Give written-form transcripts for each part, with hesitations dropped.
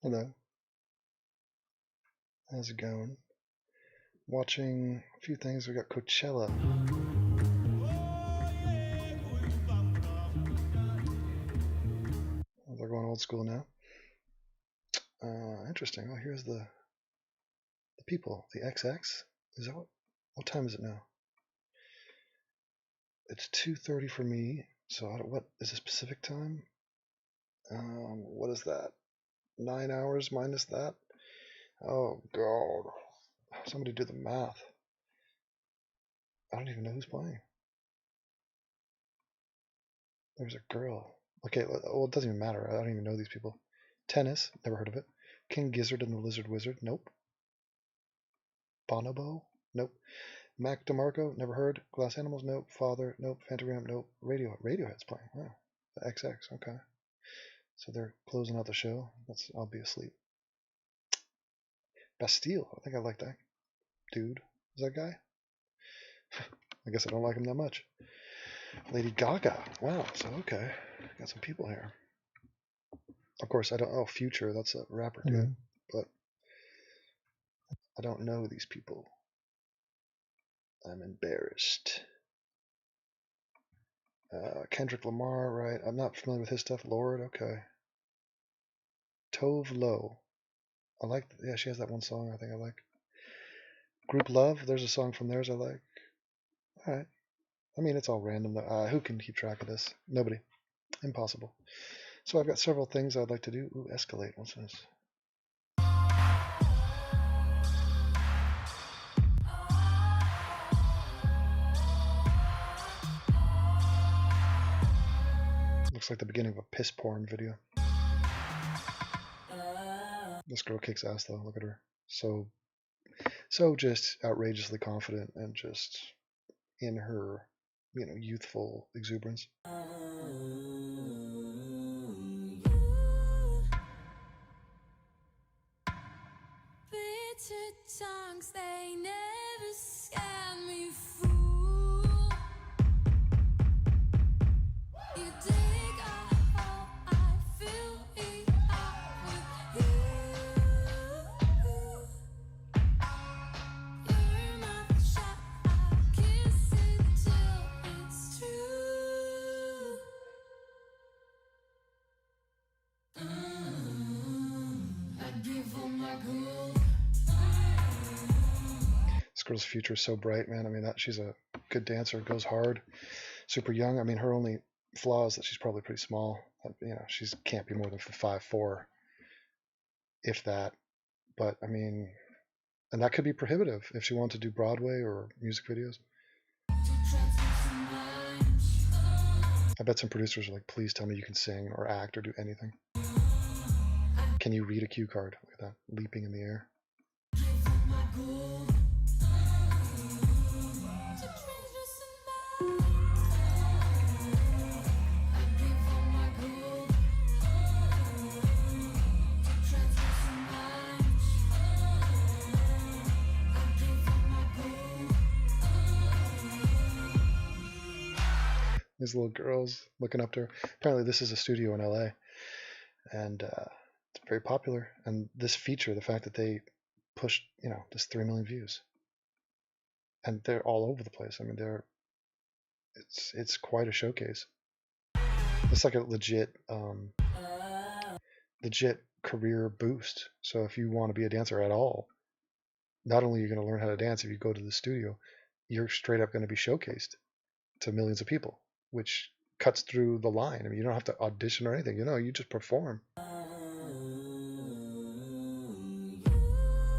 Hello. How's it going? Watching a few things. We got Coachella. They're going old school now. Interesting. Oh, here's the people. The XX. Is that what time is it now? It's 2:30 for me. So what is this Pacific time? What is that? 9 hours minus that? Oh God. Somebody do the math. I don't even know who's playing. There's a girl. Okay, well, it doesn't even matter. I don't even know these people. Tennis, never heard of it. King Gizzard and the Lizard Wizard, nope. Bonobo, nope. Mac DeMarco, never heard. Glass Animals, nope. Father, nope. Phantogram, nope. Radiohead's playing. Wow. The XX, okay. So they're closing out the show. I'll be asleep. Bastille, I think I like that dude. Is that guy? I guess I don't like him that much. Lady Gaga, wow. So okay, got some people here. Of course, I don't. Oh, Future, that's a rapper dude, but I don't know these people. I'm embarrassed. Kendrick Lamar, right? I'm not familiar with his stuff. Lord, okay. Tove Lo. I like, yeah, she has that one song I think I like. Group Love, there's a song from theirs I like. All right. I mean, it's all random though. Who can keep track of this? Nobody. Impossible. So I've got several things I'd like to do. Ooh, Escalate. What's this? Looks like the beginning of a piss porn video. This girl kicks ass though. Look at her. So just outrageously confident and just in her, youthful exuberance. Songs, they never scare me, fool. You dig a hole, I fill it up with you. Your mouth shut, I kiss it till it's true. I'd give all my gold. This girl's future is so bright, man. I mean, she's a good dancer, goes hard, super young. I mean, her only flaw is that she's probably pretty small. She can't be more than 5'4", if that. But I mean, and that could be prohibitive if she wanted to do Broadway or music videos. I bet some producers are like, please tell me you can sing or act or do anything. Can you read a cue card? Look at that, leaping in the air. These little girls looking up to her. Apparently this is a studio in LA, and it's very popular. And this feature, the fact that they pushed, just 3 million views, and they're all over the place. I mean, it's quite a showcase. It's like a legit career boost. So if you want to be a dancer at all, not only are you going to learn how to dance, if you go to the studio, you're straight up going to be showcased to millions of people, which cuts through the line. I mean, you don't have to audition or anything. You just perform.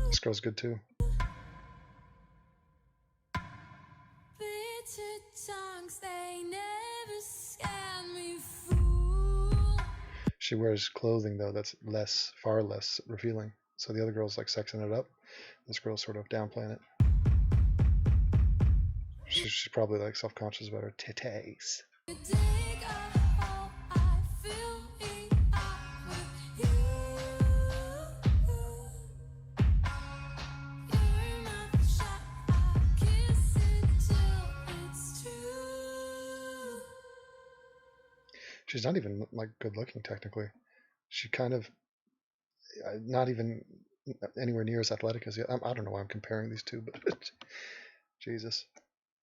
This girl's good too. She wears clothing though that's far less revealing. So the other girl's like sexing it up. This girl's sort of downplaying it. She's probably like self-conscious about her titties. She's not even like good looking technically. She kind of not even anywhere near as athletic as I don't know why I'm comparing these two, but Jesus.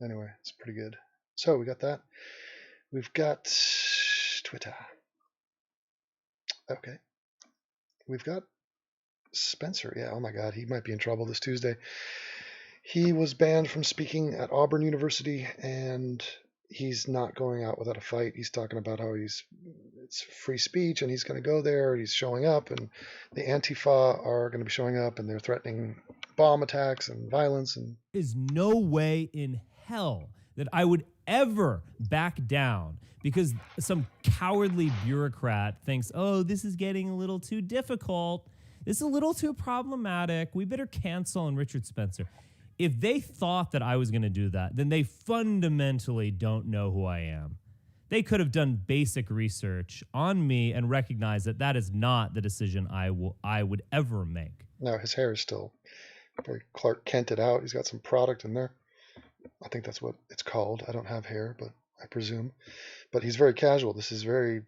Anyway, it's pretty good. So we got that. We've got Twitter. Okay. We've got Spencer. Yeah, oh my God, he might be in trouble this Tuesday. He was banned from speaking at Auburn University, and he's not going out without a fight. He's talking about how it's free speech, and he's going to go there. He's showing up, and the Antifa are going to be showing up, and they're threatening bomb attacks and violence. And is no way in hell that I would ever back down because some cowardly bureaucrat thinks, oh, this is getting a little too difficult. This is a little too problematic. We better cancel on Richard Spencer. If they thought that I was going to do that, then they fundamentally don't know who I am. They could have done basic research on me and recognized that that is not the decision I would ever make. Now his hair is still very Clark Kented out. He's got some product in there. I think that's what it's called. I don't have hair, but I presume. But he's very casual. This is very.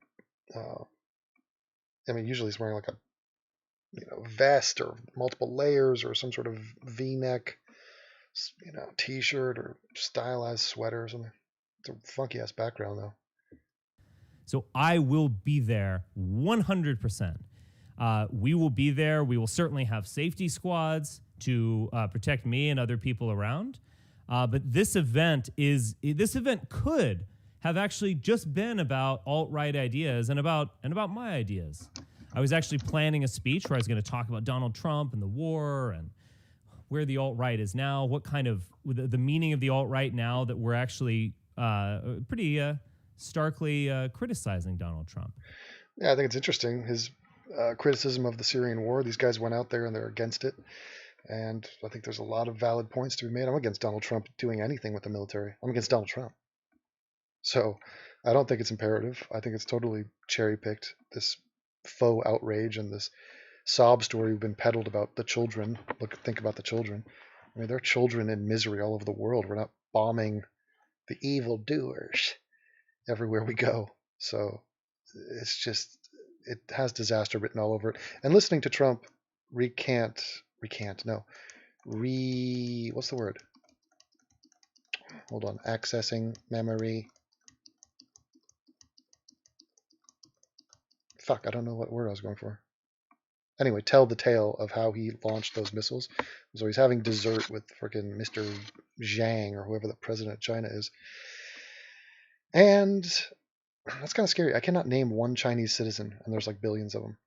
I mean, usually he's wearing like a vest or multiple layers or some sort of V-neck, T-shirt or stylized sweater or something. It's a funky ass background though. So I will be there 100%. We will be there. We will certainly have safety squads to protect me and other people around. But this event could have actually just been about alt-right ideas and about my ideas. I was actually planning a speech where I was going to talk about Donald Trump and the war and where the alt-right is now, what kind of the meaning of the alt-right now that we're actually pretty starkly criticizing Donald Trump. Yeah, I think it's interesting. His criticism of the Syrian war. These guys went out there and they're against it. And I think there's a lot of valid points to be made. I'm against Donald Trump doing anything with the military. I'm against Donald Trump. So I don't think it's imperative. I think it's totally cherry-picked, this faux outrage and this sob story we've been peddled about the children. Think about the children. I mean, there are children in misery all over the world. We're not bombing the evil doers everywhere we go. So it's just, it has disaster written all over it. And listening to Trump what's the word? Hold on, accessing memory. Fuck, I don't know what word I was going for. Anyway, tell the tale of how he launched those missiles. So he's having dessert with freaking Mr. Zhang or whoever the president of China is. And that's kind of scary. I cannot name one Chinese citizen, and there's like billions of them.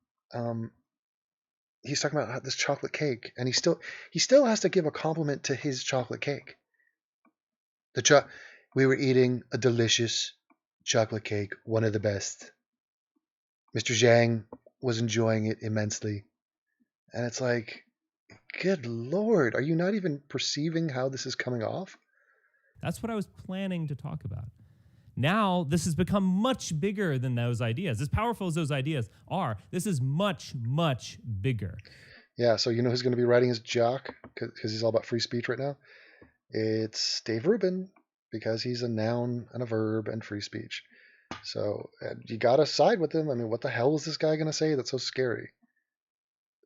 He's talking about this chocolate cake, and he still has to give a compliment to his chocolate cake. We were eating a delicious chocolate cake, one of the best. Mr. Zhang was enjoying it immensely. And it's like, good Lord, are you not even perceiving how this is coming off? That's what I was planning to talk about. Now, this has become much bigger than those ideas. As powerful as those ideas are, this is much, much bigger. Yeah, so you know who's going to be writing his jock? Because he's all about free speech right now? It's Dave Rubin, because he's a noun and a verb and free speech. So you got to side with him. I mean, what the hell is this guy going to say that's so scary?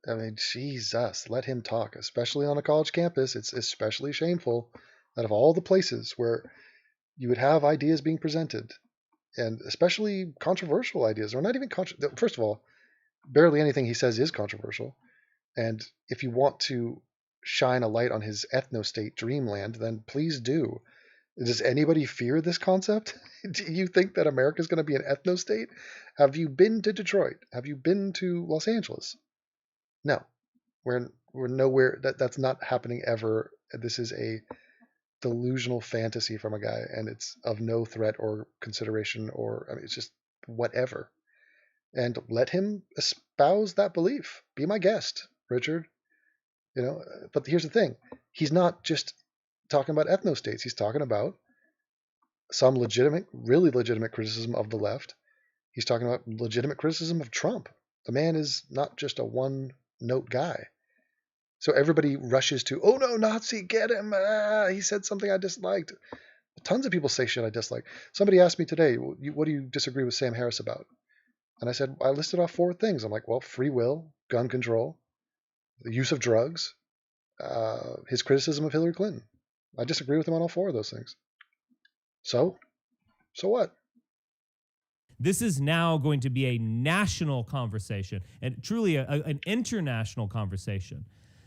I mean, Jesus, let him talk, especially on a college campus. It's especially shameful that of all the places where you would have ideas being presented, and especially controversial ideas, or not even first of all, barely anything he says is controversial. And if you want to shine a light on his ethno-state dreamland, then please do. Does anybody fear this concept? Do you think that America is going to be an ethno-state? Have you been to Detroit? Have you been to Los Angeles? No, we're nowhere. That's not happening ever. This is a delusional fantasy from a guy, and it's of no threat or consideration, or I mean, it's just whatever. And let him espouse that belief. Be my guest, Richard. But here's the thing: he's not just talking about ethno-states. He's talking about some really legitimate criticism of the left. He's talking about legitimate criticism of Trump. The man is not just a one-note guy. So everybody rushes to, oh no, Nazi, get him. He said something I disliked. Tons of people say shit I dislike. Somebody asked me today, what do you disagree with Sam Harris about? And I said, I listed off 4 things. I'm like, well, free will, gun control, the use of drugs, his criticism of Hillary Clinton. I disagree with him on all 4 of those things. So what? This is now going to be a national conversation, and truly an international conversation,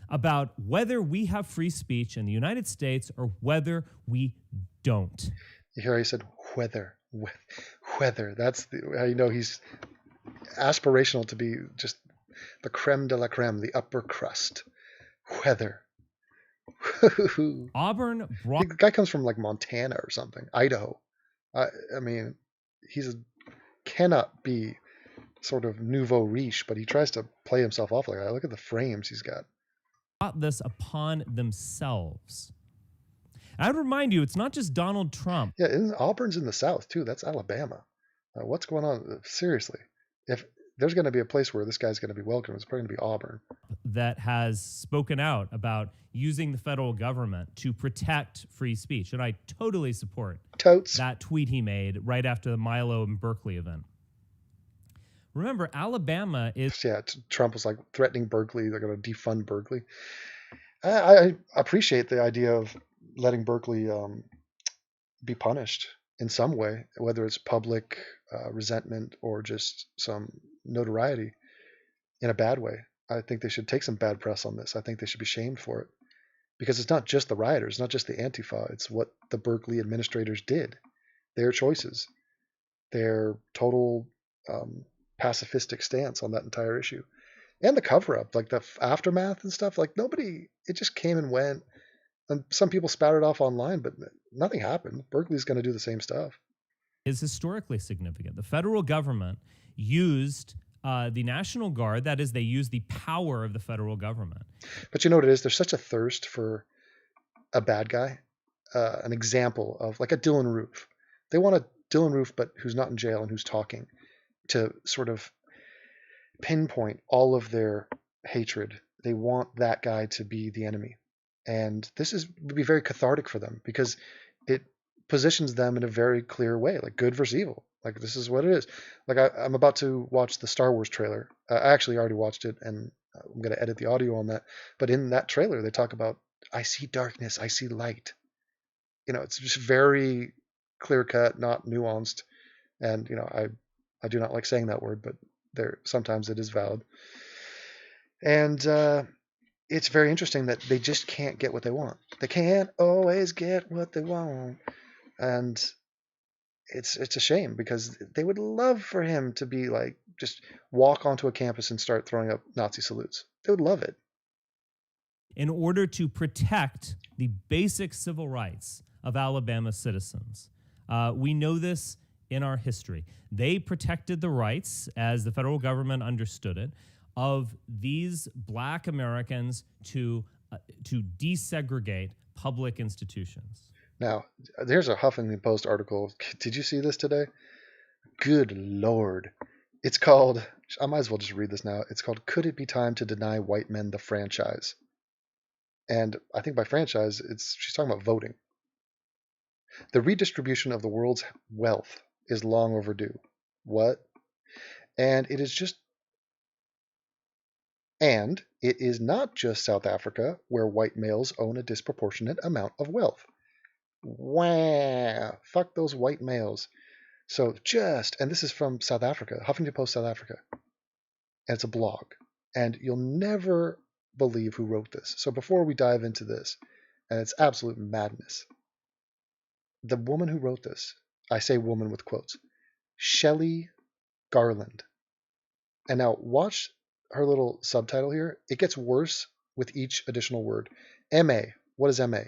about whether we have free speech in the United States or whether we don't. You hear how he said whether. That's how you know he's aspirational to be just the creme de la creme, the upper crust. Whether. Auburn The guy comes from like Montana or something, Idaho. I mean, cannot be sort of nouveau riche, but he tries to play himself off like that. Look at the frames he's got. Brought this upon themselves. I would remind you, it's not just Donald Trump. Yeah, Auburn's in the South too. That's Alabama. What's going on? Seriously, if there's going to be a place where this guy's going to be welcome, it's probably going to be Auburn. That has spoken out about using the federal government to protect free speech. And I totally support that tweet he made right after the Milo and Berkeley event. Remember, Alabama is... Yeah, Trump was like threatening Berkeley. They're going to defund Berkeley. I appreciate the idea of letting Berkeley be punished in some way, whether it's public resentment or just some notoriety in a bad way. I think they should take some bad press on this. I think they should be shamed for it. Because it's not just the rioters, not just the Antifa. It's what the Berkeley administrators did. Their choices. Their total pacifistic stance on that entire issue. And the cover-up, like the aftermath and stuff. Like nobody, it just came and went. And some people spouted off online, but nothing happened. Berkeley's going to do the same stuff. Is historically significant. The federal government used the National Guard. That is, they used the power of the federal government. But you know what it is? There's such a thirst for a bad guy, an example of like a Dylan Roof. They want a Dylan Roof, but who's not in jail and who's talking, to sort of pinpoint all of their hatred. They want that guy to be the enemy. And this would be very cathartic for them because it positions them in a very clear way, like good versus evil. Like this is what it is. Like I'm about to watch the Star Wars trailer. I actually already watched it, and I'm going to edit the audio on that. But in that trailer, they talk about, I see darkness, I see light. You know, it's just very clear cut, not nuanced. And, you know, I do not like saying that word, but sometimes it is valid. And it's very interesting that they just can't get what they want. They can't always get what they want. And it's a shame because they would love for him to be like, just walk onto a campus and start throwing up Nazi salutes. They would love it. In order to protect the basic civil rights of Alabama citizens. We know this in our history. They protected the rights, as the federal government understood it, of these black Americans to desegregate public institutions. Now, there's a Huffington Post article. Did you see this today? Good Lord. It's called, I might as well just read this now. It's called, Could It Be Time to Deny White Men the Franchise? And I think by franchise, she's talking about voting. The redistribution of the world's wealth is long overdue. What? And it is not just South Africa where white males own a disproportionate amount of wealth. Wah! Fuck those white males. So and this is from South Africa, Huffington Post, South Africa. And it's a blog. And you'll never believe who wrote this. So before we dive into this, and it's absolute madness, the woman who wrote this, I say woman with quotes, Shelley Garland. And now watch her little subtitle here. It gets worse with each additional word. MA. What is MA?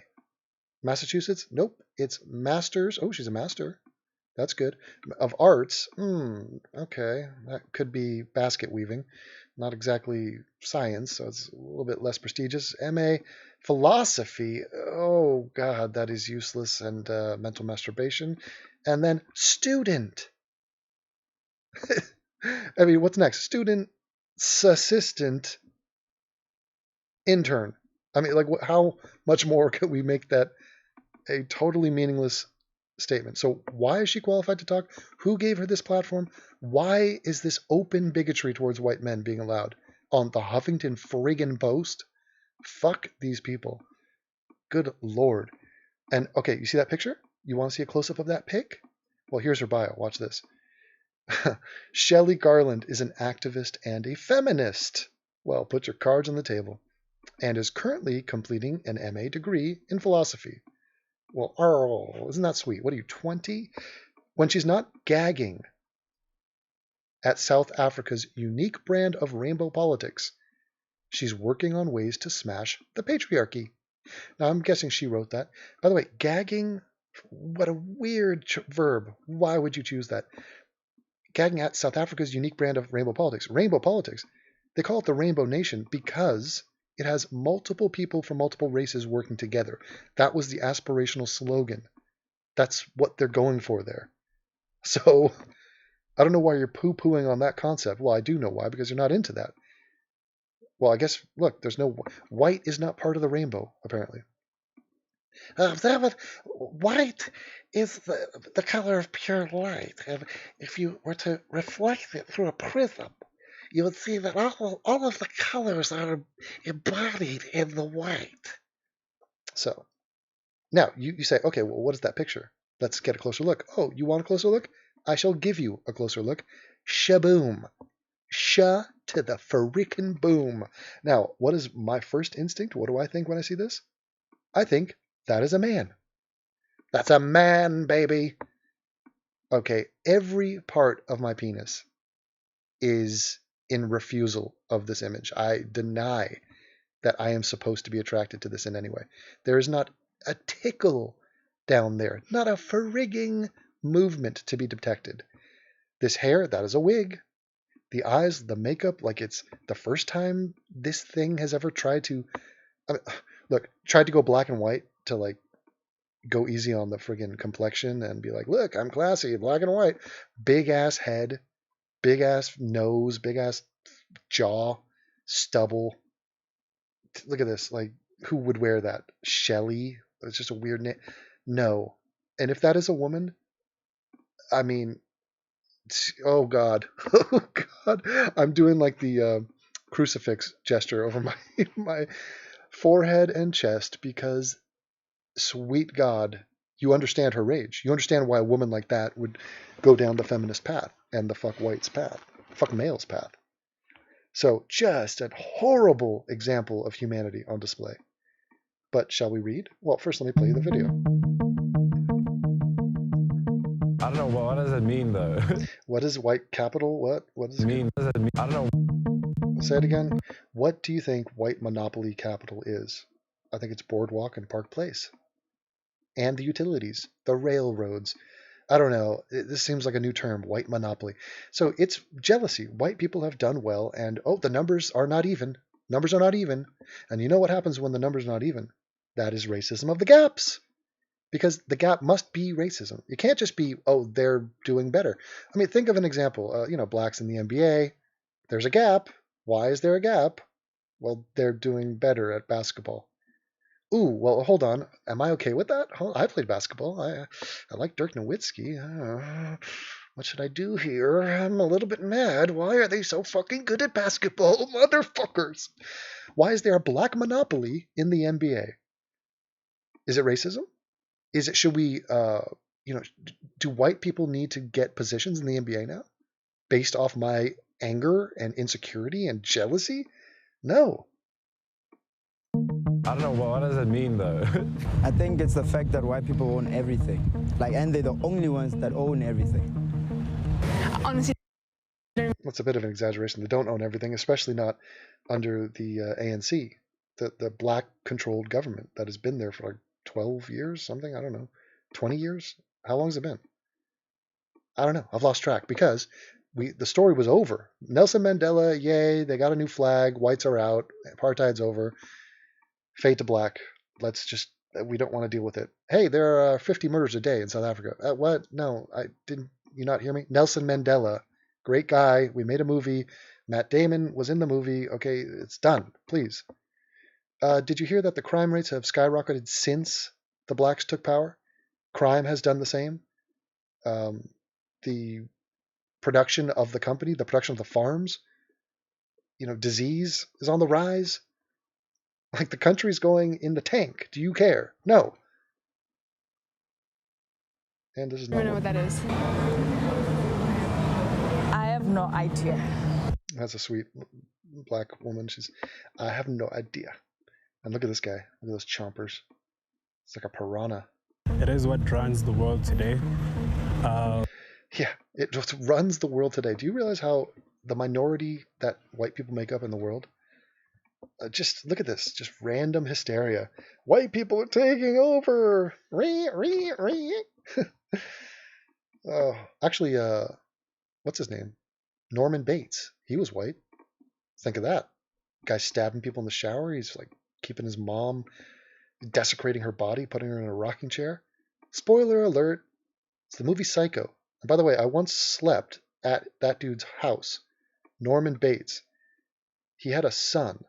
Massachusetts? Nope. It's Masters. Oh, she's a master. That's good. Of Arts. Okay. That could be basket weaving. Not exactly science, so it's a little bit less prestigious. MA. Philosophy. Oh, God, that is useless and mental masturbation. And then student. I mean, what's next? Student, assistant, intern. I mean, like, how much more could we make that a totally meaningless statement? So why is she qualified to talk? Who gave her this platform? Why is this open bigotry towards white men being allowed? on the Huffington friggin' Post. Fuck these people. Good Lord. And okay, you see that picture? You want to see a close-up of that pic? Well, here's her bio. Watch this. Shelley Garland is an activist and a feminist. Well, put your cards on the table. And is currently completing an MA degree in philosophy. Well, oh, isn't that sweet? What are you, 20? When she's not gagging at South Africa's unique brand of rainbow politics, she's working on ways to smash the patriarchy. Now, I'm guessing she wrote that. By the way, gagging, what a weird verb. Why would you choose that? Gagging at South Africa's unique brand of rainbow politics. Rainbow politics. They call it the Rainbow Nation because it has multiple people from multiple races working together. That was the aspirational slogan. That's what they're going for there. So, I don't know why you're poo-pooing on that concept. Well, I do know why, because you're not into that. Well, I guess, look, there's no... White is not part of the rainbow, apparently. White is the color of pure light. And if you were to reflect it through a prism, you would see that all of the colors are embodied in the white. So, now, you say, okay, well, what is that picture? Let's get a closer look. Oh, you want a closer look? I shall give you a closer look. Shaboom. Sha to the frickin' boom. Now, what is my first instinct? What do I think when I see this? I think that is a man. That's a man, baby. Okay, every part of my penis is in refusal of this image. I deny that I am supposed to be attracted to this in any way. There is not a tickle down there, not a frigging movement to be detected. This hair, that is a wig. The eyes, the makeup, like it's the first time this thing has ever tried to, tried to go black and white to like go easy on the friggin' complexion and be like, look, I'm classy, black and white. Big ass head, big ass nose, big ass jaw, stubble. Look at this. Like, who would wear that? Shelley? It's just a weird name. No. And if that is a woman, I mean, oh God. Oh God. I'm doing like the crucifix gesture over my forehead and chest because, sweet God, you understand her rage. You understand why a woman like that would go down the feminist path and the fuck whites path, fuck males path. So just a horrible example of humanity on display. But shall we read? Well, first let me play you the video. I don't know, what does it mean though? What is white capital? What does it mean? What does it mean? I don't know. Say it again. What do you think white monopoly capital is? I think it's Boardwalk and Park Place. And the utilities, the railroads. I don't know. This seems like a new term, white monopoly. So it's jealousy. White people have done well, and oh, the numbers are not even. Numbers are not even. And you know what happens when the numbers are not even? That is racism of the gaps. Because the gap must be racism. It can't just be, oh, they're doing better. I mean, think of an example. Blacks in the NBA. There's a gap. Why is there a gap? Well, they're doing better at basketball. Ooh, well, hold on. Am I okay with that? I played basketball. I like Dirk Nowitzki. What should I do here? I'm a little bit mad. Why are they so fucking good at basketball, motherfuckers? Why is there a black monopoly in the NBA? Is it racism? Should we, do white people need to get positions in the NBA now? Based off my anger and insecurity and jealousy? No. I don't know, what does it mean though? I think it's the fact that white people own everything. And they're the only ones that own everything. Honestly, that's a bit of an exaggeration. They don't own everything, especially not under the ANC, the black-controlled government that has been there for like 12 years, something, I don't know, 20 years? How long has it been? I don't know. I've lost track because the story was over. Nelson Mandela, yay, they got a new flag, whites are out, apartheid's over, fade to black. We don't want to deal with it. Hey, there are 50 murders a day in South Africa. What? No, didn't you not hear me? Nelson Mandela, great guy. We made a movie. Matt Damon was in the movie. Okay, it's done. Please. Did you hear that the crime rates have skyrocketed since the blacks took power? Crime has done the same. The production of the company, the production of the farms, disease is on the rise. Like the country's going in the tank. Do you care? No. And this is I not don't know what that is. I have no idea. That's a sweet black woman. I have no idea. And look at this guy. Look at those chompers. It's like a piranha. It is what runs the world today. Yeah, it just runs the world today. Do you realize how the minority that white people make up in the world? Just look at this. Just random hysteria. White people are taking over. Actually, what's his name? Norman Bates. He was white. Think of that. Guy stabbing people in the shower. He's like keeping his mom, desecrating her body, putting her in a rocking chair. Spoiler alert. It's the movie Psycho. And by the way, I once slept at that dude's house, Norman Bates. He had a son,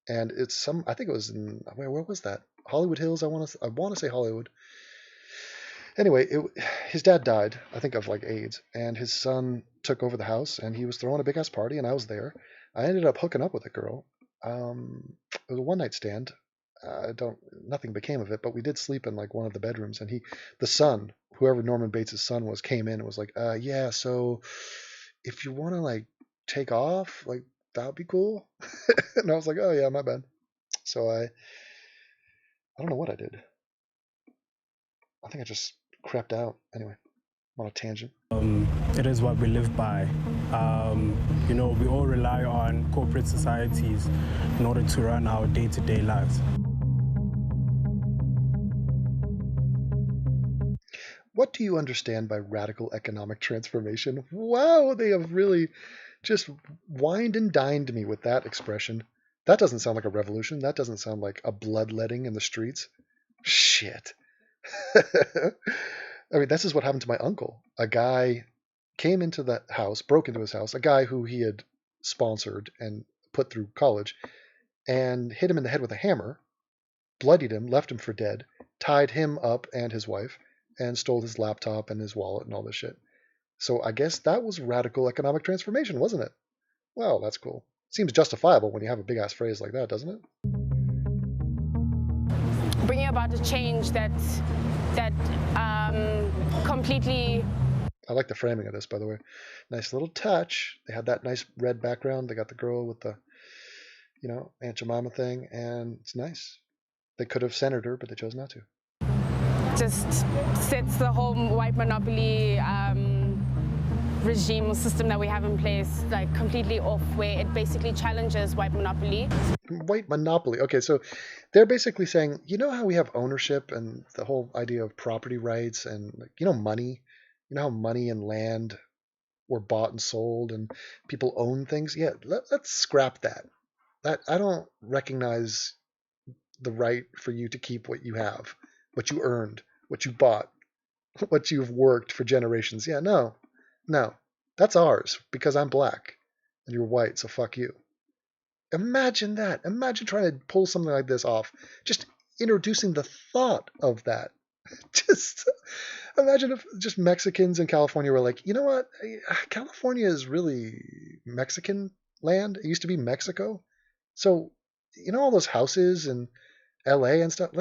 and I think it was in, where was that? Hollywood Hills. I want to say Hollywood. Anyway, his dad died, I think of like AIDS, and his son took over the house, and he was throwing a big ass party, and I was there. I ended up hooking up with a girl. It was a one night stand. Nothing became of it, but we did sleep in like one of the bedrooms, and the son, whoever Norman Bates' son was, came in and was like, yeah, so if you want to like take off, like that would be cool. And I was like, oh yeah, my bad. So I don't know what I did. I think I just crept out. Anyway, I'm on a tangent. It is what we live by. We all rely on corporate societies in order to run our day-to-day lives. What do you understand by radical economic transformation? Wow, they have really just wined and dined me with that expression. That doesn't sound like a revolution. That doesn't sound like a bloodletting in the streets. Shit. I mean, this is what happened to my uncle. A guy came into the house, broke into his house, a guy who he had sponsored and put through college, and hit him in the head with a hammer, bloodied him, left him for dead, tied him up and his wife, and stole his laptop and his wallet and all this shit. So I guess that was radical economic transformation, wasn't it? Well, that's cool. Seems justifiable when you have a big-ass phrase like that, doesn't it? Bringing about a change that completely... I like the framing of this, by the way. Nice little touch. They had that nice red background. They got the girl with the, Aunt Jemima thing, and it's nice. They could have centered her, but they chose not to. just sets the whole white monopoly regime or system that we have in place like completely off, where it basically challenges white monopoly. White monopoly. Okay, so they're basically saying, how we have ownership and the whole idea of property rights and money. How money and land were bought and sold and people own things. Yeah, let's scrap that. I don't recognize the right for you to keep what you have, what you earned, what you bought, what you've worked for generations. Yeah, no, that's ours because I'm black and you're white, so fuck you. Imagine that. Imagine trying to pull something like this off. Just introducing the thought of that. Just imagine if just Mexicans in California were like, you know what? California is really Mexican land. It used to be Mexico. So, all those houses in LA and stuff,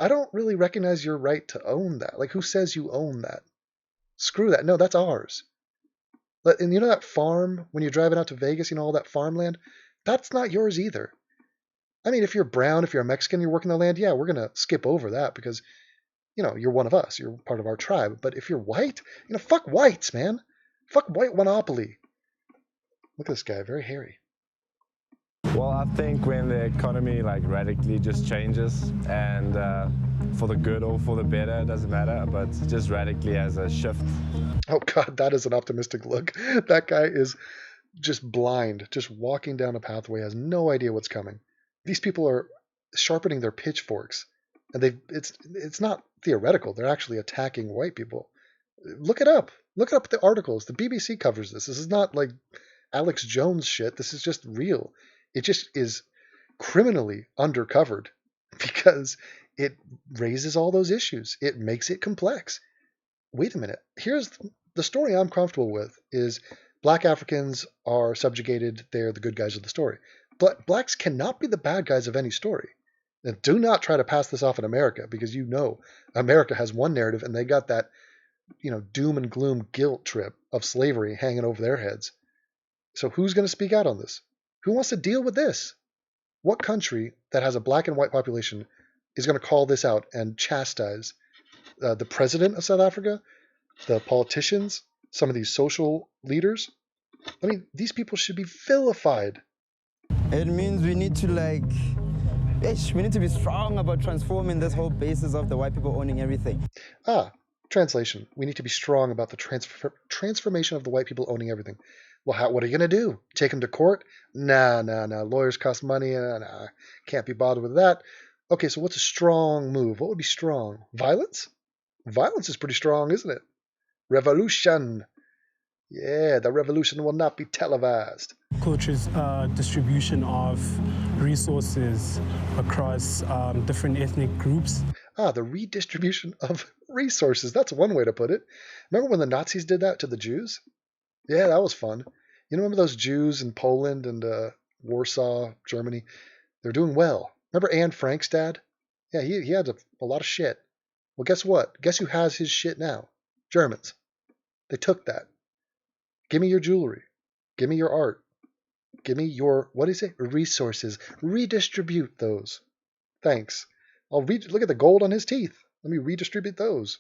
I don't really recognize your right to own that. Like, who says you own that? Screw that. No, that's ours. And that farm, when you're driving out to Vegas, all that farmland, that's not yours either. I mean, if you're brown, if you're a Mexican, you're working the land, yeah, we're going to skip over that because, you're one of us. You're part of our tribe. But if you're white, fuck whites, man. Fuck white monopoly. Look at this guy, very hairy. Well, I think when the economy radically just changes and for the good or for the better, it doesn't matter, but just radically as a shift. Oh God, that is an optimistic look. That guy is just blind, just walking down a pathway, has no idea what's coming. These people are sharpening their pitchforks, and it's not theoretical. They're actually attacking white people. Look it up. Look up the articles. The BBC covers this. This is not like Alex Jones shit. This is just real. It just is criminally undercovered because it raises all those issues. It makes it complex. Wait a minute. Here's the story I'm comfortable with is Black Africans are subjugated. They're the good guys of the story. Blacks cannot be the bad guys of any story. And do not try to pass this off in America, because you know America has one narrative and they got that, doom and gloom guilt trip of slavery hanging over their heads. So who's going to speak out on this? Who wants to deal with this? What country that has a black and white population is going to call this out and chastise the president of South Africa, the politicians, some of these social leaders? I mean, these people should be vilified. It means we need to we need to be strong about transforming this whole basis of the white people owning everything. Translation. We need to be strong about the transformation of the white people owning everything. Well, what are you going to do? Take them to court? Nah. Lawyers cost money. Nah. Can't be bothered with that. Okay, so what's a strong move? What would be strong? Violence? Violence is pretty strong, isn't it? Revolution. Yeah, the revolution will not be televised. Culture's distribution of resources across different ethnic groups. The redistribution of resources. That's one way to put it. Remember when the Nazis did that to the Jews? Yeah, that was fun. You remember those Jews in Poland and Warsaw, Germany? They're doing well. Remember Anne Frank's dad? Yeah, he had a lot of shit. Well, guess what? Guess who has his shit now? Germans. They took that. Give me your jewelry. Give me your art. Give me your, resources. Redistribute those. Thanks. Look at the gold on his teeth. Let me redistribute those.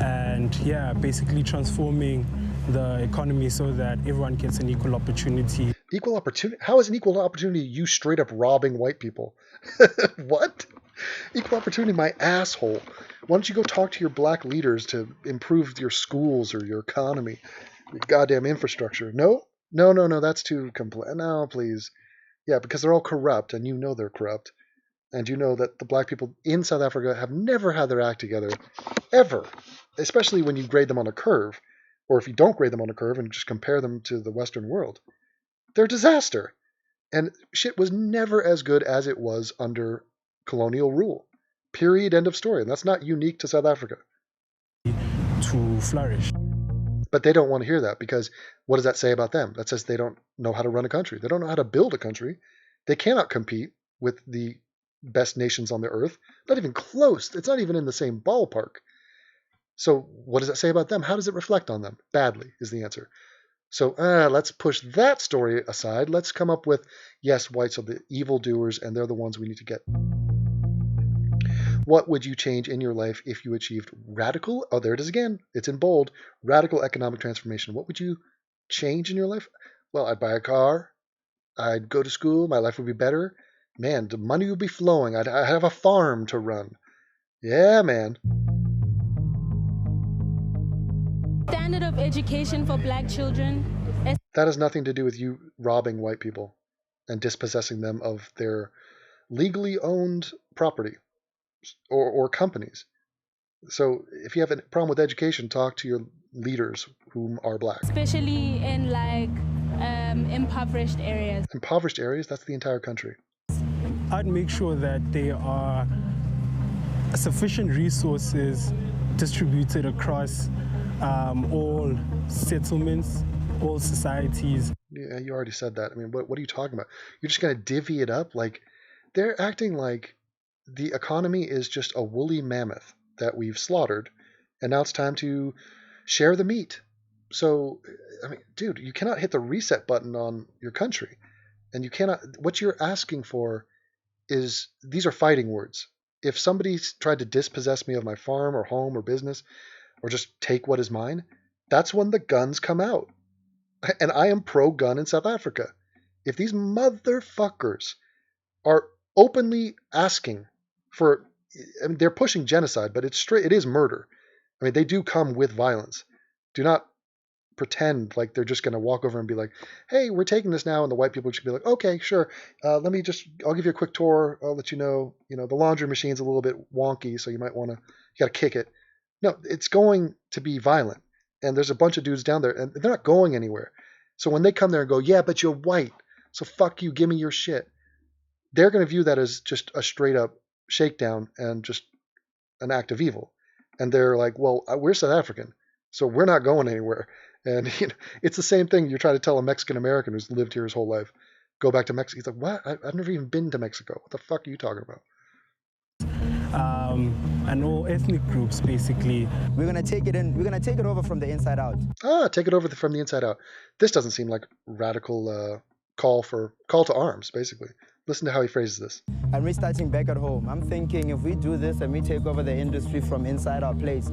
And yeah, basically transforming the economy so that everyone gets an equal opportunity. Equal opportunity? How is an equal opportunity you straight up robbing white people? What? Equal opportunity, my asshole. Why don't you go talk to your black leaders to improve your schools or your economy, your goddamn infrastructure? No, that's too complex. No, please. Yeah, because they're all corrupt, and you know they're corrupt. And you know that the black people in South Africa have never had their act together, ever. Especially when you grade them on a curve, or if you don't grade them on a curve and just compare them to the Western world. They're a disaster. And shit was never as good as it was under colonial rule. Period. End of story. And that's not unique to South Africa. To flourish. But they don't want to hear that, because what does that say about them? That says they don't know how to run a country. They don't know how to build a country. They cannot compete with the best nations on the earth. Not even close. It's not even in the same ballpark. So what does that say about them? How does it reflect on them? Badly is the answer. So let's push that story aside. Let's come up with, yes, whites are the evildoers and they're the ones we need to get. What would you change in your life if you achieved radical, oh, there it is again, it's in bold, radical economic transformation? What would you change in your life? Well, I'd buy a car. I'd go to school. My life would be better. Man, the money would be flowing. I'd have a farm to run. Yeah, man. Standard of education for black children. That has nothing to do with you robbing white people and dispossessing them of their legally owned property or companies. So if you have a problem with education, talk to your leaders whom are black. Especially in impoverished areas. Impoverished areas? That's the entire country. I'd make sure that there are sufficient resources distributed across all settlements, all societies. Yeah, you already said that. I mean, what are you talking about? You're just going to divvy it up? Like, they're acting like the economy is just a woolly mammoth that we've slaughtered, and now it's time to share the meat. So, I mean, dude, you cannot hit the reset button on your country. And you cannot, what you're asking for is, these are fighting words. If somebody tried to dispossess me of my farm or home or business, or just take what is mine, that's when the guns come out. And I am pro-gun in South Africa. If these motherfuckers are openly asking for, I mean, they're pushing genocide, but it is murder. I mean, they do come with violence. Do not pretend like they're just going to walk over and be like, hey, we're taking this now. And the white people should be like, okay, sure. I'll give you a quick tour. I'll let you know, the laundry machine's a little bit wonky, so you might want to, you got to kick it. No, it's going to be violent. And there's a bunch of dudes down there, and they're not going anywhere. So when they come there and go, yeah, but you're white, so fuck you, give me your shit, they're going to view that as just a straight up shakedown and just an act of evil. And they're like, well, we're South African, so we're not going anywhere. And it's the same thing. You're trying to tell a Mexican American who's lived here his whole life, go back to Mexico. He's like, what? I've never even been to Mexico. What the fuck are you talking about? And all ethnic groups, basically. We're gonna take it in. We're gonna take it over from the inside out. Take it over from the inside out. This doesn't seem like radical call to arms, basically. Listen to how he phrases this. And we're starting back at home. I'm thinking if we do this and we take over the industry from inside our place,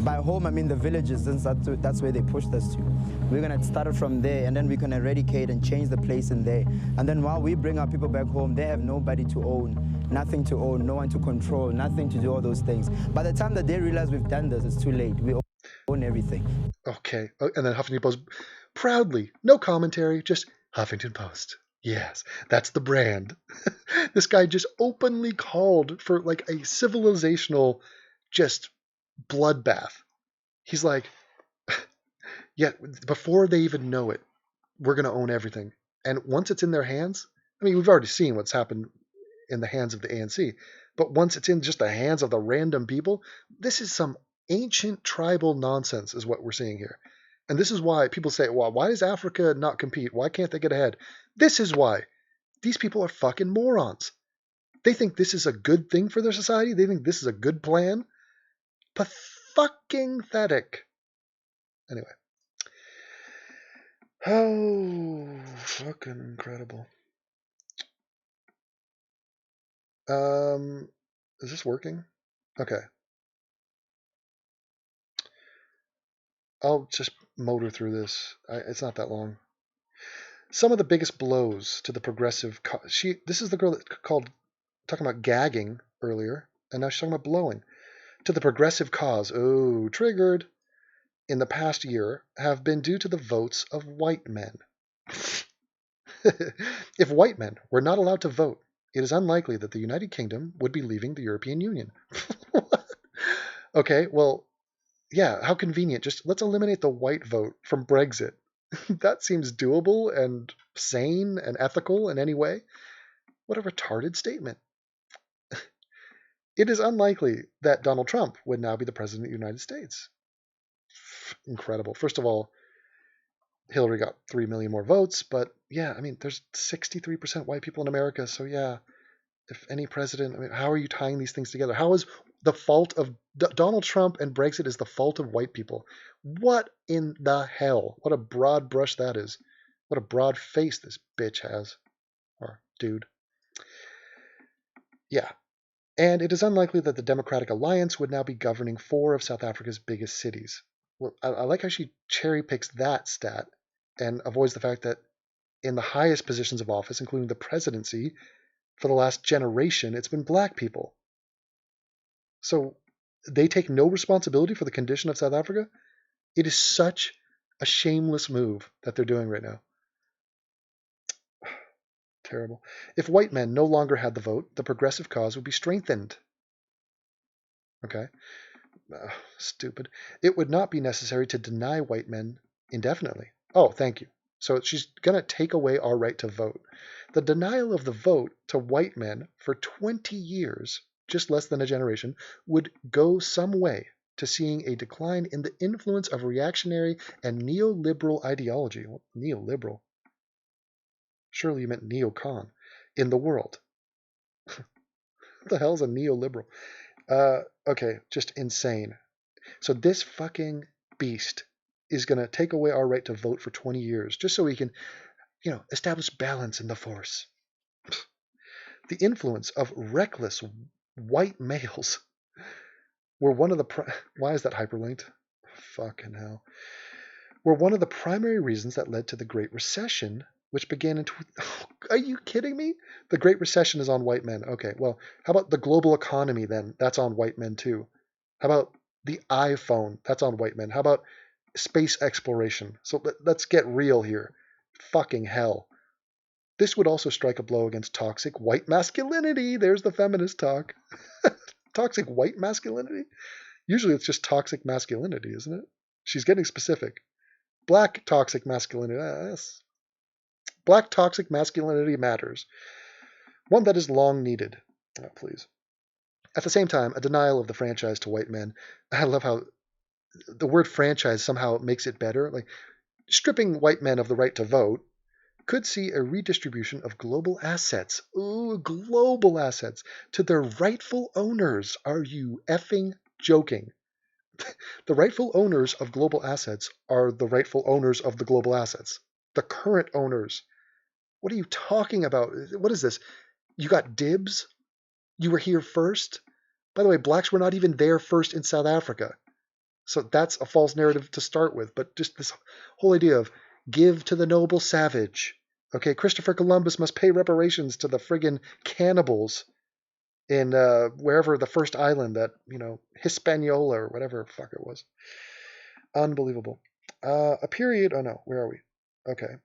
by home I mean the villages, since that's where they pushed us to. We're gonna start it from there, and then we can eradicate and change the place in there. And then while we bring our people back home, they have nobody to own, nothing to own, no one to control, nothing to do all those things. By the time that they realize we've done this, it's too late. We own everything. Okay, and then Huffington Post proudly, no commentary, just Huffington Post. Yes, that's the brand. This guy just openly called for like a civilizational just bloodbath. He's like, yeah, before they even know it, we're going to own everything. And once it's in their hands, I mean, we've already seen what's happened in the hands of the ANC, but once it's in just the hands of the random people, this is some ancient tribal nonsense is what we're seeing here. And this is why people say, well, why does Africa not compete? Why can't they get ahead? This is why. These people are fucking morons. They think this is a good thing for their society. They think this is a good plan. Pathetic. Anyway. Oh, fucking incredible. Is this working? Okay. I'll just motor through this. It's not that long. Some of the biggest blows to the progressive... This is the girl that talking about gagging earlier, and now she's talking about blowing. To the progressive cause, oh, triggered, in the past year have been due to the votes of white men. If white men were not allowed to vote, it is unlikely that the United Kingdom would be leaving the European Union. Okay, well, yeah, how convenient. Just let's eliminate the white vote from Brexit. That seems doable and sane and ethical in any way. What a retarded statement. It is unlikely that Donald Trump would now be the president of the United States. Incredible. First of all, Hillary got 3 million more votes, but yeah, I mean, there's 63% white people in America, so yeah, if any president, I mean, how are you tying these things together? How is the fault of Donald Trump and Brexit is the fault of white people? What in the hell? What a broad brush that is. What a broad face this bitch has. Or dude. Yeah. And it is unlikely that the Democratic Alliance would now be governing 4 of South Africa's biggest cities. Well, I like how she cherry picks that stat and avoids the fact that in the highest positions of office, including the presidency, for the last generation, it's been black people. So they take no responsibility for the condition of South Africa? It is such a shameless move that they're doing right now. Terrible. If white men no longer had the vote, the progressive cause would be strengthened. Okay. Stupid. It would not be necessary to deny white men indefinitely. Oh, thank you. So she's going to take away our right to vote. The denial of the vote to white men for 20 years, just less than a generation, would go some way to seeing a decline in the influence of reactionary and neoliberal ideology. Well, neoliberal? Surely you meant neocon. In the world. What the hell is a neoliberal? Okay, just insane. So this fucking beast is going to take away our right to vote for 20 years, just so we can, establish balance in the force. The influence of reckless white males were one of the... Why is that hyperlinked? Fucking hell. Were one of the primary reasons that led to the Great Recession, which began in... Are you kidding me? The Great Recession is on white men. Okay, well, how about the global economy then? That's on white men too. How about the iPhone? That's on white men. How about space exploration? So let's get real here. Fucking hell. This would also strike a blow against toxic white masculinity. There's the feminist talk. Toxic white masculinity? Usually it's just toxic masculinity, isn't it? She's getting specific. Black toxic masculinity. Yes. Black toxic masculinity matters. One that is long needed. Oh, please. At the same time, a denial of the franchise to white men. I love how the word franchise somehow makes it better. Like, stripping white men of the right to vote could see a redistribution of global assets. Ooh, global assets to their rightful owners. Are you effing joking? The rightful owners of global assets are the rightful owners of the global assets. The current owners. What are you talking about? What is this? You got dibs? You were here first? By the way, blacks were not even there first in South Africa. So that's a false narrative to start with. But just this whole idea of give to the noble savage. Okay, Christopher Columbus must pay reparations to the friggin' cannibals in wherever the first island that, Hispaniola or whatever the fuck it was. Unbelievable. A period, oh no, where are we? Okay.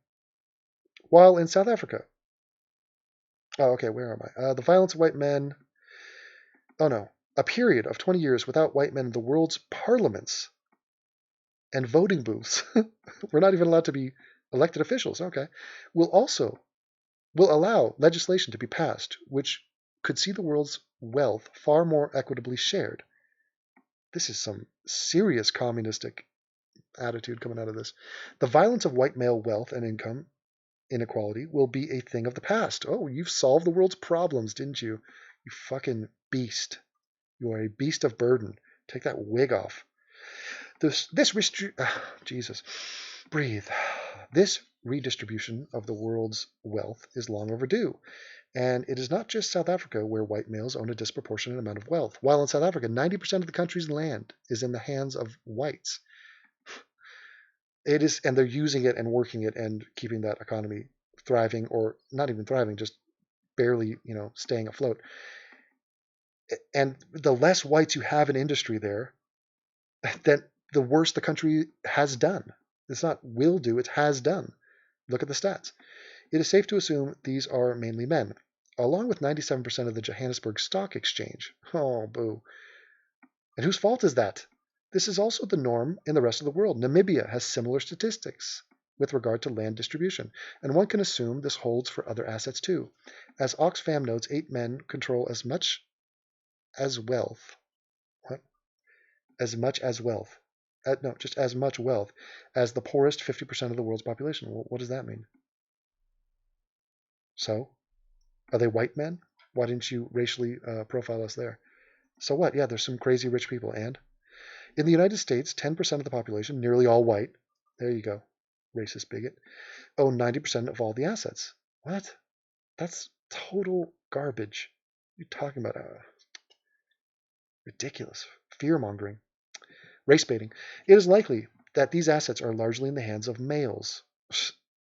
While in South Africa. Oh, okay, where am I? The violence of white men. Oh no. A period of 20 years without white men in the world's parliaments and voting booths. We're not even allowed to be elected officials. Okay. Will allow legislation to be passed which could see the world's wealth far more equitably shared. This is some serious communistic attitude coming out of this. The violence of white male wealth and income inequality will be a thing of the past. Oh, you've solved the world's problems, didn't you? You fucking beast. You are a beast of burden. Take that wig off. Jesus. Breathe. This redistribution of the world's wealth is long overdue. And it is not just South Africa where white males own a disproportionate amount of wealth. While in South Africa, 90% of the country's land is in the hands of whites. It is, and they're using it and working it and keeping that economy thriving, or not even thriving, just barely, staying afloat. And the less whites you have in industry there, then the worse the country has done. It's not will do, it's has done. Look at the stats. It is safe to assume these are mainly men, along with 97% of the Johannesburg Stock Exchange. Oh, boo. And whose fault is that? This is also the norm in the rest of the world. Namibia has similar statistics with regard to land distribution, and one can assume this holds for other assets too. As Oxfam notes, 8 men control as much as wealth. What? As much as wealth. No, just as much wealth as the poorest 50% of the world's population. Well, what does that mean? So, are they white men? Why didn't you racially profile us there? So what? Yeah, there's some crazy rich people. And in the United States, 10% of the population, nearly all white, there you go, racist bigot, own 90% of all the assets. What? That's total garbage. You're talking about ridiculous fear-mongering. Race baiting. It is likely that these assets are largely in the hands of males.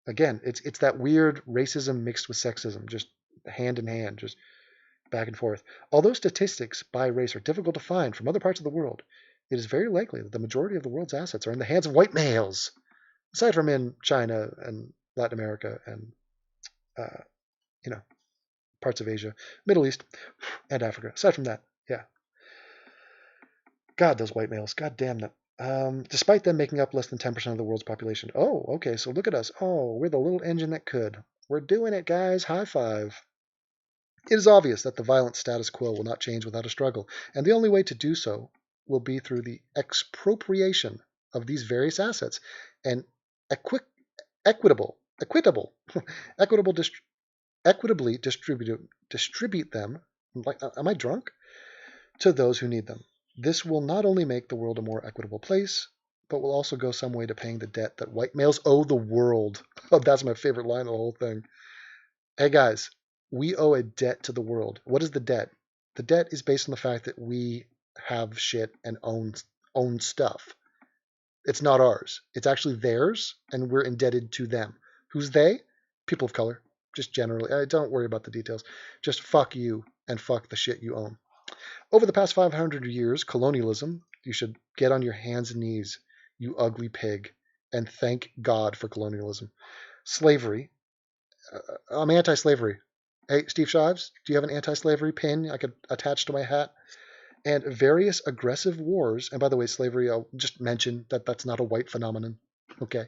Again, it's that weird racism mixed with sexism, just hand in hand, just back and forth. Although statistics by race are difficult to find from other parts of the world, it is very likely that the majority of the world's assets are in the hands of white males, aside from in China and Latin America and, parts of Asia, Middle East, and Africa. Aside from that, yeah. God, those white males. God damn them. Despite them making up less than 10% of the world's population. Oh, okay, so look at us. Oh, we're the little engine that could. We're doing it, guys. High five. It is obvious that the violent status quo will not change without a struggle, and the only way to do so will be through the expropriation of these various assets and equitably distribute them. Like, am I drunk? To those who need them. This will not only make the world a more equitable place, but will also go some way to paying the debt that white males owe the world. Oh, that's my favorite line of the whole thing. Hey guys, we owe a debt to the world. What is the debt? The debt is based on the fact that we have shit and own stuff. It's not ours. It's actually theirs, and we're indebted to them. Who's they? People of color. Just generally. Don't worry about the details. Just fuck you and fuck the shit you own. Over the past 500 years, colonialism, you should get on your hands and knees, you ugly pig, and thank God for colonialism. Slavery. I'm anti-slavery. Hey, Steve Shives, do you have an anti-slavery pin I could attach to my hat? And various aggressive wars. And by the way, slavery, I'll just mention that that's not a white phenomenon. Okay.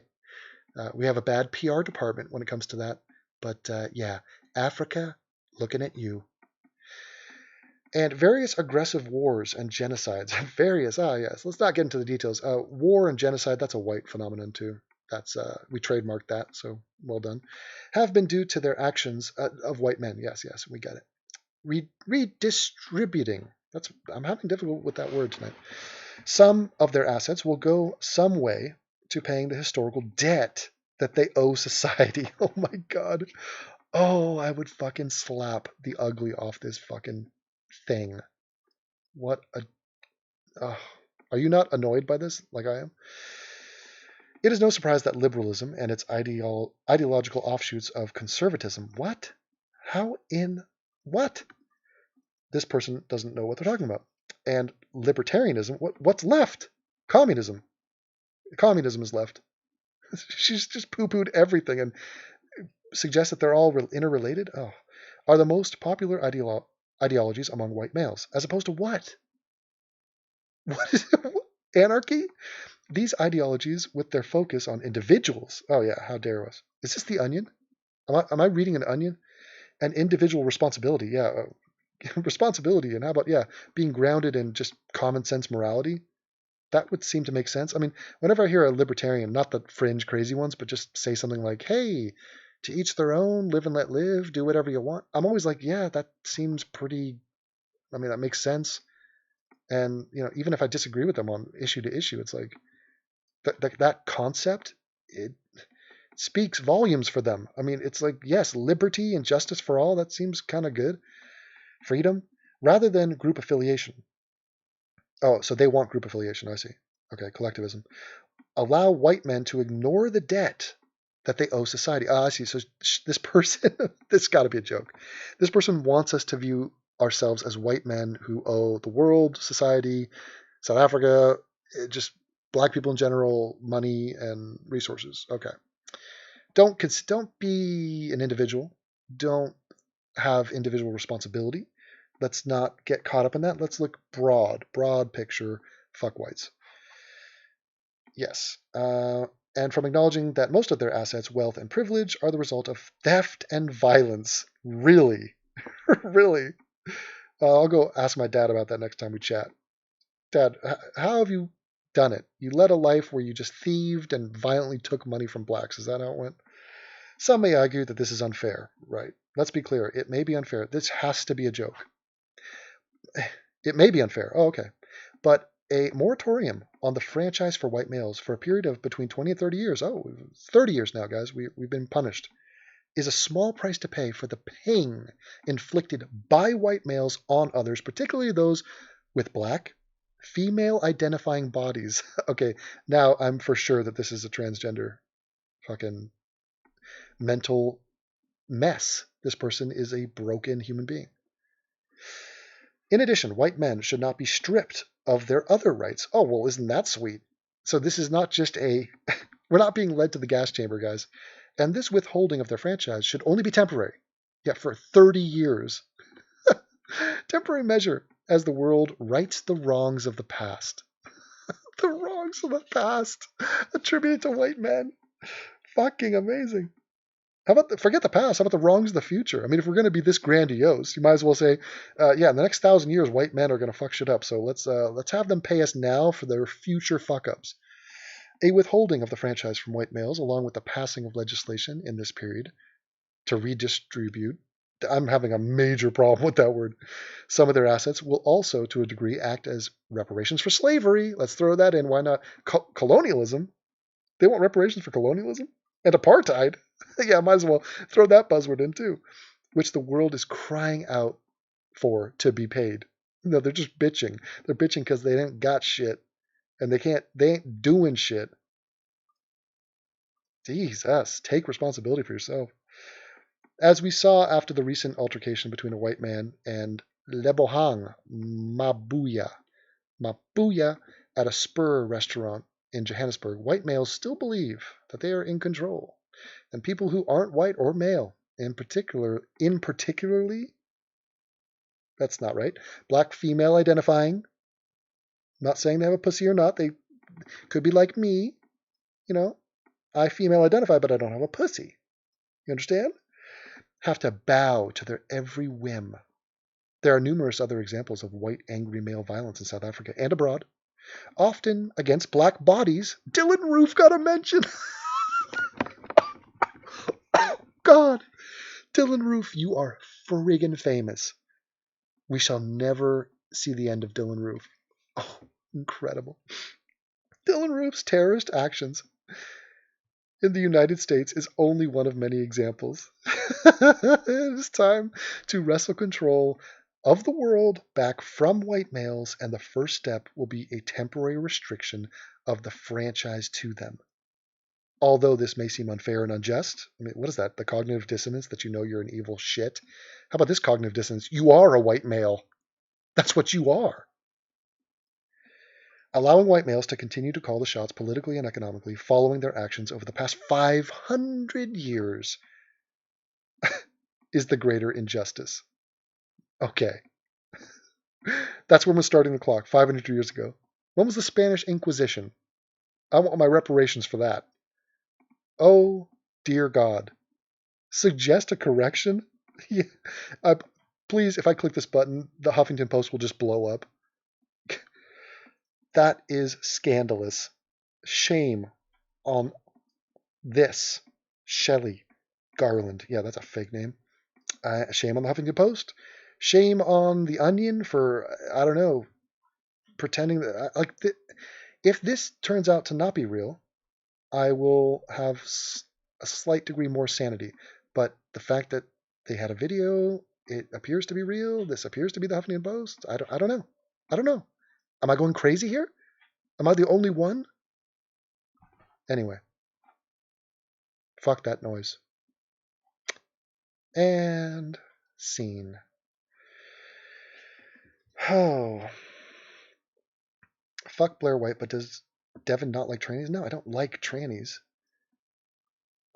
We have a bad PR department when it comes to that. But yeah, Africa, looking at you. And various aggressive wars and genocides. Yes. Let's not get into the details. War and genocide, that's a white phenomenon too. That's we trademarked that, so well done. Have been due to their actions of white men. Yes, we get it. Redistributing. I'm having difficulty with that word tonight. Some of their assets will go some way to paying the historical debt that they owe society. Oh my God. Oh, I would fucking slap the ugly off this fucking thing. What a... are you not annoyed by this like I am? It is no surprise that liberalism and its ideological offshoots of conservatism. What? How in... What? This person doesn't know what they're talking about. And libertarianism, what's left? Communism. Communism is left. She's just poo-pooed everything and suggests that they're all interrelated. Oh, are the most popular ideologies among white males, as opposed to what? What is it? Anarchy? These ideologies, with their focus on individuals. Oh yeah, how dare us? Is this the Onion? Am I reading an Onion? And individual responsibility. Yeah, responsibility. And how about being grounded in just common sense morality? That would seem to make sense. I mean, whenever I hear a libertarian, not the fringe crazy ones, but just say something like, hey, to each their own, live and let live, do whatever you want. I'm always like, yeah, that seems pretty, that makes sense. And, even if I disagree with them on issue to issue, it's like that concept, it speaks volumes for them. I mean, it's like, yes, liberty and justice for all, that seems kind of good. Freedom, rather than group affiliation. Oh, so they want group affiliation, I see. Okay, collectivism. Allow white men to ignore the debt that they owe society. I see. So this person, this got to be a joke. This person wants us to view ourselves as white men who owe the world, society, South Africa, just black people in general, money and resources. Okay. Don't be an individual. Don't have individual responsibility. Let's not get caught up in that. Let's look broad picture, fuck whites. Yes. And from acknowledging that most of their assets, wealth, and privilege are the result of theft and violence. Really? Really? I'll go ask my dad about that next time we chat. Dad, how have you done it? You led a life where you just thieved and violently took money from blacks. Is that how it went? Some may argue that this is unfair, right? Let's be clear. It may be unfair. This has to be a joke. It may be unfair. Oh, okay. But a moratorium on the franchise for white males for a period of between 20 and 30 years. Oh, 30 years now, guys. We've been punished. Is a small price to pay for the pain inflicted by white males on others, particularly those with black, female-identifying bodies. Okay, now I'm for sure that this is a transgender fucking mental mess. This person is a broken human being. In addition, white men should not be stripped of their other rights. Oh, well, isn't that sweet? So this is not just we're not being led to the gas chamber, guys. And this withholding of their franchise should only be temporary. Yeah, for 30 years. Temporary measure as the world rights the wrongs of the past. The wrongs of the past attributed to white men. Fucking amazing. How about forget the past? How about the wrongs of the future? I mean, if we're going to be this grandiose, you might as well say, in the next 1,000 years, white men are going to fuck shit up. So let's have them pay us now for their future fuck ups. A withholding of the franchise from white males, along with the passing of legislation in this period to redistribute. I'm having a major problem with that word. Some of their assets will also, to a degree, act as reparations for slavery. Let's throw that in. Why not? Colonialism. They want reparations for colonialism and apartheid. Yeah, might as well throw that buzzword in too, which the world is crying out for to be paid. No, they're just bitching. They're bitching because they ain't got shit, and they ain't doing shit. Jesus, take responsibility for yourself. As we saw after the recent altercation between a white man and Lebohang Mabuya at a Spur restaurant in Johannesburg, white males still believe that they are in control. And people who aren't white or male, in particularly, that's not right, black female identifying, not saying they have a pussy or not, they could be like me, I female identify, but I don't have a pussy. You understand? Have to bow to their every whim. There are numerous other examples of white angry male violence in South Africa and abroad, often against black bodies. Dylan Roof got a mention. God. Dylan Roof, you are friggin' famous. We shall never see the end of Dylan Roof. Oh, incredible. Dylan Roof's terrorist actions in the United States is only one of many examples. It is time to wrestle control of the world back from white males, and the first step will be a temporary restriction of the franchise to them. Although this may seem unfair and unjust, I mean, what is that? The cognitive dissonance that you know you're an evil shit? How about this cognitive dissonance? You are a white male. That's what you are. Allowing white males to continue to call the shots politically and economically following their actions over the past 500 years is the greater injustice. Okay. That's when we're starting the clock, 500 years ago. When was the Spanish Inquisition? I want my reparations for that. Oh, dear God. Suggest a correction? Yeah. Please, if I click this button, the Huffington Post will just blow up. That is scandalous. Shame on this. Shelley Garland. Yeah, that's a fake name. Shame on the Huffington Post. Shame on the Onion for, I don't know, pretending that, if this turns out to not be real, I will have a slight degree more sanity. But the fact that they had a video, it appears to be real. This appears to be the Huffington Post. I don't know. I don't know. Am I going crazy here? Am I the only one? Anyway. Fuck that noise. And scene. Oh. Fuck Blair White, but does Devin not like trannies? No, I don't like trannies.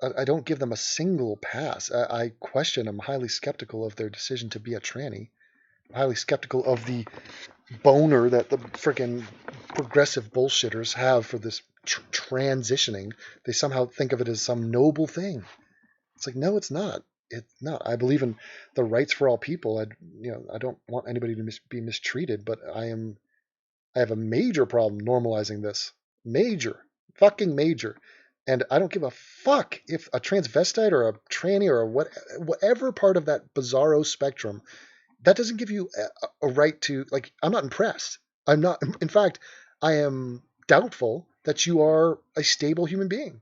I don't give them a single pass. I question, I'm highly skeptical of their decision to be a tranny. I'm highly skeptical of the boner that the freaking progressive bullshitters have for this transitioning. They somehow think of it as some noble thing. It's like, no, it's not. It's not. I believe in the rights for all people. I don't want anybody to be mistreated, but I have a major problem normalizing this. Major. Fucking major. And I don't give a fuck if a transvestite or a tranny or whatever part of that bizarro spectrum, that doesn't give you a right to, like, I'm not impressed. I'm not, in fact, I am doubtful that you are a stable human being.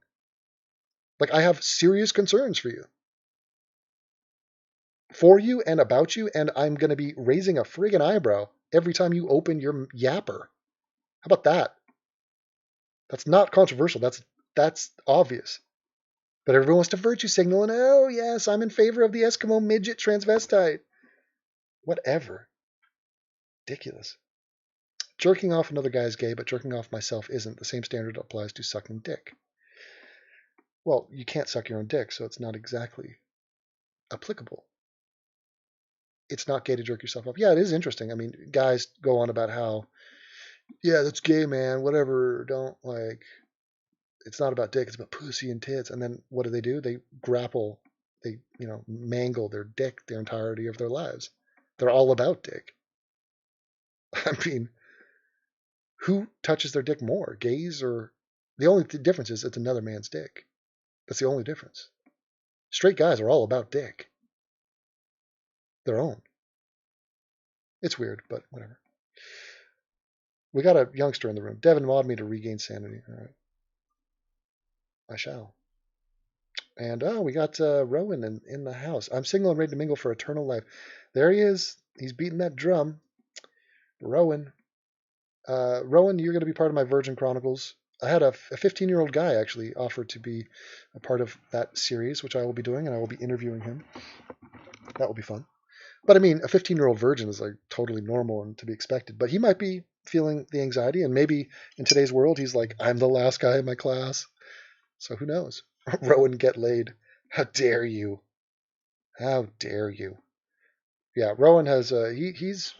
Like, I have serious concerns for you. For you and about you, and I'm going to be raising a friggin' eyebrow every time you open your yapper. How about that? That's not controversial. That's obvious. But everyone wants to virtue signal, and oh yes, I'm in favor of the Eskimo midget transvestite. Whatever. Ridiculous. Jerking off another guy is gay, but jerking off myself isn't. The same standard applies to sucking dick. Well, you can't suck your own dick, so it's not exactly applicable. It's not gay to jerk yourself off. Yeah, it is interesting. I mean, guys go on about how, yeah, that's gay, man, whatever, don't, like, it's not about dick, it's about pussy and tits. And then what do? They grapple, they, mangle their dick the entirety of their lives. They're all about dick. I mean, who touches their dick more, gays or... The only difference is it's another man's dick. That's the only difference. Straight guys are all about dick. Their own. It's weird, but whatever. We got a youngster in the room. Devin, mod me to regain sanity. All right. I shall. And we got Rowan in the house. I'm single and ready to mingle for eternal life. There he is. He's beating that drum. Rowan. Rowan, you're going to be part of my Virgin Chronicles. I had a 15-year-old guy actually offer to be a part of that series, which I will be doing, and I will be interviewing him. That will be fun. But I mean, a 15-year-old virgin is like totally normal and to be expected. But he might be feeling the anxiety, and maybe in today's world, he's like, I'm the last guy in my class. So who knows? Rowan, get laid. How dare you? How dare you? Yeah, Rowan has he's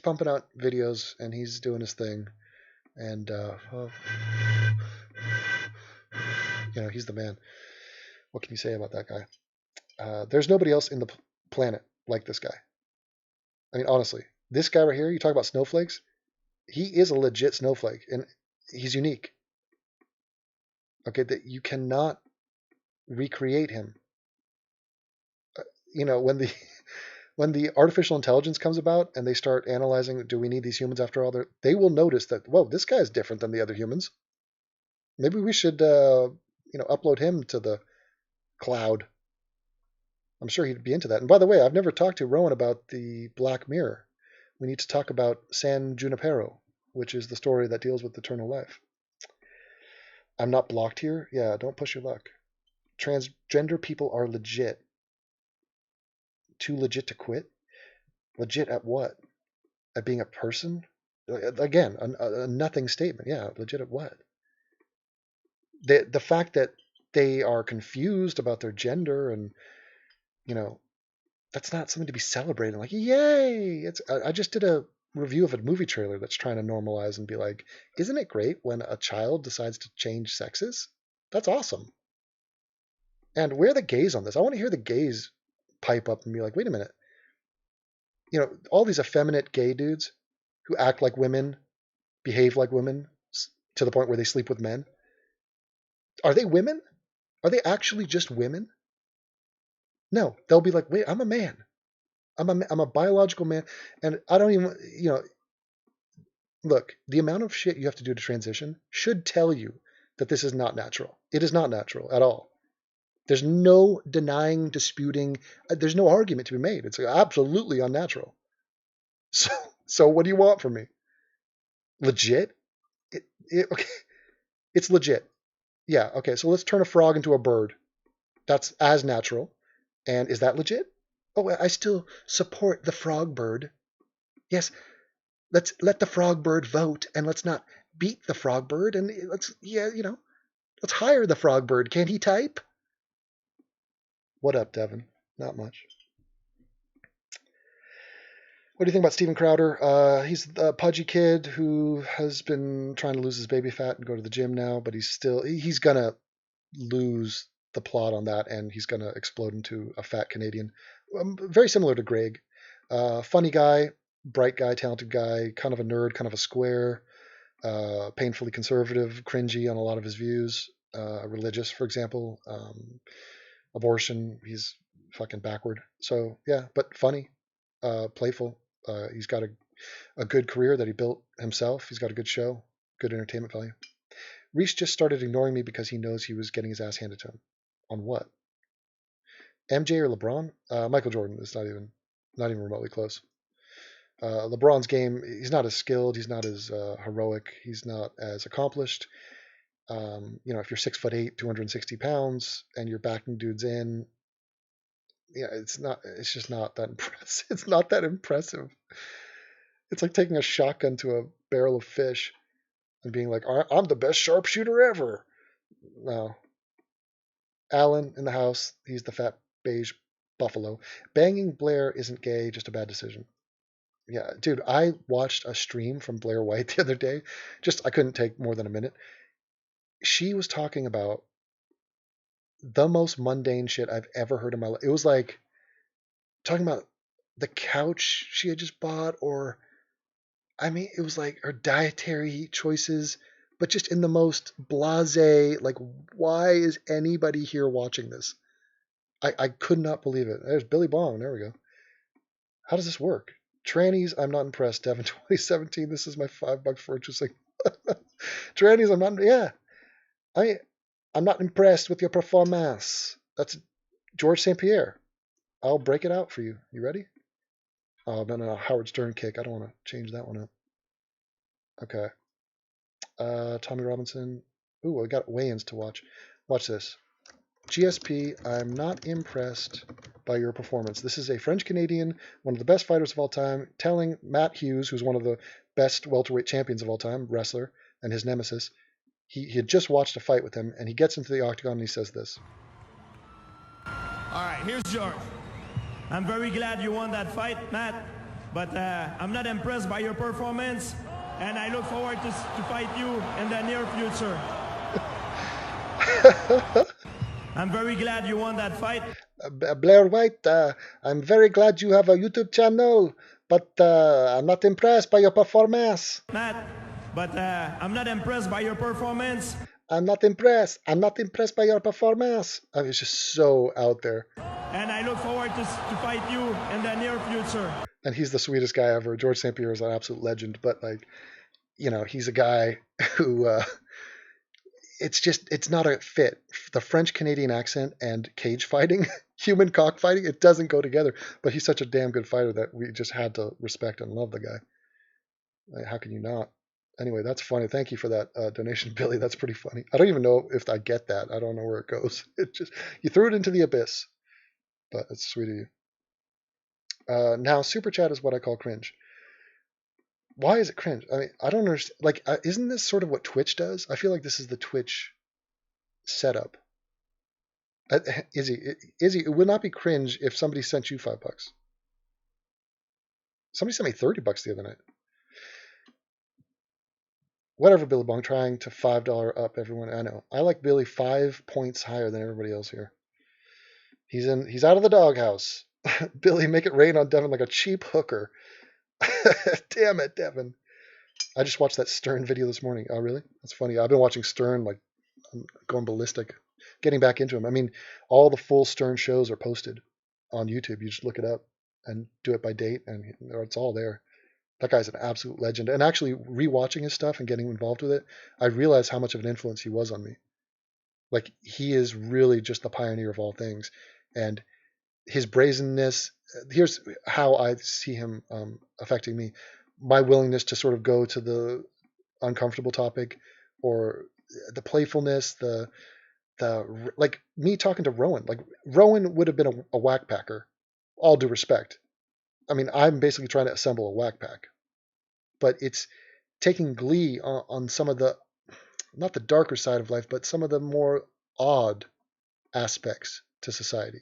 pumping out videos and he's doing his thing, and he's the man. What can you say about that guy? There's nobody else in the planet like this guy. I mean, honestly, this guy right here, you talk about snowflakes, he is a legit snowflake, and he's unique. Okay, that you cannot recreate him. You know, when the artificial intelligence comes about and they start analyzing, do we need these humans after all? They will notice that, whoa, this guy's different than the other humans. Maybe we should, upload him to the cloud. I'm sure he'd be into that. And by the way, I've never talked to Rowan about the Black Mirror. We need to talk about San Junipero, which is the story that deals with eternal life. I'm not blocked here? Yeah, don't push your luck. Transgender people are legit. Too legit to quit? Legit at what? At being a person? Again, a nothing statement. Yeah, legit at what? The fact that they are confused about their gender and, that's not something to be celebrating. Like, yay! I just did a review of a movie trailer that's trying to normalize and be like, isn't it great when a child decides to change sexes? That's awesome. And where are the gays on this? I want to hear the gays pipe up and be like, wait a minute. All these effeminate gay dudes who act like women, behave like women to the point where they sleep with men. Are they women? Are they actually just women? No, they'll be like, wait, I'm a man. I'm a biological man. And I don't even, look, the amount of shit you have to do to transition should tell you that this is not natural. It is not natural at all. There's no denying, disputing. There's no argument to be made. It's absolutely unnatural. So what do you want from me? Legit? Okay. It's legit. Yeah, okay, so let's turn a frog into a bird. That's as natural. And is that legit? Oh, I still support the frog bird. Yes, let's let the frog bird vote, and let's not beat the frog bird, and let's hire the frog bird. Can he type? What up, Devin? Not much. What do you think about Steven Crowder? He's a pudgy kid who has been trying to lose his baby fat and go to the gym now, but he's going to lose the plot on that, and he's going to explode into a fat Canadian. Very similar to Greg. Funny guy, bright guy, talented guy, kind of a nerd, kind of a square, painfully conservative, cringy on a lot of his views, religious, for example, abortion, he's fucking backward. So, yeah, but funny, playful. He's got a good career that he built himself. He's got a good show, good entertainment value. Reese just started ignoring me because he knows he was getting his ass handed to him. On what? MJ or LeBron? Michael Jordan is not even remotely close. LeBron's game, he's not as skilled, he's not as heroic, he's not as accomplished. If you're 6'8", 260 pounds, and you're backing dudes in, it's just not that impressive. It's not that impressive. It's like taking a shotgun to a barrel of fish and being like, I'm the best sharpshooter ever. No. Alan in the house, he's the fat beige buffalo. Banging Blair isn't gay, just a bad decision. Yeah, dude, I watched a stream from Blair White the other day. I couldn't take more than a minute. She was talking about the most mundane shit I've ever heard in my life. It was like talking about the couch she had just bought, it was like her dietary choices, but just in the most blasé, like, why is anybody here watching this? I could not believe it. There's Billy Bong. There we go. How does this work? Trannies, I'm not impressed. Devin, 2017, this is my $5 for interesting. Trannies, I'm not, yeah. I'm not impressed with your performance. That's George St. Pierre. I'll break it out for you. You ready? Oh, no, Howard Stern kick. I don't want to change that one up. Okay. Tommy Robinson. Ooh, I got weigh-ins to watch. Watch this. GSP, I'm not impressed by your performance. This is a French-Canadian, one of the best fighters of all time, telling Matt Hughes, who's one of the best welterweight champions of all time, wrestler, and his nemesis, he had just watched a fight with him, and he gets into the octagon and he says this. All right, here's George. I'm very glad you won that fight, Matt, but I'm not impressed by your performance, and I look forward to fight you in the near future. I'm very glad you won that fight. Blair White, I'm very glad you have a YouTube channel, but I'm not impressed by your performance. Matt, but I'm not impressed by your performance. I'm not impressed. I'm not impressed by your performance. I mean, it's just so out there. And I look forward to fight you in the near future. And he's the sweetest guy ever. George St. Pierre is an absolute legend, but like, you know, he's a guy who it's not a fit. The French Canadian accent and cage fighting, human cockfighting, it doesn't go together. But he's such a damn good fighter that we just had to respect and love the guy. Like, how can you not? Anyway, that's funny. Thank you for that donation, Billy. That's pretty funny. I don't even know if I get that. I don't know where it goes. It just, you threw it into the abyss, but it's sweet of you. Now, super chat is what I call cringe. Why is it cringe? I mean, I don't understand. Like, isn't this sort of what Twitch does? I feel like this is the Twitch setup. Izzy, it would not be cringe if somebody sent you $5. Somebody sent me $30 the other night. Whatever, Billy Bong, trying to $5 up everyone. I know. I like Billy 5 points higher than everybody else here. He's out of the doghouse. Billy, make it rain on Devin like a cheap hooker. Damn it, Devin. I just watched that Stern video this morning. Oh, really? That's funny. I've been watching Stern, like, I'm going ballistic. Getting back into him. I mean, all the full Stern shows are posted on YouTube. You just look it up and do it by date, and it's all there. That guy's an absolute legend. And actually, rewatching his stuff and getting involved with it, I realized how much of an influence he was on me. Like, he is really just the pioneer of all things. And his brazenness, here's how I see him affecting me. My willingness to sort of go to the uncomfortable topic, or the playfulness, the like me talking to Rowan. Like, Rowan would have been a whack packer, all due respect. I mean, I'm basically trying to assemble a whack pack, but it's taking glee on some of the, not the darker side of life, but some of the more odd aspects to society.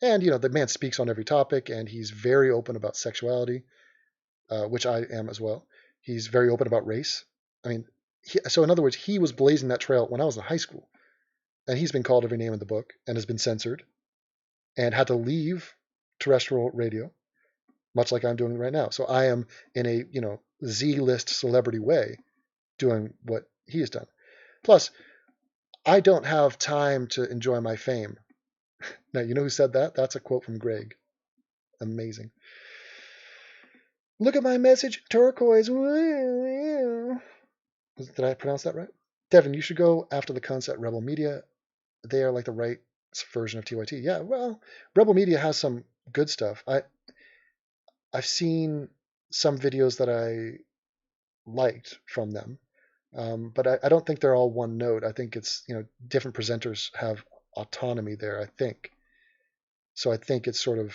And, you know, the man speaks on every topic, and he's very open about sexuality, which I am as well. He's very open about race. I mean, so in other words, he was blazing that trail when I was in high school, and he's been called every name in the book and has been censored and had to leave terrestrial radio, much like I'm doing right now. So I am in a, you know, Z-list celebrity way doing what he has done. Plus, I don't have time to enjoy my fame. Now, you know who said that? That's a quote from Greg. Amazing. Look at my message, turquoise. Did I pronounce that right? Devin, you should go after the concept Rebel Media. They are like the right version of TYT. Yeah, well, Rebel Media has some good stuff. I've seen some videos that I liked from them, but I don't think they're all one note. I think it's, you know, different presenters have autonomy there, I think. So I think it's sort of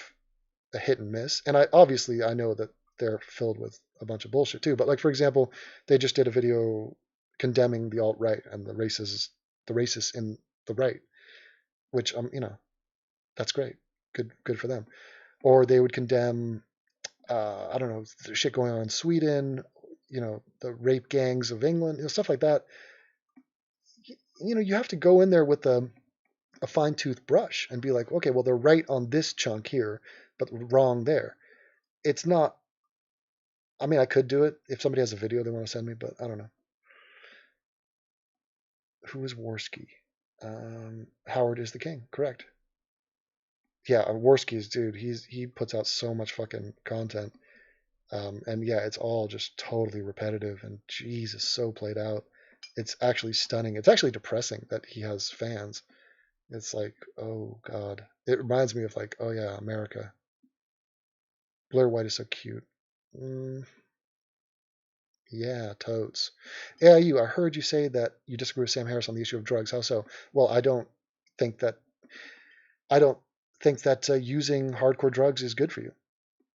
a hit and miss. And I know that they're filled with a bunch of bullshit too. But like, for example, they just did a video condemning the alt-right and the racists in the right, which, you know, that's great. Good for them. Or they would condemn, I don't know, the shit going on in Sweden, you know, the rape gangs of England, you know, stuff like that. You know, you have to go in there with a fine-tooth brush and be like, okay, well, they're right on this chunk here, but wrong there. It's not, I mean, I could do it if somebody has a video they want to send me, but I don't know. Who is Worski? Howard is the king, correct. Yeah, Worski's dude, he puts out so much fucking content. And yeah, it's all just totally repetitive and Jesus, so played out. It's actually stunning. It's actually depressing that he has fans. It's like, oh God. It reminds me of like, oh yeah, America. Blair White is so cute. Yeah, totes. Yeah, I heard you say that you disagree with Sam Harris on the issue of drugs. How so? Well, I don't think that using hardcore drugs is good for you,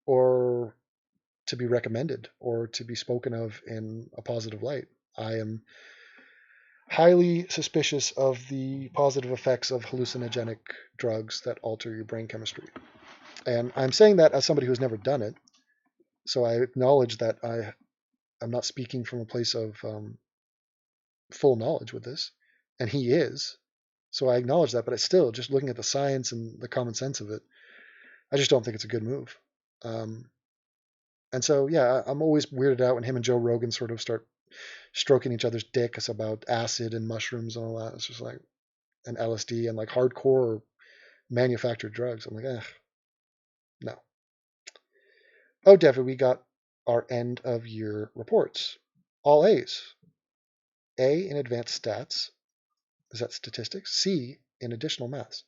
or to be recommended, or to be spoken of in a positive light. I am highly suspicious of the positive effects of hallucinogenic drugs that alter your brain chemistry. And I'm saying that as somebody who's never done it. So I acknowledge that I'm not speaking from a place of full knowledge with this. And he is. So I acknowledge that, but it's still just looking at the science and the common sense of it. I just don't think it's a good move. And so, yeah, I'm always weirded out when him and Joe Rogan sort of start stroking each other's dicks about acid and mushrooms and all that. It's just like, and LSD and like hardcore manufactured drugs. I'm like, no. Oh, Devin, we got our end of year reports. All A's. A in advanced stats. Is that statistics? C in additional maths.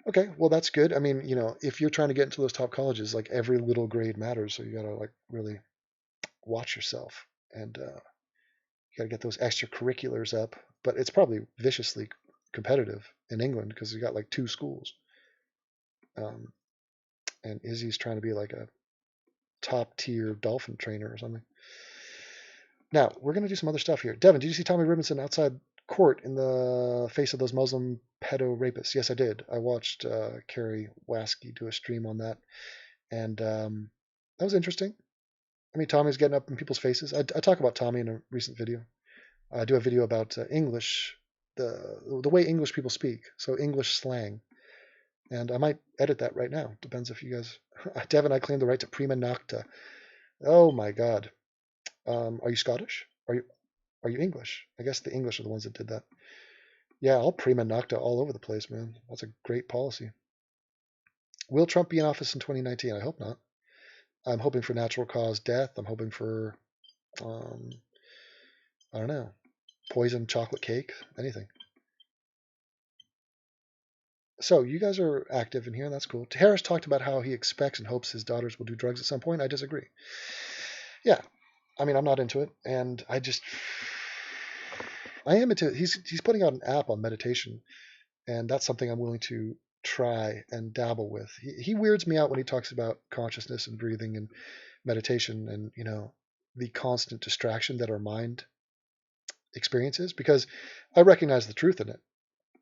Okay, well that's good. I mean, if you're trying to get into those top colleges, like every little grade matters, so you gotta like really watch yourself, and you gotta get those extracurriculars up. But it's probably viciously competitive in England because you got like 2 schools, and Izzy's trying to be like a top tier dolphin trainer or something. Now we're gonna do some other stuff here. Devin, did you see Tommy Robinson outside court in the face of those Muslim pedo rapists? Yes, I did. I watched Carrie Waskey do a stream on that, and that was interesting. I mean, Tommy's getting up in people's faces. I talk about Tommy in a recent video. I do a video about English, the way English people speak, so English slang, and I might edit that right now. Depends if you guys. Devin, I claim the right to prima nocta. Oh my God. Are you Scottish? Are you English? I guess the English are the ones that did that. Yeah, I'll prima nocta all over the place, man. That's a great policy. Will Trump be in office in 2019? I hope not. I'm hoping for natural cause death. I'm hoping for, I don't know, poison chocolate cake, anything. So you guys are active in here. That's cool. Harris talked about how he expects and hopes his daughters will do drugs at some point. I disagree. Yeah, I mean, I'm not into it, and I am into it. He's putting out an app on meditation, and that's something I'm willing to try and dabble with. He weirds me out when he talks about consciousness and breathing and meditation and the constant distraction that our mind experiences, because I recognize the truth in it,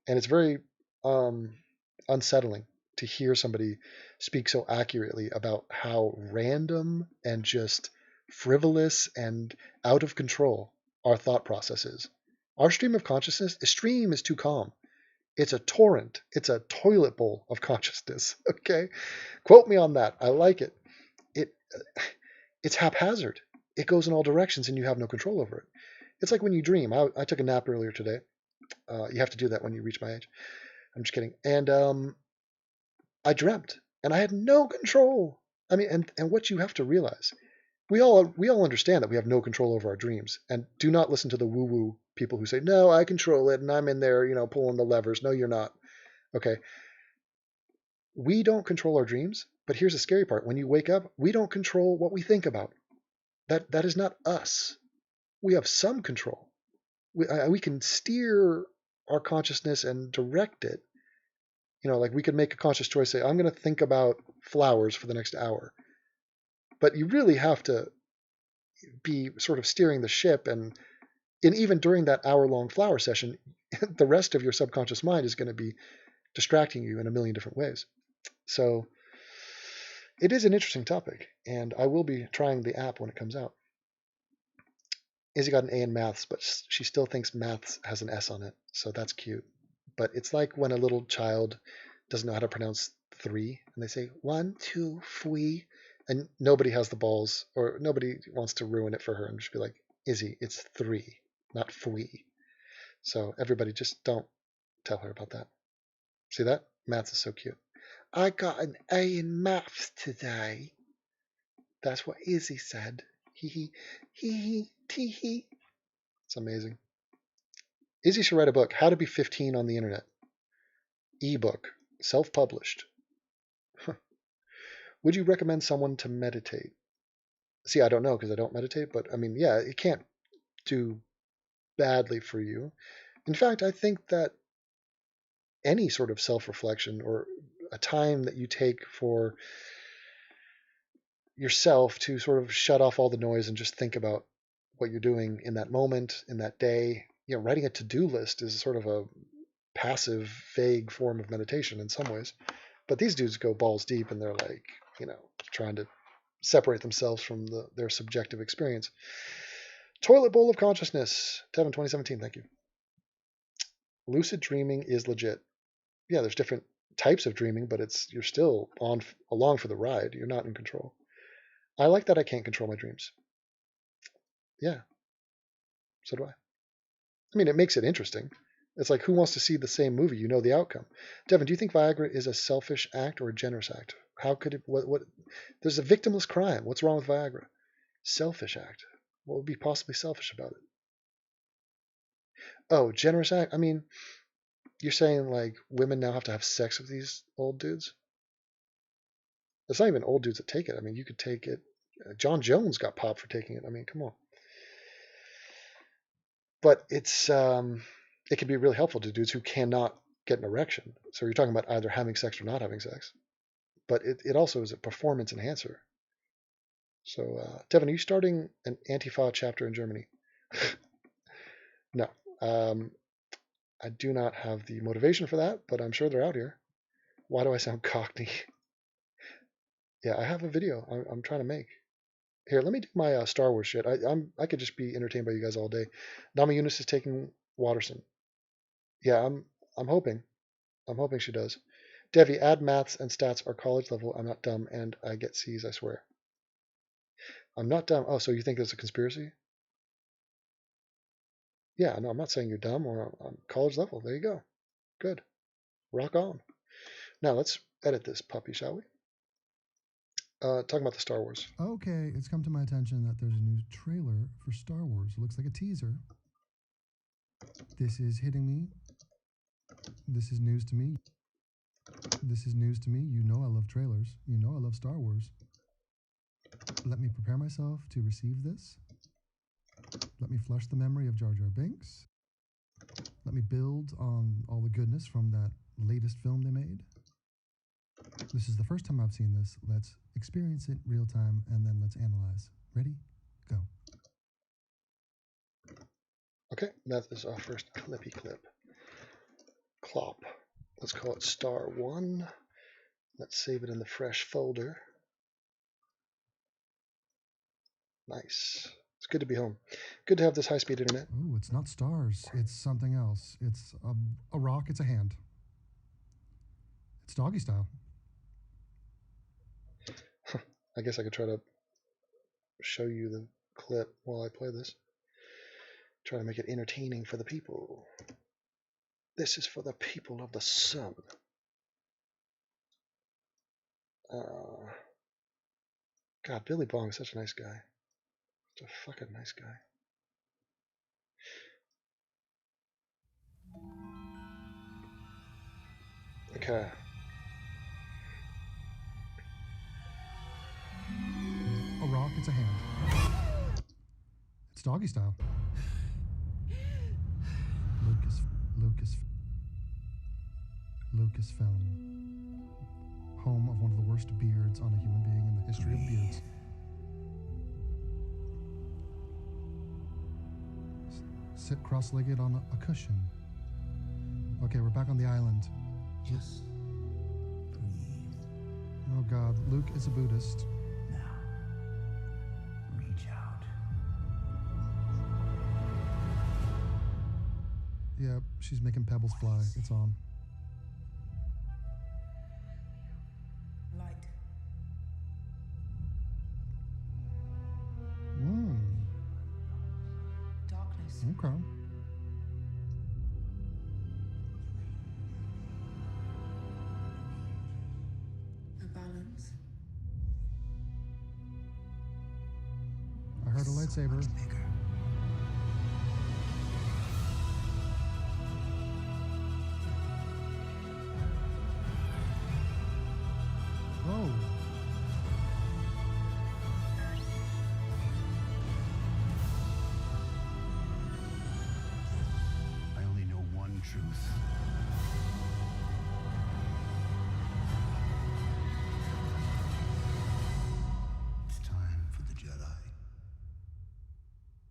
and it's very unsettling to hear somebody speak so accurately about how random and just frivolous and out of control our thought process is. Our stream of consciousness, a stream is too calm. It's a torrent. It's a toilet bowl of consciousness. Okay, quote me on that. I like it. It's haphazard. It goes in all directions, and you have no control over it. It's like when you dream. I took a nap earlier today. You have to do that when you reach my age. I'm just kidding. And I dreamt, and I had no control. I mean, and what you have to realize, we all understand that we have no control over our dreams, and do not listen to the woo-woo people who say, no, I control it, and I'm in there, pulling the levers. No, you're not. Okay. We don't control our dreams, but here's the scary part. When you wake up, we don't control what we think about. That is not us. We have some control. We can steer our consciousness and direct it. Like we could make a conscious choice, say, I'm going to think about flowers for the next hour. But you really have to be sort of steering the ship, and even during that hour-long flower session, the rest of your subconscious mind is going to be distracting you in a million different ways. So it is an interesting topic, and I will be trying the app when it comes out. Izzy got an A in maths, but she still thinks maths has an S on it, so that's cute. But it's like when a little child doesn't know how to pronounce 3, and they say 1, 2, 3, and nobody has the balls, or nobody wants to ruin it for her and just be like, Izzy, it's 3, not 3. So everybody just don't tell her about that. See that? Maths is so cute. I got an A in maths today. That's what Izzy said. Hee hee tee hee. It's amazing. Izzy should write a book, How to Be 15 on the Internet. Ebook, self-published. Would you recommend someone to meditate? See, I don't know because I don't meditate, but I mean, yeah, it can't do badly for you. In fact, I think that any sort of self-reflection or a time that you take for yourself to sort of shut off all the noise and just think about what you're doing in that moment, in that day. Writing a to-do list is sort of a passive, vague form of meditation in some ways. But these dudes go balls deep, and they're like, trying to separate themselves from their subjective experience. Toilet bowl of consciousness. Tevin, 2017, thank you. Lucid dreaming is legit. Yeah, there's different types of dreaming, but you're still along for the ride. You're not in control. I like that I can't control my dreams. Yeah, so do I. I mean, it makes it interesting. It's like, who wants to see the same movie? You know the outcome. Devin, do you think Viagra is a selfish act or a generous act? How could it? What? There's a victimless crime. What's wrong with Viagra? Selfish act. What would be possibly selfish about it? Oh, generous act. I mean, you're saying like women now have to have sex with these old dudes? It's not even old dudes that take it. I mean, you could take it. John Jones got popped for taking it. I mean, come on. But it's it can be really helpful to dudes who cannot get an erection. So you're talking about either having sex or not having sex. But it also is a performance enhancer. So, Devin, are you starting an Antifa chapter in Germany? No. I do not have the motivation for that, but I'm sure they're out here. Why do I sound cockney? Yeah, I have a video I'm trying to make. Here, let me do my Star Wars shit. I could just be entertained by you guys all day. Nama Yunus is taking Watterson. Yeah, I'm hoping. I'm hoping she does. Devi, add maths and stats are college level. I'm not dumb, and I get C's, I swear. I'm not dumb. Oh, so you think there's a conspiracy? Yeah, no, I'm not saying you're dumb or on college level. There you go. Good. Rock on. Now let's edit this puppy, shall we? Talking about the Star Wars. Okay, it's come to my attention that there's a new trailer for Star Wars. It looks like a teaser. This is hitting me. This is news to me. This is news to me. You know I love trailers. You know I love Star Wars. Let me prepare myself to receive this. Let me flush the memory of Jar Jar Binks. Let me build on all the goodness from that latest film they made. This is the first time I've seen this. Let's experience it real time and then let's analyze. Ready? Go. Okay, that is our first clippy clip. Clop. Let's call it Star 1. Let's save it in the fresh folder. Nice. It's good to be home. Good to have this high-speed internet. Ooh, it's not stars. It's something else. It's a rock. It's a hand. It's doggy style. I guess I could try to show you the clip while I play this. Try to make it entertaining for the people. This is for the people of the sun. God, Billy Bong is such a nice guy. Such a fucking nice guy. Okay. A rock, it's a hand. It's doggy style. Lucasfilm. Home of one of the worst beards on a human being in the history of beards. Sit cross-legged on a cushion. Okay, we're back on the island. Just breathe. Oh God, Luke is a Buddhist. Now, reach out. Yeah, she's making pebbles fly. It's on. Light. Darkness. Okay. A balance. I heard a lightsaber. Bigger. Oh. I only know one truth. It's time for the Jedi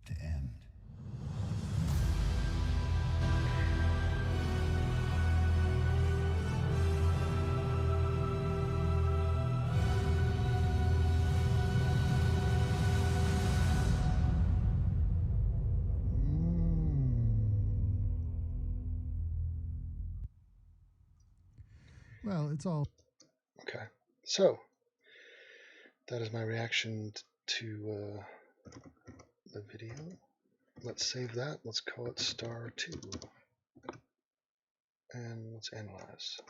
to end. Well, it's all. Okay. So, that is my reaction to the video. Let's save that. Let's call it Star 2. And let's analyze.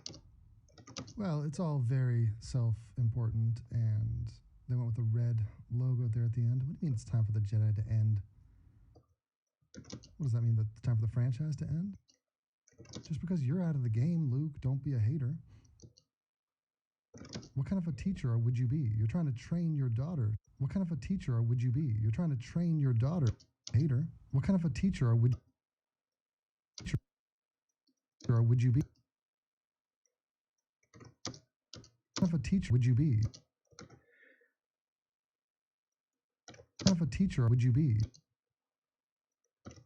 Well, it's all very self-important, and they went with the red logo there at the end. What do you mean it's time for the Jedi to end? What does that mean, that it's time for the franchise to end? Just because you're out of the game, Luke, don't be a hater. What kind of a teacher would you be? You're trying to train your daughter. What kind of a teacher would you be? You're trying to train your daughter. Hater. What kind of a teacher would you be? What kind of a teacher would you be? What kind of a teacher would you be?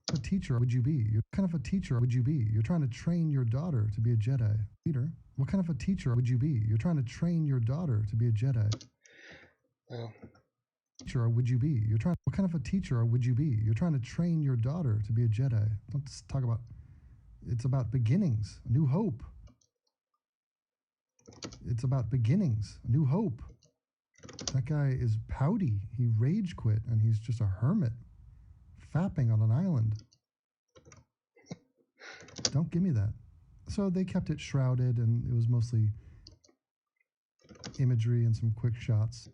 What teacher would you be? What kind of a teacher would you be? You're trying to train your daughter to be a Jedi. Peter, what kind of a teacher would you be? You're trying to train your daughter to be a Jedi. Well, teacher would you be? You're trying. What kind of a teacher would you be? You're trying to train your daughter to be a Jedi. Don't just talk about. It's about beginnings, a new hope. It's about beginnings, a new hope. That guy is pouty. He rage quit, and he's just a hermit, fapping on an island. Don't give me that. So they kept it shrouded, and it was mostly imagery and some quick shots.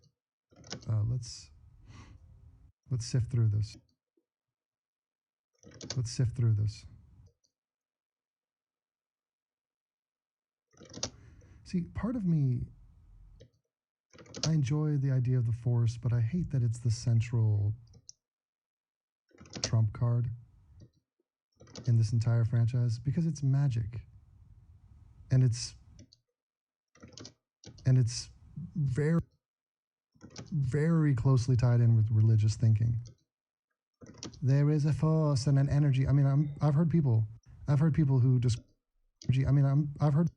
Let's sift through this. Let's sift through this. See, part of me, I enjoy the idea of the Force, but I hate that it's the central trump card in this entire franchise, because it's magic. And it's very, very closely tied in with religious thinking. There is a force and an energy. I mean, I've heard people who just, I've heard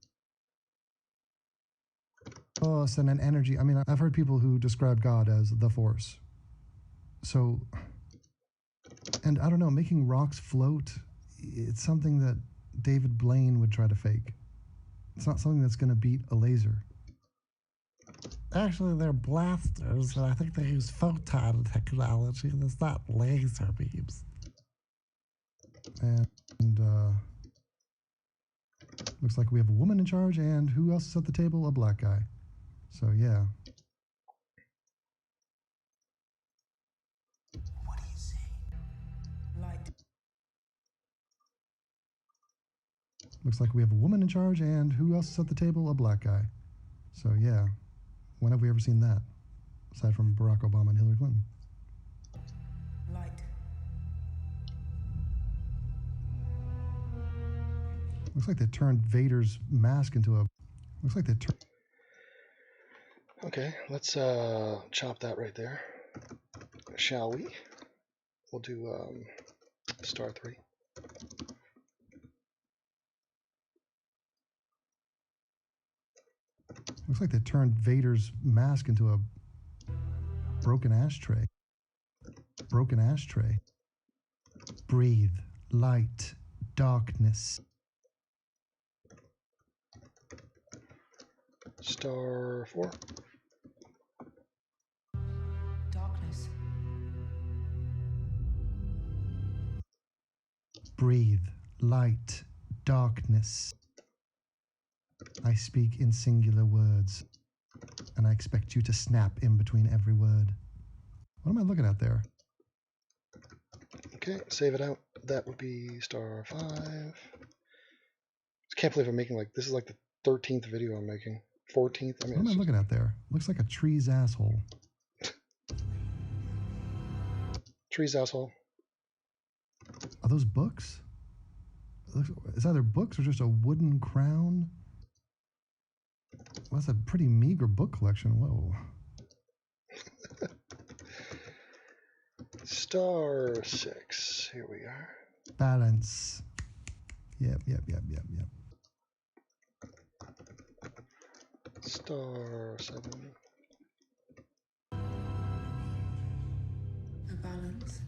force and an energy. I mean, I've heard people who describe God as the Force. So, and I don't know, making rocks float, it's something that David Blaine would try to fake. It's not something that's going to beat a laser. Actually, they're blasters, and I think they use photon technology, and it's not laser beams. And looks like we have a woman in charge, and who else is at the table? A black guy. So, yeah. What do you see? Light. Looks like we have a woman in charge, and who else is at the table? A black guy. So, yeah. When have we ever seen that? Aside from Barack Obama and Hillary Clinton. Light. Looks like they turned Vader's mask into a... Looks like they turned... okay, let's chop that right there. Shall we? We'll do Star 3. Looks like they turned Vader's mask into a broken ashtray. Broken ashtray. Breathe. Light. Darkness. Star 4. Darkness. Breathe. Light. Darkness. I speak in singular words, and I expect you to snap in between every word. What am I looking at there? Okay, save it out. That would be Star 5. I can't believe I'm making this is like the 13th video I'm making. 14th. I mean, what am I looking at there? Looks like a tree's asshole. Tree's asshole. Are those books? Is either books or just a wooden crown? Well, that's a pretty meager book collection. Whoa. Star 6. Here we are. Balance. Yep. Star 7. A balance.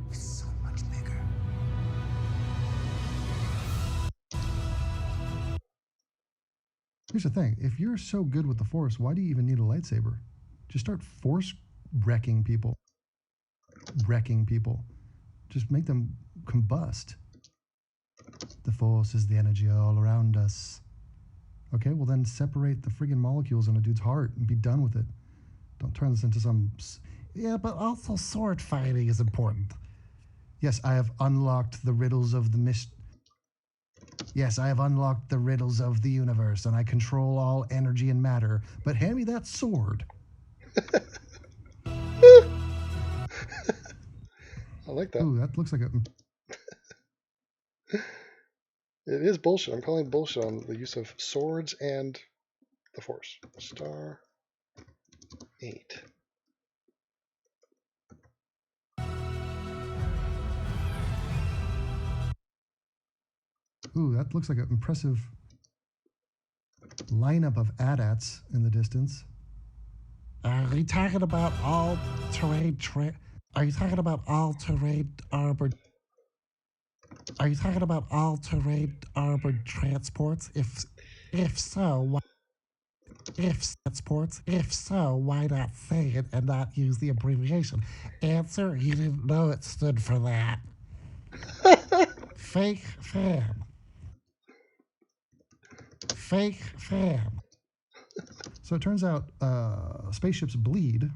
It's so much bigger. Here's the thing. If you're so good with the Force, why do you even need a lightsaber? Just start force wrecking people. Wrecking people. Just make them combust. The force is the energy all around us. Okay, well then separate the friggin' molecules in a dude's heart and be done with it. Don't turn this into some... Yeah, but also sword fighting is important. Yes, I have unlocked the riddles of the Yes, I have unlocked the riddles of the universe, and I control all energy and matter. But hand me that sword. I like that. Ooh, that looks like a... It is bullshit. I'm calling bullshit on the use of swords and the Force. Star 8. Ooh, that looks like an impressive lineup of AT-ATs in the distance. Are you talking about all-terrain Are you talking about all-terrain armored? Are you talking about all-terrain armored transports? If so, why not say it and not use the abbreviation? Answer: you didn't know it stood for that. Fake fan. Fake fan. So it turns out spaceships bleed,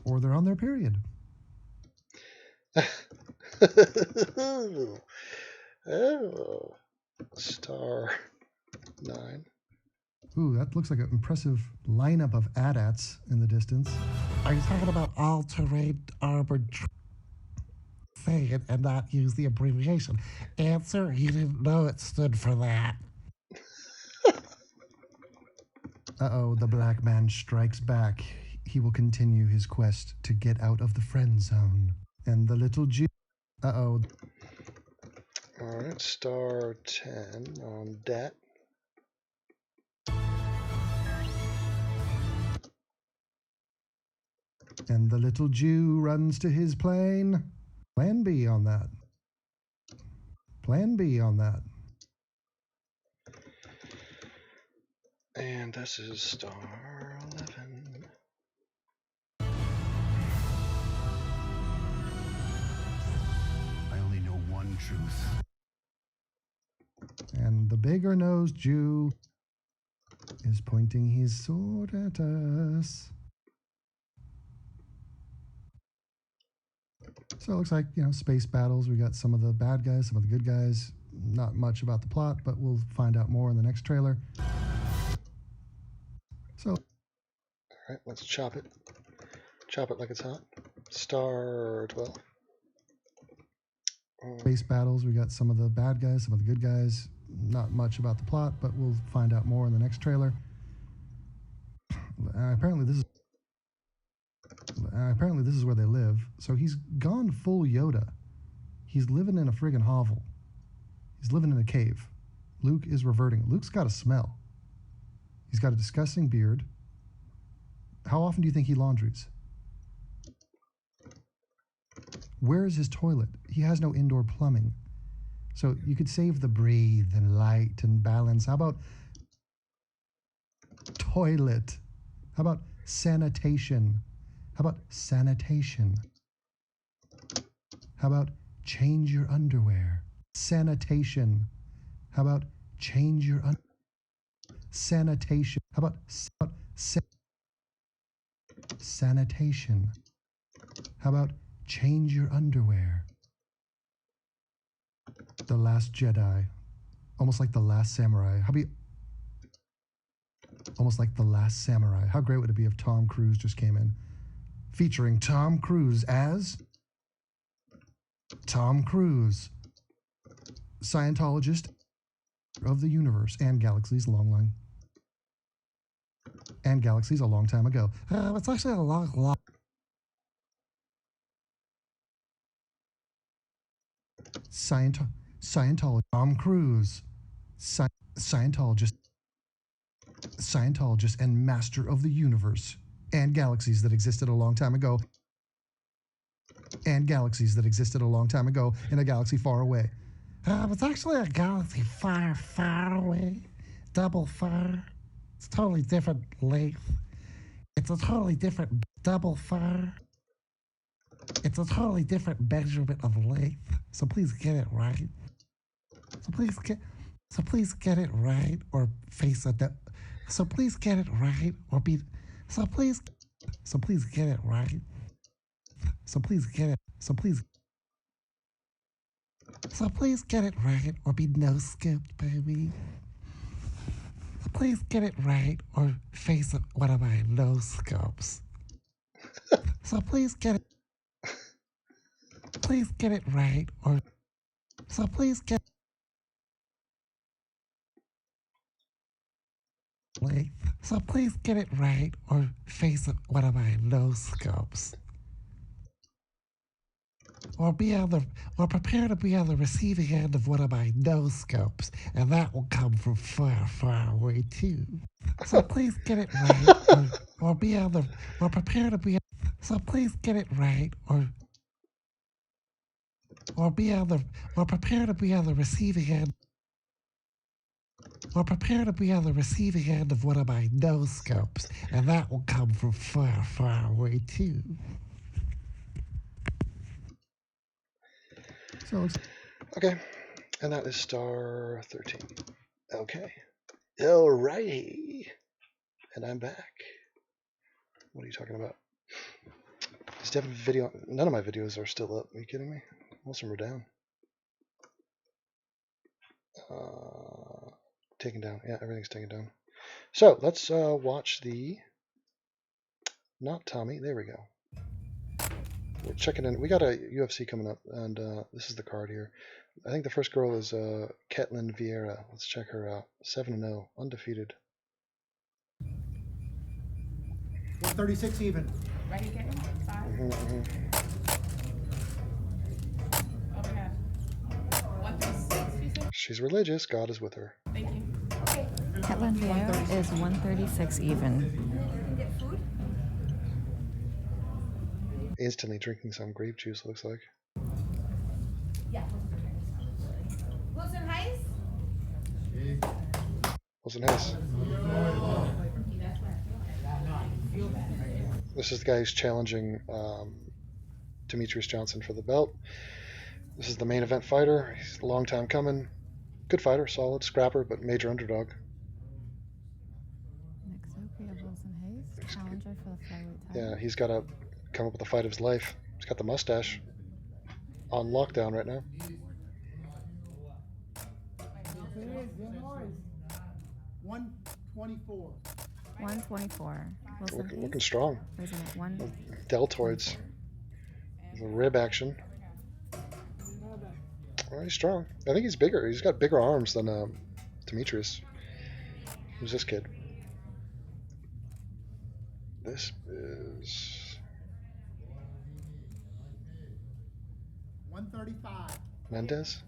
or they're on their period. Oh, Star 9. Ooh, that looks like an impressive lineup of AT-ATs in the distance. Are you talking about all-terrain armored? Say it and not use the abbreviation. Answer: you didn't know it stood for that. Uh-oh, the black man strikes back. He will continue his quest to get out of the friend zone. And the little Jew... Uh-oh. Alright, Star 10 on Dat. And the little Jew runs to his plane. Plan B on that. Plan B on that. And this is Star 11. I only know one truth. And the bigger-nosed Jew is pointing his sword at us. So it looks like, space battles. We got some of the bad guys, some of the good guys. Not much about the plot, but we'll find out more in the next trailer. So, alright, let's chop it. Chop it like it's hot. Star 12. Space battles. We got some of the bad guys, some of the good guys. Not much about the plot, but we'll find out more in the next trailer. Apparently this is where they live. So he's gone full Yoda. He's living in a friggin' hovel. He's living in a cave. Luke is reverting. Luke's got a smell. He's got a disgusting beard. How often do you think he laundries? Where is his toilet? He has no indoor plumbing. So you could save the breathe and light and balance. How about toilet? How about sanitation? How about sanitation? How about change your underwear? Sanitation. How about change your sanitation? How about sanitation? How about change your underwear? The Last Jedi. Almost like The Last Samurai. Almost like The Last Samurai. How great would it be if Tom Cruise just came in? Featuring Tom Cruise as Tom Cruise, Scientologist of the universe and galaxies a long time ago. It's actually a long. Scientologist. Tom Cruise, Scientologist and master of the universe and galaxies that existed a long time ago. And galaxies that existed a long time ago in a galaxy far away. It's actually a galaxy far, far away. Double far. It's totally different length. It's a totally different double fur. It's a totally different measurement of length. So please get it right. So please get it right or face a so please get it right or be so please get it right. So please get it right or be no skipped, baby. So please get it right or face one of my no scopes. So please get it right or so please get length. So please get it right or face one of my no scopes. Or prepare to be on the receiving end of one of my no scopes, and that will come from far, far away too. So please get it right, or prepare to be. So please get it right, or prepare to be on the receiving end. Or prepare to be on the receiving end of one of my no scopes, and that will come from far, far away too. So Okay, and that is star 13. Okay, alrighty, and I'm back. What are you talking about? Is Devin video? None of my videos are still up. Are you kidding me? Most of them are down. Taken down. Yeah, everything's taken down. So let's watch the. Not Tommy. There we go. We're checking in. We got a UFC coming up, and this is the card here. I think the first girl is Ketlin Vieira. Let's check her out. 7-0, undefeated. 136 even. Ready, get 5. Okay. 136, you said? She's religious. God is with her. Thank you. Ketlin Vieira is 136 even. Instantly drinking some grape juice, looks like. Yeah. Wilson Heights? Wilson Hayes. This is the guy who's challenging Demetrius Johnson for the belt. This is the main event fighter. He's a long time coming. Good fighter, solid, scrapper, but major underdog. Next up, we have Wilson Hayes, challenger for the flyweight title. Yeah, he's got to come up with the fight of his life. He's got the mustache on lockdown right now. 124. 124. Wilson Hayes. Looking strong. Weighs in at 1. Deltoids. The rib action. Well, he's strong. I think he's bigger. He's got bigger arms than Demetrius. Who's this kid? This is 135. Mendez.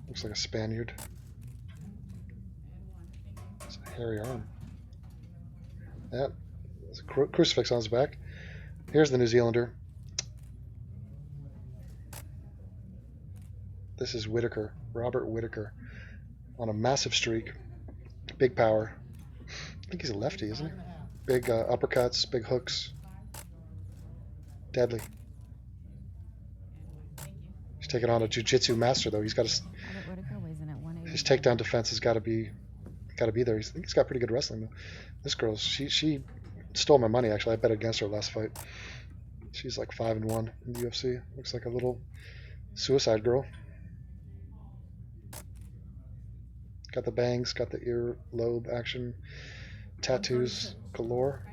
Looks like a Spaniard. It's a hairy arm. Yep. There's a crucifix on his back. Here's the New Zealander. This is Whitaker, Robert Whitaker, on a massive streak. Big power. I think he's a lefty, isn't he? Big uppercuts, big hooks. Deadly. He's taking on a jiu-jitsu master, though. He's got Robert Whitaker weighs in at 180. his takedown defense has got to be there. I think he's got pretty good wrestling, though. This girl, she stole my money, actually. I bet against her last fight. She's like 5-1 in the UFC. Looks like a little suicide girl. Got the bangs, got the earlobe action, tattoos galore.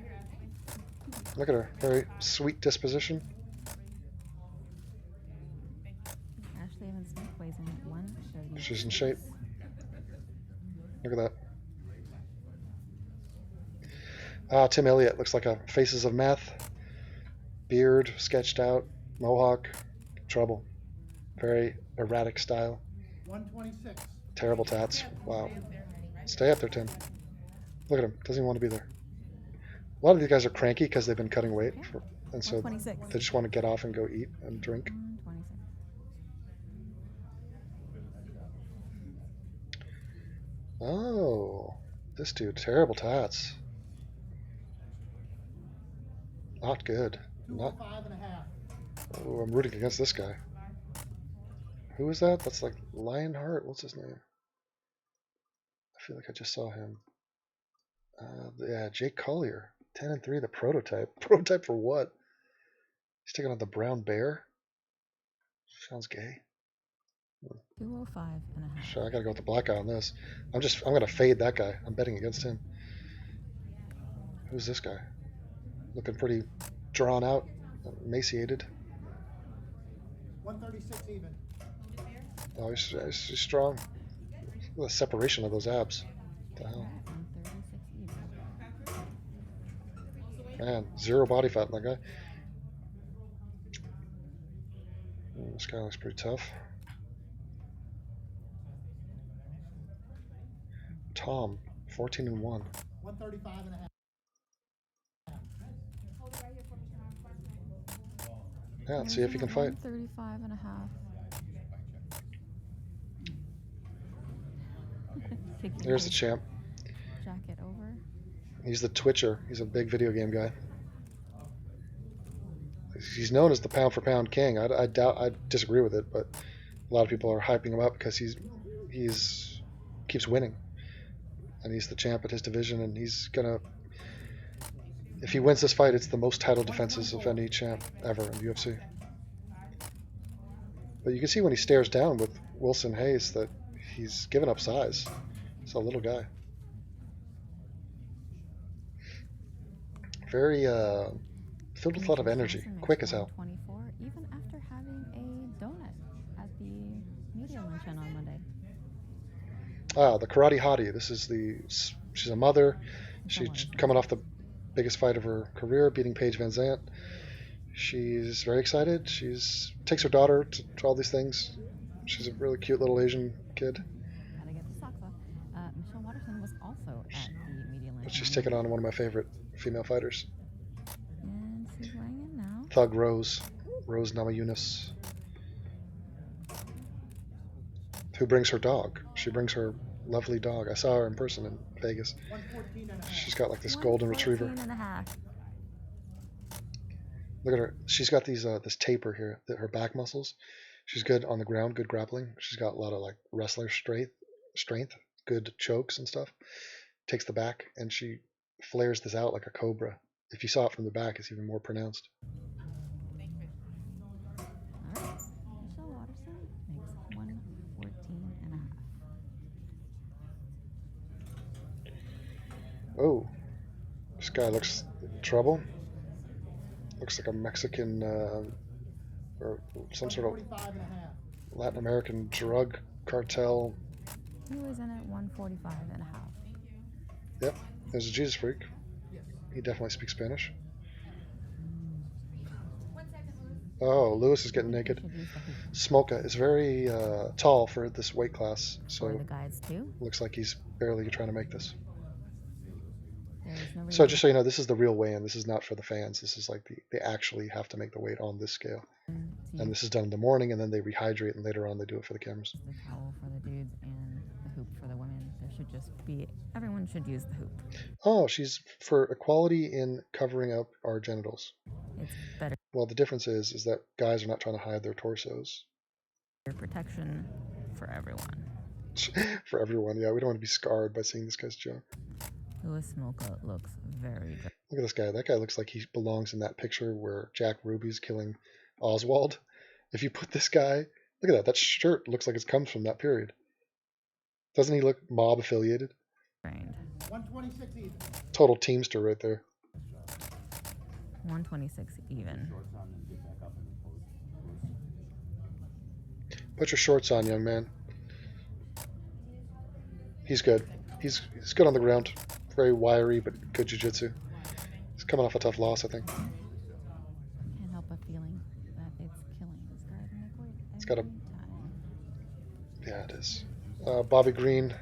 Look at her, very sweet disposition. Ashley Evans Smith weighs in at 130. She's in shape. Look at that. Tim Elliott looks like a Faces of Meth. Beard sketched out, mohawk, trouble. Very erratic style. 126. Terrible tats. Wow. Stay up there, Tim. Look at him. Doesn't even want to be there. A lot of these guys are cranky because they've been cutting weight, and so they just want to get off and go eat and drink. 126. Oh, this dude, terrible tats. Not good. Not. 205.5. Oh, I'm rooting against this guy. Who is that? That's like Lionheart. What's his name? I feel like I just saw him. Yeah, Jake Collier. 10-3, the prototype. Prototype for what? He's taking on the Brown Bear? Sounds gay. 205.5. Sure, I gotta go with the black guy on this. I'm gonna fade that guy. I'm betting against him. Who's this guy? Looking pretty drawn out, emaciated. 136 even. Oh, he's strong. The separation of those abs. What the hell? 136 even. Man, zero body fat in that guy. This guy looks pretty tough. Tom, 14-1. 135.5. Yeah, let's see if he can fight. 135.5. There's the champ. Jacket over. He's the Twitcher. He's a big video game guy. He's known as the pound for pound king. I disagree with it, but a lot of people are hyping him up because he's keeps winning, and he's the champ at his division, and he's gonna. If he wins this fight, it's the most title defenses of any champ ever in UFC. But you can see when he stares down with Wilson Hayes that he's given up size. He's a little guy. Very filled with a lot of energy. Quick as hell. 24, even after having a donut at the media luncheon on Monday. Ah, the Karate Hottie. She's a mother. She's coming off the biggest fight of her career, beating Paige Van Zandt. She's very excited. Takes her daughter to all these things. She's a really cute little Asian kid. Gotta get the socks off. Michelle Waterson was also at the media luncheon. But she's taken on one of my favorite female fighters. And she's weighing in now. Thug Rose Namajunas, who brings her dog. She brings her lovely dog. I saw her in person in Vegas. She's got like this golden retriever. 114.5. Look at her. She's got these this taper here, her back muscles. She's good on the ground, good grappling. She's got a lot of like wrestler strength, good chokes and stuff. Takes the back and she flares this out like a cobra. If you saw it from the back, it's even more pronounced. All right. Michelle Waterson makes 114.5. Oh, this guy looks trouble. Looks like a Mexican or some sort of Latin American drug cartel. He was in at 145.5. Yep, there's a Jesus freak. He definitely speaks Spanish. Oh, Lewis is getting naked. Smoka is very tall for this weight class, so For the guides too. looks like he's barely trying to make this. There's no So reason- just so you know, this is the real weigh-in. This is not for the fans. This is like they actually have to make the weight on this scale. And this is done in the morning, and then they rehydrate, and later on they do it for the cameras. The towel for the dudes and the hoop for the women. There should just be, everyone should use the hoop. Oh, she's for equality in covering up our genitals. It's better Well, the difference is that guys are not trying to hide their torsos. protection for everyone. For everyone, yeah, we don't want to be scarred by seeing this guy's junk. Louis Smolka looks very good. Look at this guy. That guy looks like he belongs in that picture where Jack Ruby's killing Oswald. If you put this guy, look at that. That shirt looks like it comes from that period. Doesn't he look mob affiliated? Trained. 126 even. Total Teamster right there. 126 even. Put your shorts on, young man. He's good. He's good on the ground. Very wiry, but good jiu-jitsu. He's coming off a tough loss, I think. Can't help but feeling that it's killing this guy to make weight. It's got a... every time. Yeah, it is. Bobby Green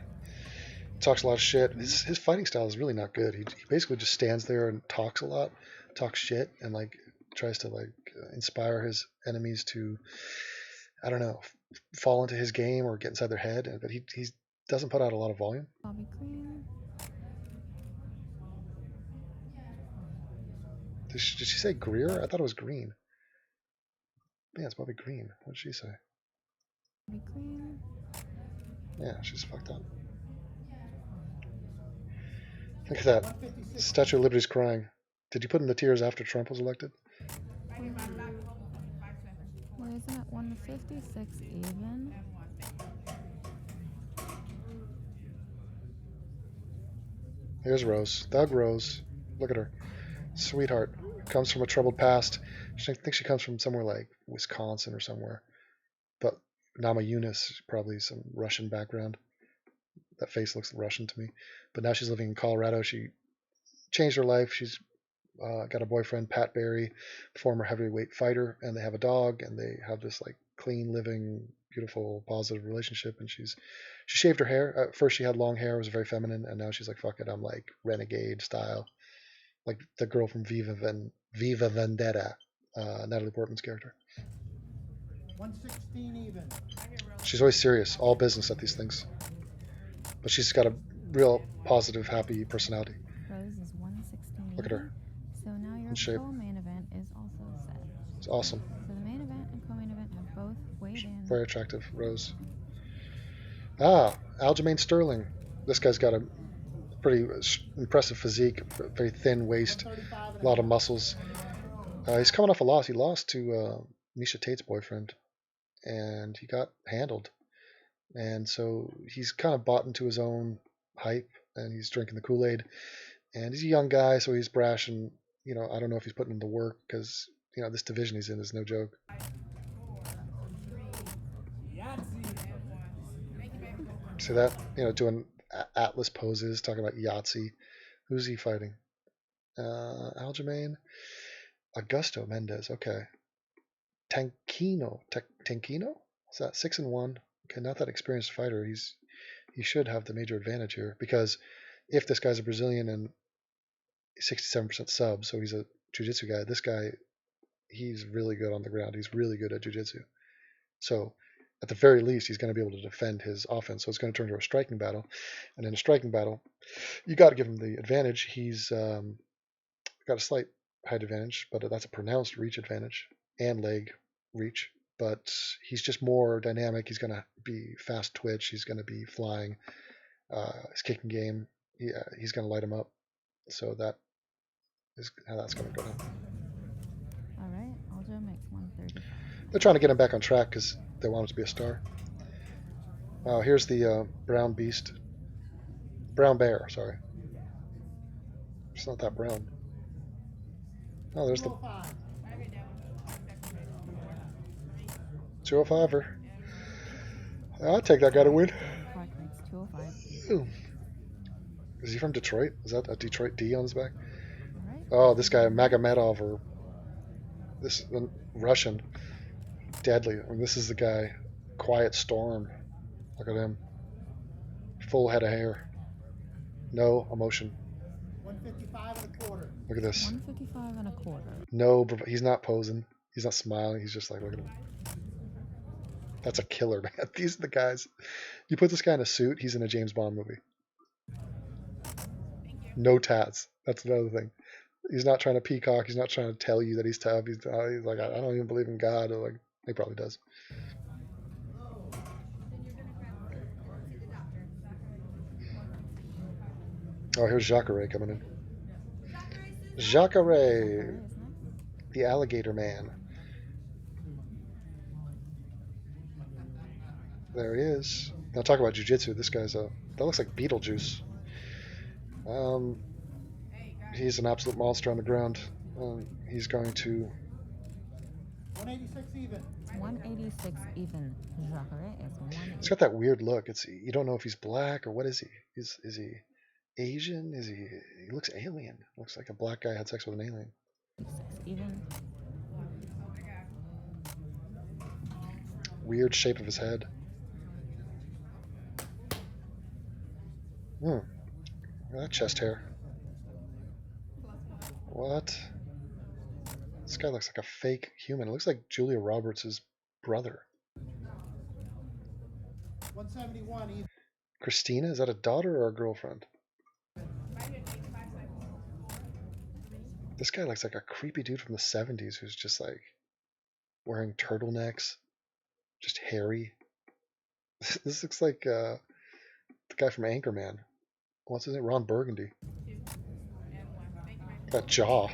talks a lot of shit. His fighting style is really not good. He basically just stands there and talks a lot, talks shit, and like tries to like inspire his enemies to, I don't know, fall into his game or get inside their head. But he doesn't put out a lot of volume. Bobby Green. Did she say Greer? I thought it was Green. Yeah, it's Bobby Green. What did she say? Bobby Green. Yeah, she's fucked up. Look at that. Statue of Liberty's crying. Did you put in the tears after Trump was elected? Well, isn't it 156 even? Here's Rose. Doug Rose. Look at her. Sweetheart. Comes from a troubled past. I think she comes from somewhere like Wisconsin or somewhere. But Nama Yunus, probably some Russian background. That face looks Russian to me. But now she's living in Colorado. She changed her life. She's got a boyfriend, Pat Barry, former heavyweight fighter, and they have a dog, and they have this like clean living, beautiful, positive relationship. And she shaved her hair. At first she had long hair, was very feminine, and now she's like, fuck it, I'm like renegade style, like the girl from Viva Vendetta, Natalie Portman's character. 116 even. She's always serious, all business at these things, but she's got a real positive, happy personality. Rose is 116. Look at her. So now your co-main event is also set. It's awesome. So the main event and co-main event have both weighed in. Very attractive, Rose. Ah, Aljamain Sterling. This guy's got a pretty impressive physique, very thin waist, a lot of muscles. He's coming off a loss. He lost to Misha Tate's boyfriend, and he got handled. And so he's kind of bought into his own hype, and he's drinking the Kool-Aid. And he's a young guy, so he's brash, and I don't know if he's putting in the work, because this division he's in is no joke. See that? Doing Atlas poses, talking about Yahtzee. Who's he fighting? Aljamain? Augusto Mendez. Okay. Tankino. Is that 6-1? Okay, not that experienced fighter. He should have the major advantage here, because if this guy's a Brazilian and 67% sub, so he's a jiu-jitsu guy, this guy, he's really good on the ground. He's really good at jiu-jitsu. So at the very least, he's going to be able to defend his offense. So it's going to turn into a striking battle. And in a striking battle, you got to give him the advantage. He's got a slight height advantage, but that's a pronounced reach advantage and leg reach. But he's just more dynamic. He's going to be fast twitch. He's going to be flying. His kicking game, he's going to light him up. So that is how that's going to go down. All right, Aljo makes 135. They're trying to get him back on track because they want him to be a star. Here's the brown beast. Brown bear, sorry. It's not that brown. Oh, there's the 205er. I'll take that guy to win. Clark makes 205. Ooh. Is he from Detroit? Is that a Detroit D on his back? Right. Oh, this guy, Magomedov, or this Russian. Deadly. I mean, this is the guy, Quiet Storm. Look at him. Full head of hair. No emotion. 155 and a quarter. Look at this. 155 and a quarter. No, he's not posing. He's not smiling. He's just like, look at him. That's a killer, man. These are the guys. You put this guy in a suit, he's in a James Bond movie. No tats. That's another thing. He's not trying to peacock. He's not trying to tell you that he's tough. He's like, I don't even believe in God. Or like, he probably does. Oh, here's Jacare coming in. Jacare, the alligator man. There he is. Now talk about jiu-jitsu. This guy's that looks like Beetlejuice. He's an absolute monster on the ground. He's going to 186 even. 186 even. Jacare is 186. He's got that weird look. You don't know if he's black or what is he? Is he Asian? He looks alien. Looks like a black guy had sex with an alien. 6 even. Weird shape of his head. Look at that chest hair. What? This guy looks like a fake human. It looks like Julia Roberts' brother. 171 even. Christina? Is that a daughter or a girlfriend? This guy looks like a creepy dude from the 70s who's just like wearing turtlenecks, just hairy. This looks like the guy from Anchorman. What's his name? Ron Burgundy. That jaw. All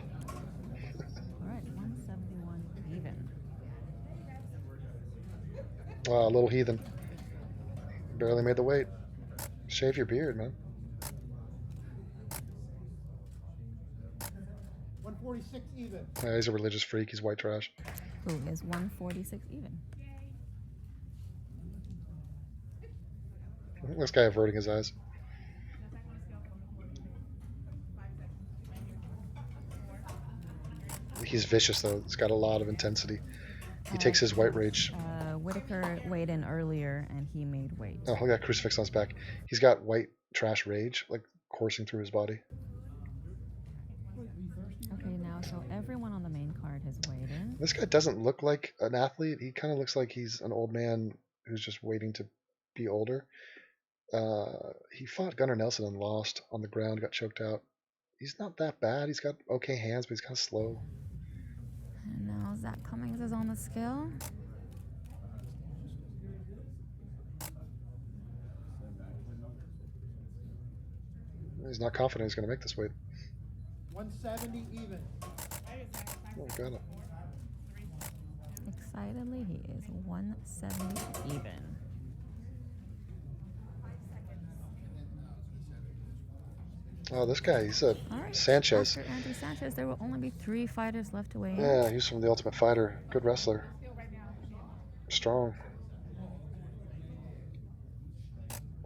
right, 171 even. Wow, little heathen. Barely made the weight. Shave your beard, man. 146 even. Yeah, he's a religious freak. He's white trash. Who is 146 even? This guy averting his eyes. He's vicious, though. He's got a lot of intensity. He takes his white rage. Whitaker weighed in earlier and he made weight. Oh, he got crucifix on his back. He's got white trash rage, like coursing through his body. Okay, now so everyone on the main card has weighed in. This guy doesn't look like an athlete. He kind of looks like he's an old man who's just waiting to be older. He fought Gunnar Nelson and lost on the ground, got choked out. He's not that bad. He's got okay hands, but he's kind of slow. And now Zach Cummings is on the scale. He's not confident he's going to make this weight. 170 even. Oh, got it. Excitedly, he is 170 even. Oh, this guy, he's a All right, Sanchez. after Anthony Sanchez, there will only be 3 fighters left to weigh in. Yeah, he's from The Ultimate Fighter. Good wrestler. Strong.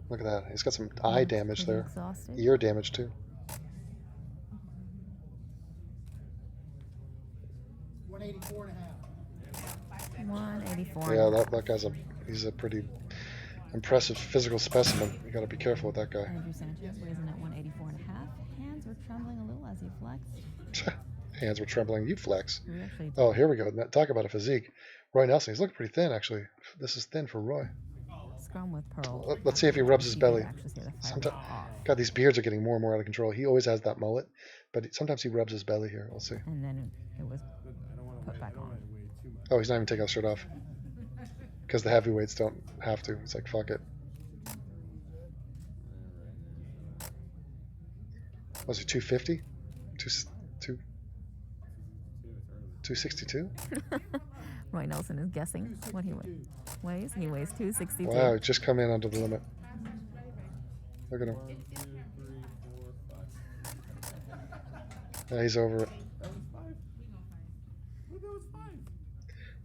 Look at that. He's got some eye damage there. Exhausted. Ear damage, too. 184 and a half. 184. Yeah, that guy's he's a pretty impressive physical specimen. You got to be careful with that guy. Andrew Sanchez weighs in at 184 and a half. Hands were trembling a little as he flexed. Hands were trembling. You flex. We actually Oh, here we go. Talk about a physique. Roy Nelson. He's looking pretty thin, actually. This is thin for Roy. scrum with Pearl. Let's see if he rubs his belly. Actually see the fiber Sometimes, off. God, these beards are getting more and more out of control. He always has that mullet, but sometimes he rubs his belly here. We'll see. And then it was put back on. Oh, he's not even taking his shirt off. Because the heavyweights don't have to. It's like, fuck it. Was he 250? 262? Roy Nelson is guessing what he weighs. He weighs 262. Wow, just come in under the limit. Look at him. Yeah, he's over it.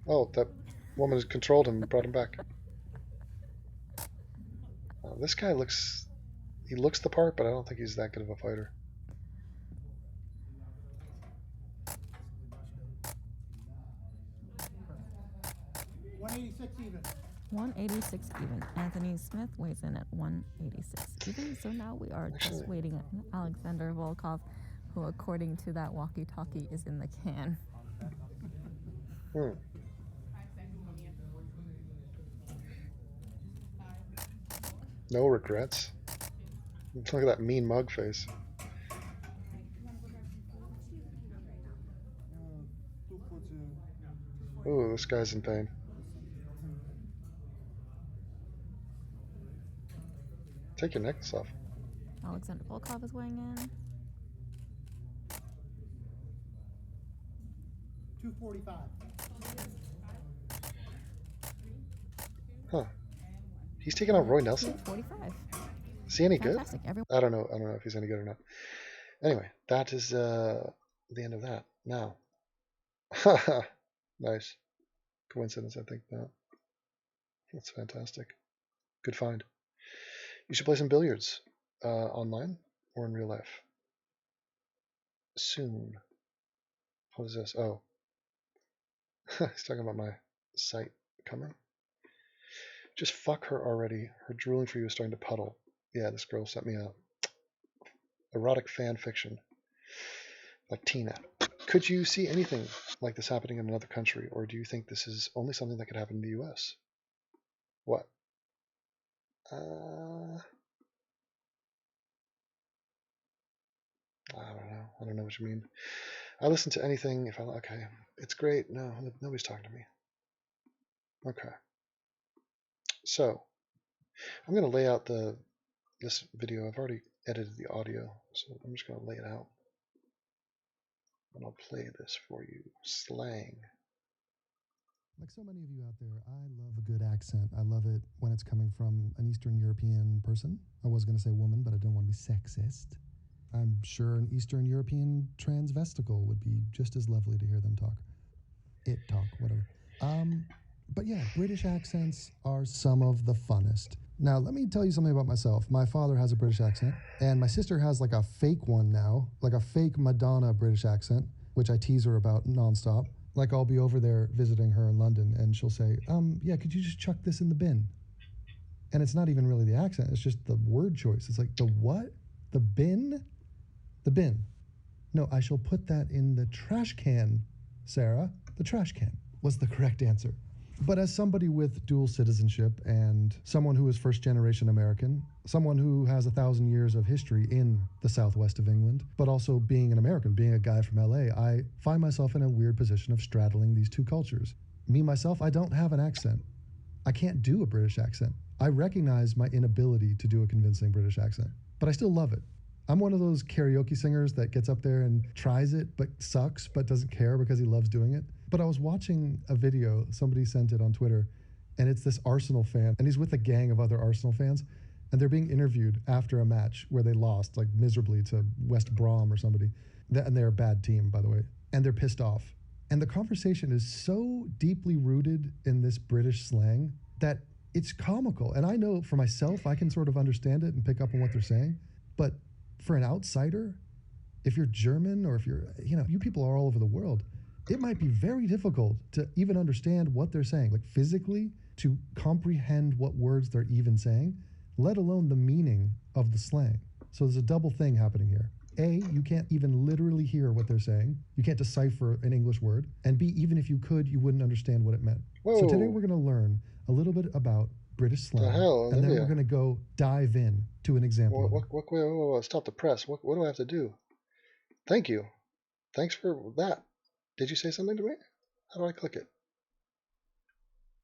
Oh, that woman has controlled him and brought him back. This guy looks the part, but I don't think he's that good of a fighter. Even. 186 even. Anthony Smith weighs in at 186 even. So now we are just waiting on Alexander Volkov, who, according to that walkie-talkie, is in the can. No regrets. Look at that mean mug face. Ooh, this guy's in pain. Take your necklace off. Alexander Volkov is weighing in. 245. Huh. He's taking out Roy Nelson? 245. Is he any good? Fantastic. I don't know if he's any good or not. Anyway, that is the end of that. Now. Nice. Coincidence, I think. No. That's fantastic. Good find. You should play some billiards online or in real life. Soon. What is this? Oh. He's talking about my site coming. Just fuck her already. Her drooling for you is starting to puddle. Yeah, this girl sent me a erotic fan fiction. Like Tina. Could you see anything like this happening in another country, or do you think this is only something that could happen in the US? What? I don't know. I don't know what you mean. I listen to anything if I okay. It's great. No, nobody's talking to me. Okay. So I'm going to lay out this video. I've already edited the audio, so I'm just going to lay it out. And I'll play this for you. Slang. Like so many of you out there, I love a good accent. I love it when it's coming from an Eastern European person. I was going to say woman, but I don't want to be sexist. I'm sure an Eastern European transvesticle would be just as lovely to hear them talk. Whatever. But yeah, British accents are some of the funnest. Now, let me tell you something about myself. My father has a British accent, and my sister has like a fake one now, like a fake Madonna British accent, which I tease her about nonstop. Like I'll be over there visiting her in London, and she'll say, yeah, could you just chuck this in the bin? And it's not even really the accent, it's just the word choice. It's like, the what? The bin? The bin. No, I shall put that in the trash can, Sarah. The trash can was the correct answer. But as somebody with dual citizenship and someone who is first-generation American, someone who has 1,000 years of history in the southwest of England, but also being an American, being a guy from LA, I find myself in a weird position of straddling these two cultures. Me, myself, I don't have an accent. I can't do a British accent. I recognize my inability to do a convincing British accent, but I still love it. I'm one of those karaoke singers that gets up there and tries it, but sucks, but doesn't care because he loves doing it. But I was watching a video, somebody sent it on Twitter, and it's this Arsenal fan, and he's with a gang of other Arsenal fans, and they're being interviewed after a match where they lost, like miserably to West Brom or somebody. And they're a bad team, by the way, and they're pissed off. And the conversation is so deeply rooted in this British slang that it's comical. And I know for myself, I can sort of understand it and pick up on what they're saying. But for an outsider, if you're German or if you're, you people are all over the world, it might be very difficult to even understand what they're saying, like physically to comprehend what words they're even saying, let alone the meaning of the slang. So there's a double thing happening here. A, you can't even literally hear what they're saying. You can't decipher an English word. And B, even if you could, you wouldn't understand what it meant. Whoa. So today we're going to learn a little bit about British slang. The hell, and then Olivia. we're going to go dive in to an example. Whoa, stop the press. What do I have to do? Thank you. Thanks for that. Did you say something to me? How do I click it?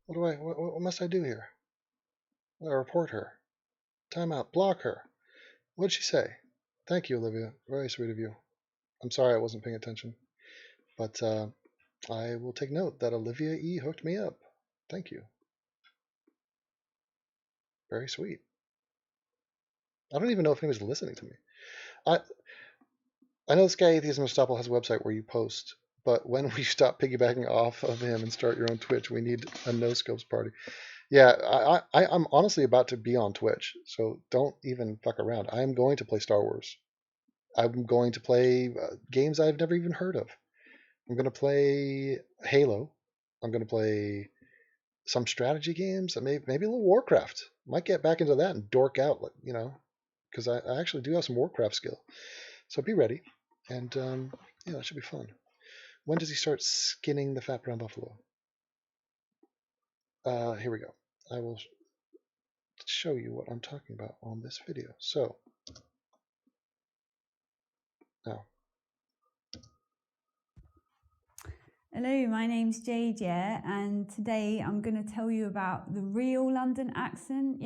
What must I do here? I report her. Time out. Block her. What did she say? Thank you, Olivia. Very sweet of you. I'm sorry I wasn't paying attention. But I will take note that Olivia E. hooked me up. Thank you. Very sweet. I don't even know if anybody's listening to me. I know this guy Atheism Unstoppable has a website where you post, but when we stop piggybacking off of him and start your own Twitch, we need a no scopes party. Yeah, I'm honestly about to be on Twitch, so don't even fuck around. I'm going to play Star Wars. I'm going to play games I've never even heard of. I'm going to play Halo. I'm going to play some strategy games, maybe a little Warcraft. Might get back into that and dork out, because I actually do have some Warcraft skill. So be ready, and that should be fun. When does he start skinning the fat brown buffalo? Here we go. I will show you what I'm talking about on this video. So, now. Hello, my name's Jade, and today I'm going to tell you about the real London accent,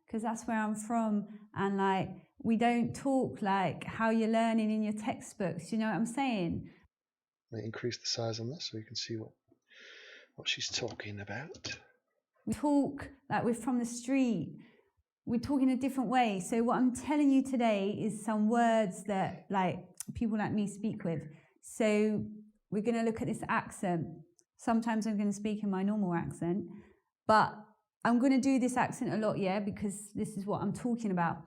because that's where I'm from, and we don't talk like how you're learning in your textbooks, you know what I'm saying? Let me increase the size on this so you can see what she's talking about. We talk like we're from the street. We talk in a different way. So what I'm telling you today is some words that people like me speak with. So we're going to look at this accent. Sometimes I'm going to speak in my normal accent, but I'm going to do this accent a lot, because this is what I'm talking about.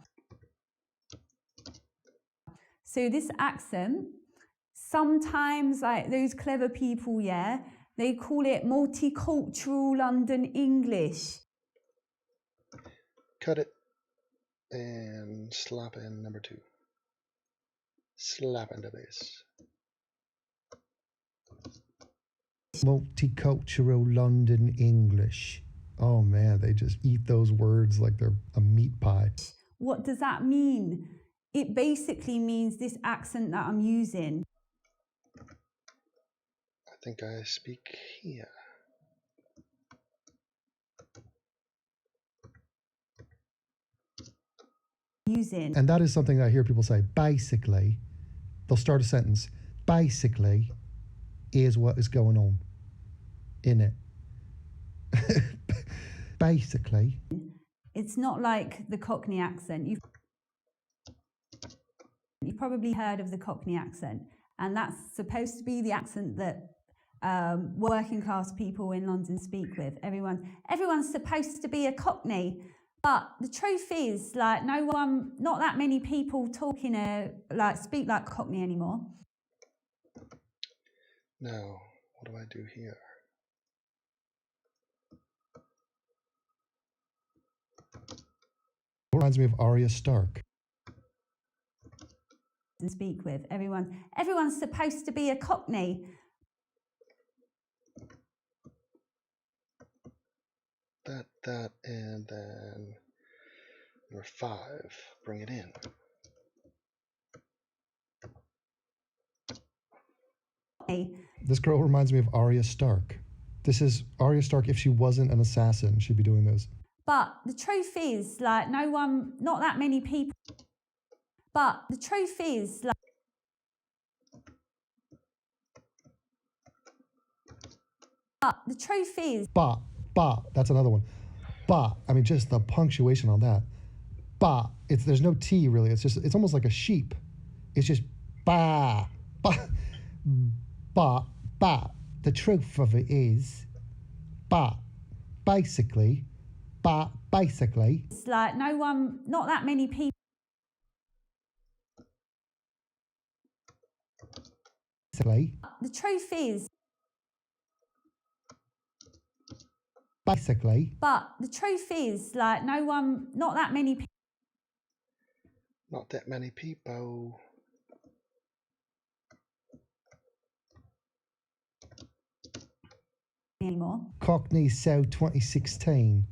So this accent, sometimes those clever people, they call it multicultural London English. Cut it and slap in number 2. Slap in the bass. Multicultural London English. Oh man, they just eat those words like they're a meat pie. What does that mean? It basically means this accent that I'm using. think I speak here. Using. And that is something I hear people say. Basically, they'll start a sentence. Basically, here's what is going on in it. Basically. It's not like the Cockney accent. You've probably heard of the Cockney accent, and that's supposed to be the accent that working class people in London speak with. Everyone's supposed to be a Cockney, but the truth is, like, not that many people speak like Cockney anymore. Now, what do I do here? Reminds me of Arya Stark. And speak with everyone's supposed to be a Cockney. That, and then number 5. Bring it in. This girl reminds me of Arya Stark. This is Arya Stark. If she wasn't an assassin, she'd be doing this. But the truth is, like, not that many people. But the truth is, like. But the truth is. But, that's another one. But, I mean, just the punctuation on that. But, there's no T really. It's almost like a sheep. It's just ba. But, the truth of it is, basically. It's like not that many people. The truth is. Basically. But the truth is, like, not that many people. Not that many people. Anymore. Cockney South 2016.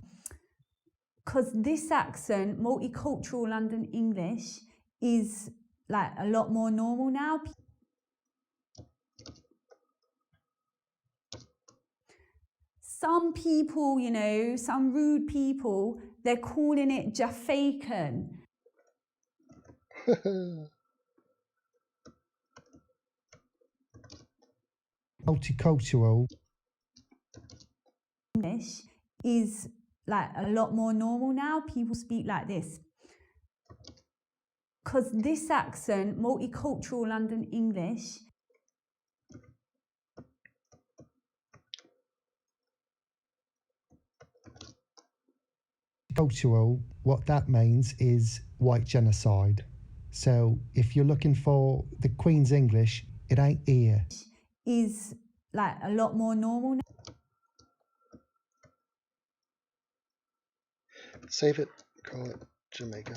Because this accent, multicultural London English, is like a lot more normal now. Some people, some rude people, they're calling it Jafaican. Multicultural English is like a lot more normal now. People speak like this. Because this accent, multicultural London English, cultural, what that means is white genocide. So if you're looking for the Queen's English, it ain't here. Is like a lot more normal now. Save it. Call it Jamaica.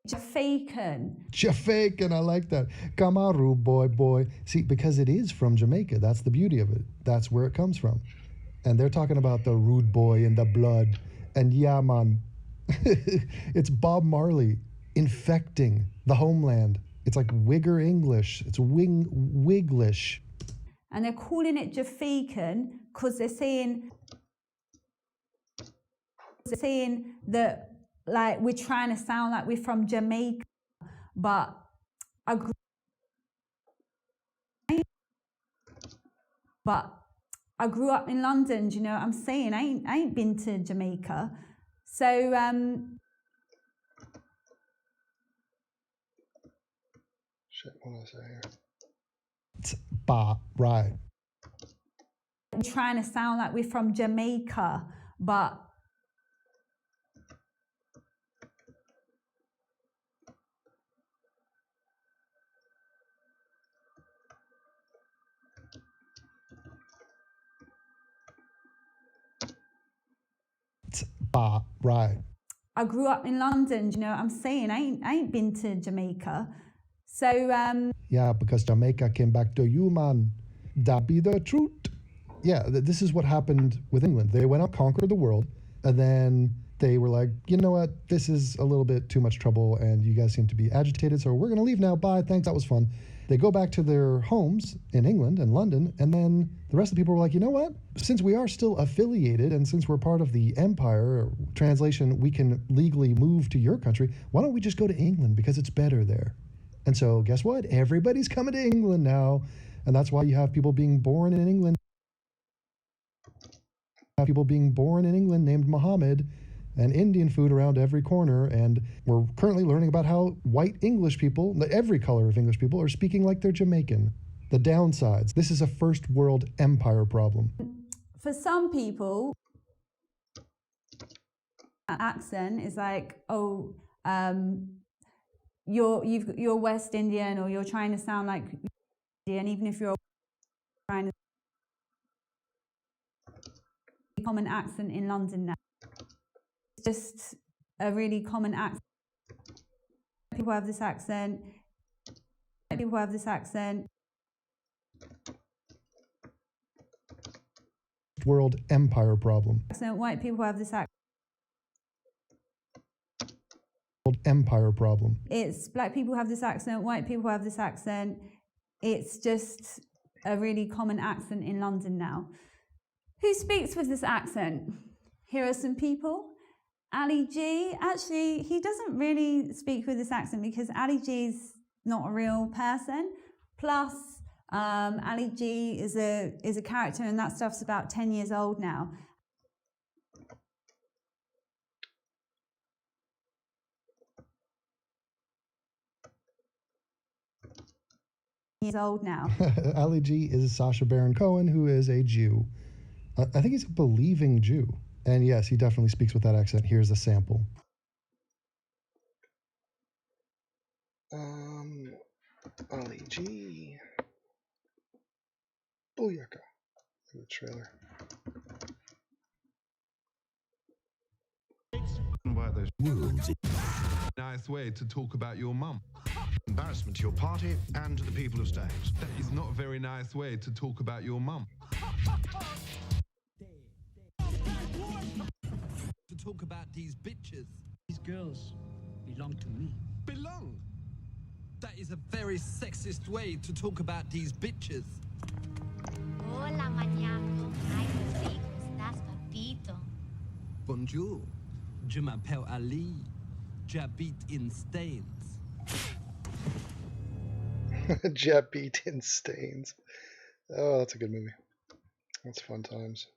Jafaican, I like that. Kamaru, boy. See, because it is from Jamaica. That's the beauty of it. That's where it comes from. And they're talking about the rude boy and the blood. And yeah, man, it's Bob Marley infecting the homeland. It's like Wigger English. It's Wiglish. And they're calling it Jafaican because they're saying that, like, we're trying to sound like we're from Jamaica, but I grew up in London. Do you know what I'm saying? I ain't been to Jamaica, so Shit, what did I say here? It's right. I'm trying to sound like we're from Jamaica, but. Right. I grew up in London, do you know what I'm saying? I ain't been to Jamaica. So yeah, because Jamaica came back to you, man. That be the truth. Yeah, this is what happened with England. They went out, conquered the world, and then they were like, you know what, this is a little bit too much trouble and you guys seem to be agitated, so we're going to leave now. Bye, thanks, that was fun. They go back to their homes in England and London, and then the rest of the people were like, you know what, since we are still affiliated and since we're part of the empire, translation, we can legally move to your country, why don't we just go to England because it's better there? And so guess what? Everybody's coming to England now, and that's why you have people being born in England. People being born in England named Muhammad, and Indian food around every corner, and we're currently learning about how white English people, every color of English people, are speaking like they're Jamaican. The downsides. This is a first world empire problem. For some people, accent is like, oh, you're West Indian, or you're trying to sound like Indian, even if you're trying to common accent in London now. It's just a really common accent. People have this accent. People have this accent. World empire problem. White people have this accent. World empire problem. It's black people have this accent. White people have this accent. It's just a really common accent in London now. Who speaks with this accent? Here are some people. Ali G, actually, he doesn't really speak with this accent because Ali G's not a real person. Plus, Ali G is a character, and that stuff's about 10 years old now. Years old now. Ali G is Sacha Baron Cohen, who is a Jew. I think he's a believing Jew. And yes, he definitely speaks with that accent. Here's a sample. Ali G. Booyaka. The trailer. Nice way to talk about your mum. Embarrassment to your party and to the people of Staines. That is not a very nice way to talk about your mum. To talk about these bitches. These girls belong to me. Belong? That is a very sexist way to talk about these bitches. Hola, maniaco. Ay, qué rico estás, papito. Bonjour. Je m'appelle Ali. J'habite in Staines. J'habite in Staines. Oh, that's a good movie. That's fun times.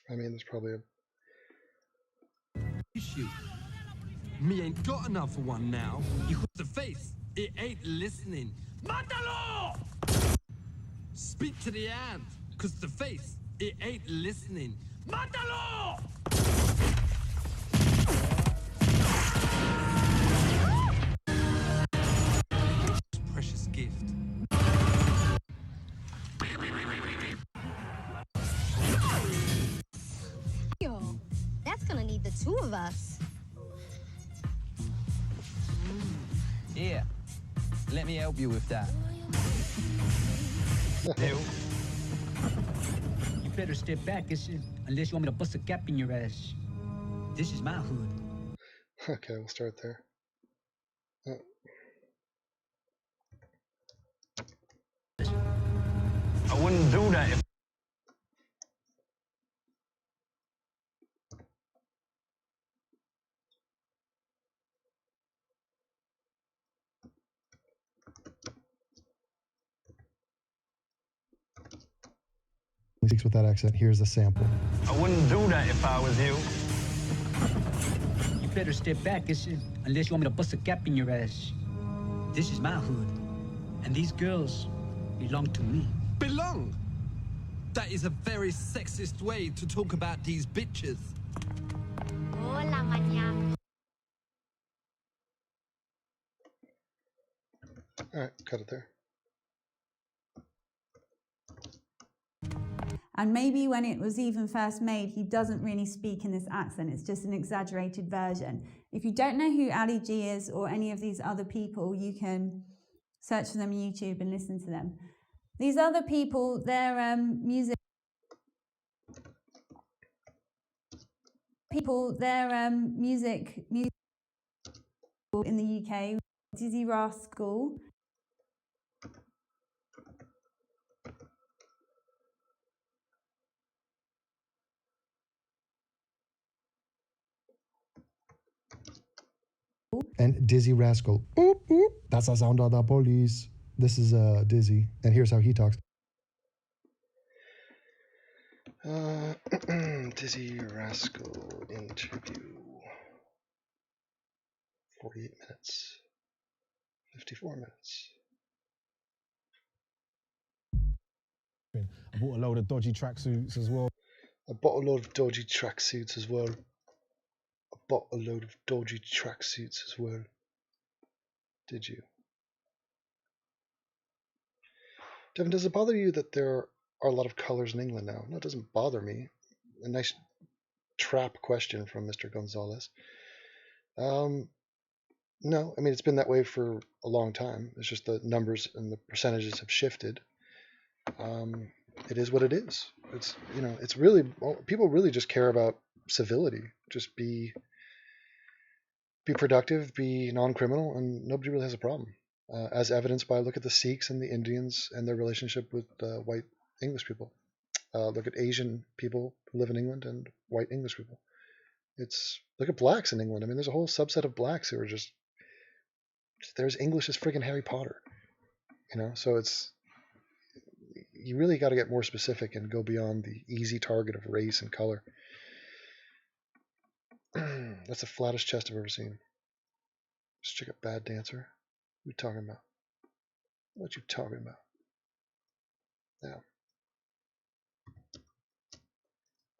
I mean, there's probably a issue. Me ain't got another one now. You the face, it ain't listening. Mátalo! Speak to the hand, cause the face, it ain't listening. Mátalo! Precious gift. Yo, that's gonna need the two of us. Yeah, let me help you with that. You better step back, unless you want me to bust a gap in your ass. This is my hood. Okay, we'll start there. I wouldn't do that if... He speaks with that accent. Here's a sample. I wouldn't do that if I was you. You better step back, unless you want me to bust a gap in your ass. This is my hood, and these girls belong to me. Belong? That is a very sexist way to talk about these bitches. Hola, maniaco. Alright, cut it there. And maybe when it was even first made, he doesn't really speak in this accent. It's just an exaggerated version. If you don't know who Ali G is or any of these other people, you can search for them on YouTube and listen to them. These other people, their music people, their music in the UK, Dizzy Rascal. And Dizzy Rascal. Oop, oop. That's the sound of the police. This is Dizzy, and here's how he talks. Dizzy Rascal interview. 48 minutes. 54 minutes. I bought a load of dodgy tracksuits as well. I bought a load of dodgy tracksuits as well. Did you? Devin, does it bother you that there are a lot of colors in England now? No, it doesn't bother me. A nice trap question from Mr. Gonzalez. No, I mean, it's been that way for a long time. It's just the numbers and the percentages have shifted. It is what it is. It's, you know, it's really, people really just care about civility. Just be productive, be non-criminal, and nobody really has a problem. As evidenced by, look at the Sikhs and the Indians and their relationship with white English people. Look at Asian people who live in England and white English people. Look at blacks in England. I mean, there's a whole subset of blacks who are just, they're as English as friggin' Harry Potter. You know, so you really got to get more specific and go beyond the easy target of race and color. That's the flattest chest I've ever seen. Just check a bad dancer. What you talking about? What you talking about? Now.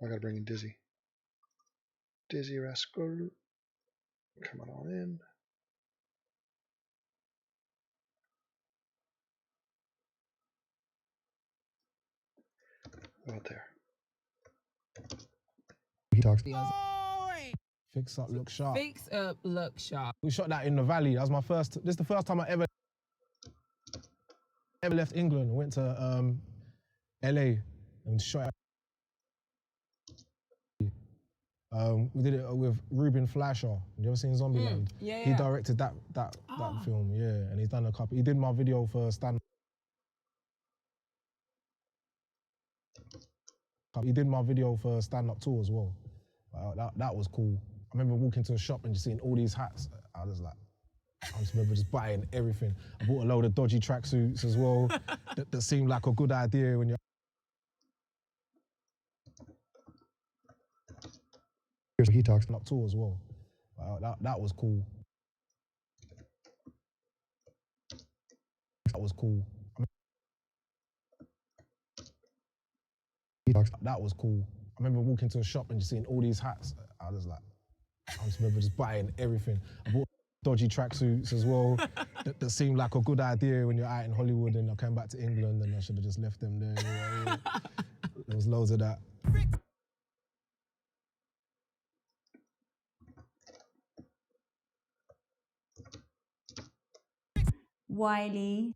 I gotta bring in Dizzy. Dizzy Rascal. Coming on in. Out there. He talks. Fix up, look sharp. Fix up, look sharp. We shot that in the Valley. That was my first. This is the first time I ever left England. I went to LA and shot. We did it with Ruben Fleischer. You ever seen Zombieland? Yeah, He directed that film. Yeah, and he's done a couple. He did my video for stand. He did my video for stand-up tour as well. That was cool. I remember walking to a shop and just seeing all these hats. I was like, I just remember just buying everything. I bought a load of dodgy tracksuits as well that seemed like a good idea when you're. Here's what he talks. Up tour as well. That was cool. That was cool. That was cool. I remember walking to a shop and just seeing all these hats. I was like, I just remember just buying everything. I bought dodgy tracksuits as well that seemed like a good idea when you're out in Hollywood, and I came back to England and I should have just left them there. There was loads of that. Wiley.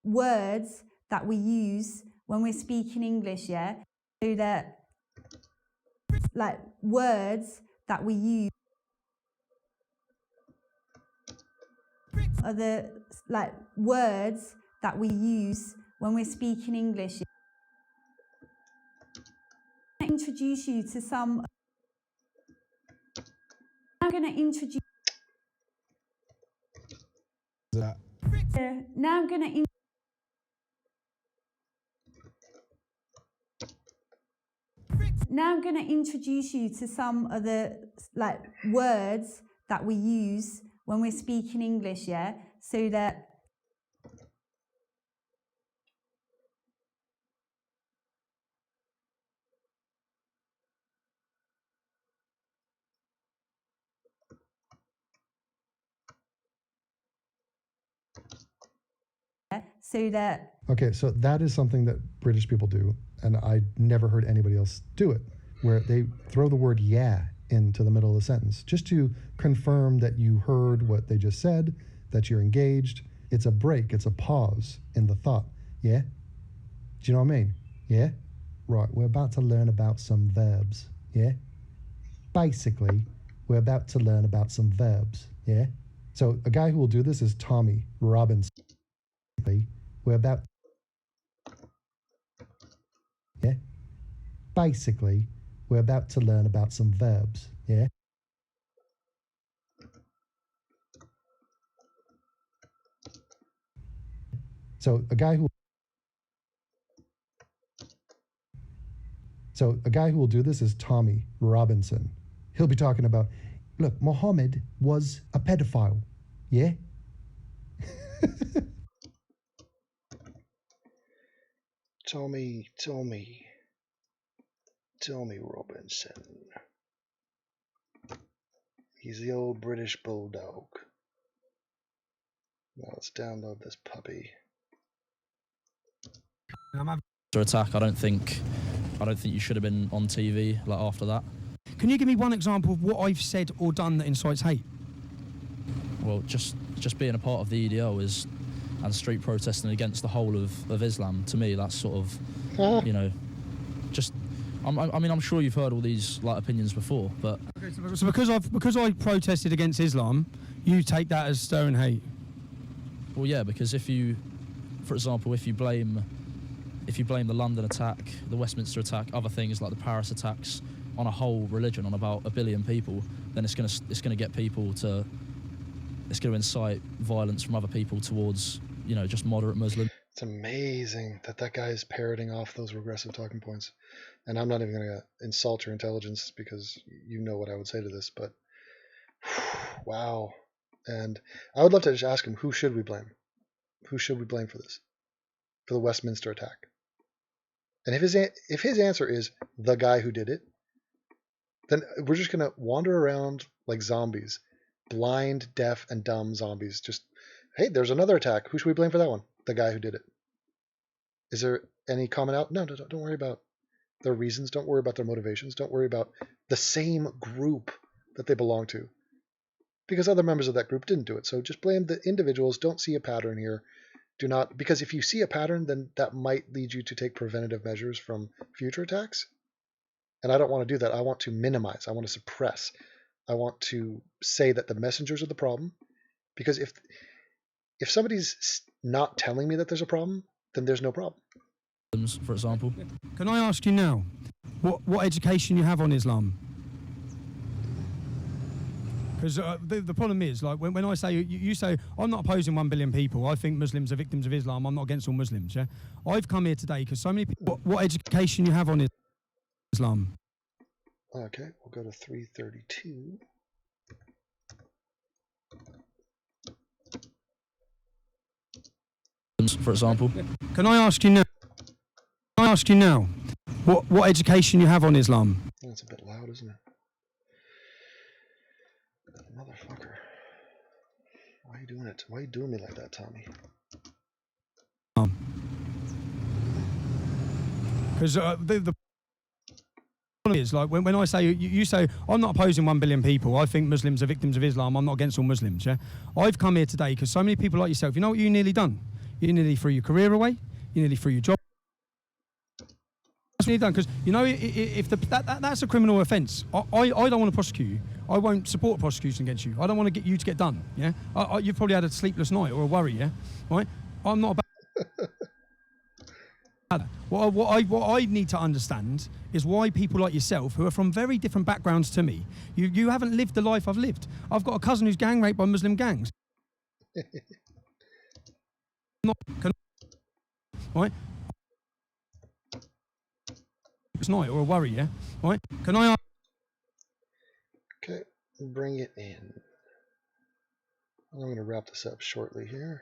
Words that we use when we're speaking English, yeah? So that, like, words that we use are the, like, words that we use when we're speaking English. I'm going to introduce you to some. I'm going to introduce. Now I'm going to. Now I'm going to introduce you to some of the, like, words that we use when we're speaking English, yeah? So that. So that. Okay, so that is something that British people do, and I never heard anybody else do it, where they throw the word yeah into the middle of the sentence, just to confirm that you heard what they just said, that you're engaged. It's a break, it's a pause in the thought. Yeah? Do you know what I mean? Yeah? Right, we're about to learn about some verbs. Yeah? Basically, we're about to learn about some verbs. Yeah? So a guy who will do this is Tommy Robinson. We're about. Yeah? Basically, we're about to learn about some verbs. Yeah? So a guy who will do this is Tommy Robinson. He'll be talking about, look, Muhammad was a pedophile. Yeah? Tommy Robinson. He's the old British bulldog. Now let's download this puppy. Attack. I don't think you should have been on TV like after that. Can you give me one example of what I've said or done that incites hate? Well, just being a part of the EDO and street protesting against the whole of Islam, to me, that's sort of, you know, just. I mean, I'm sure you've heard all these like opinions before, but okay, so because I protested against Islam, you take that as stirring hate. Well, yeah, because if you, for example, if you blame the London attack, the Westminster attack, other things like the Paris attacks on a whole religion, on about 1 billion people, then it's gonna get people to. It's going to incite violence from other people towards, you know, just moderate Muslims. It's amazing that guy is parroting off those regressive talking points. And I'm not even going to insult your intelligence because you know what I would say to this, but wow. And I would love to just ask him, who should we blame? Who should we blame for this? For the Westminster attack? And if his answer is the guy who did it, then we're just going to wander around like zombies. Blind, deaf, and dumb zombies. Just, hey, there's another attack. Who should we blame for that one? The guy who did it. Is there any comment out? No, don't worry about their reasons. Don't worry about their motivations. Don't worry about the same group that they belong to. Because other members of that group didn't do it. So just blame the individuals. Don't see a pattern here. Do not, because if you see a pattern, then that might lead you to take preventative measures from future attacks. And I don't want to do that. I want to minimize. I want to suppress. I want to say that the messengers are the problem, because if somebody's not telling me that there's a problem, then there's no problem. For example. Can I ask you now, what education you have on Islam? Because the problem is, like, when I say, you say, I'm not opposing 1 billion people, I think Muslims are victims of Islam, I'm not against all Muslims, yeah? I've come here today because so many people, what education you have on Islam? Okay, we'll go to 332. For example. Can I ask you now? What education you have on Islam? That's a bit loud, isn't it? Motherfucker. Why are you doing it? Why are you doing me like that, Tommy? Because the is like when I say you say I'm not opposing 1 billion people, I think Muslims are victims of Islam, I'm not against all Muslims, yeah? I've come here today because so many people like yourself, you know what you nearly done? You nearly threw your career away, you nearly threw your job. That's what you've done, because you know if that's a criminal offence, I don't want to prosecute you. I won't support prosecution against you. I don't want to get you to get done, yeah? You've probably had a sleepless night or a worry, yeah? Right? I'm not about What I need to understand is why people like yourself, who are from very different backgrounds to me, you haven't lived the life I've lived. I've got a cousin who's gang raped by Muslim gangs. Right? It's night or a worry, yeah? Right? Can I ask? Okay, bring it in. I'm going to wrap this up shortly here.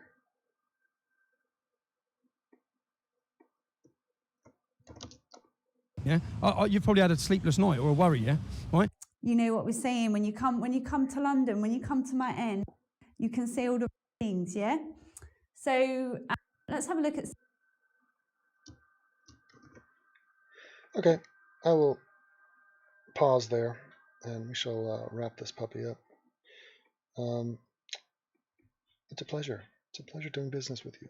Yeah, you've probably had a sleepless night or a worry, yeah, right? You know what we're saying, when you come to London, when you come to my end, you can say all the things, yeah? So let's have a look at. Okay, I will pause there and we shall wrap this puppy up. It's a pleasure. It's a pleasure doing business with you.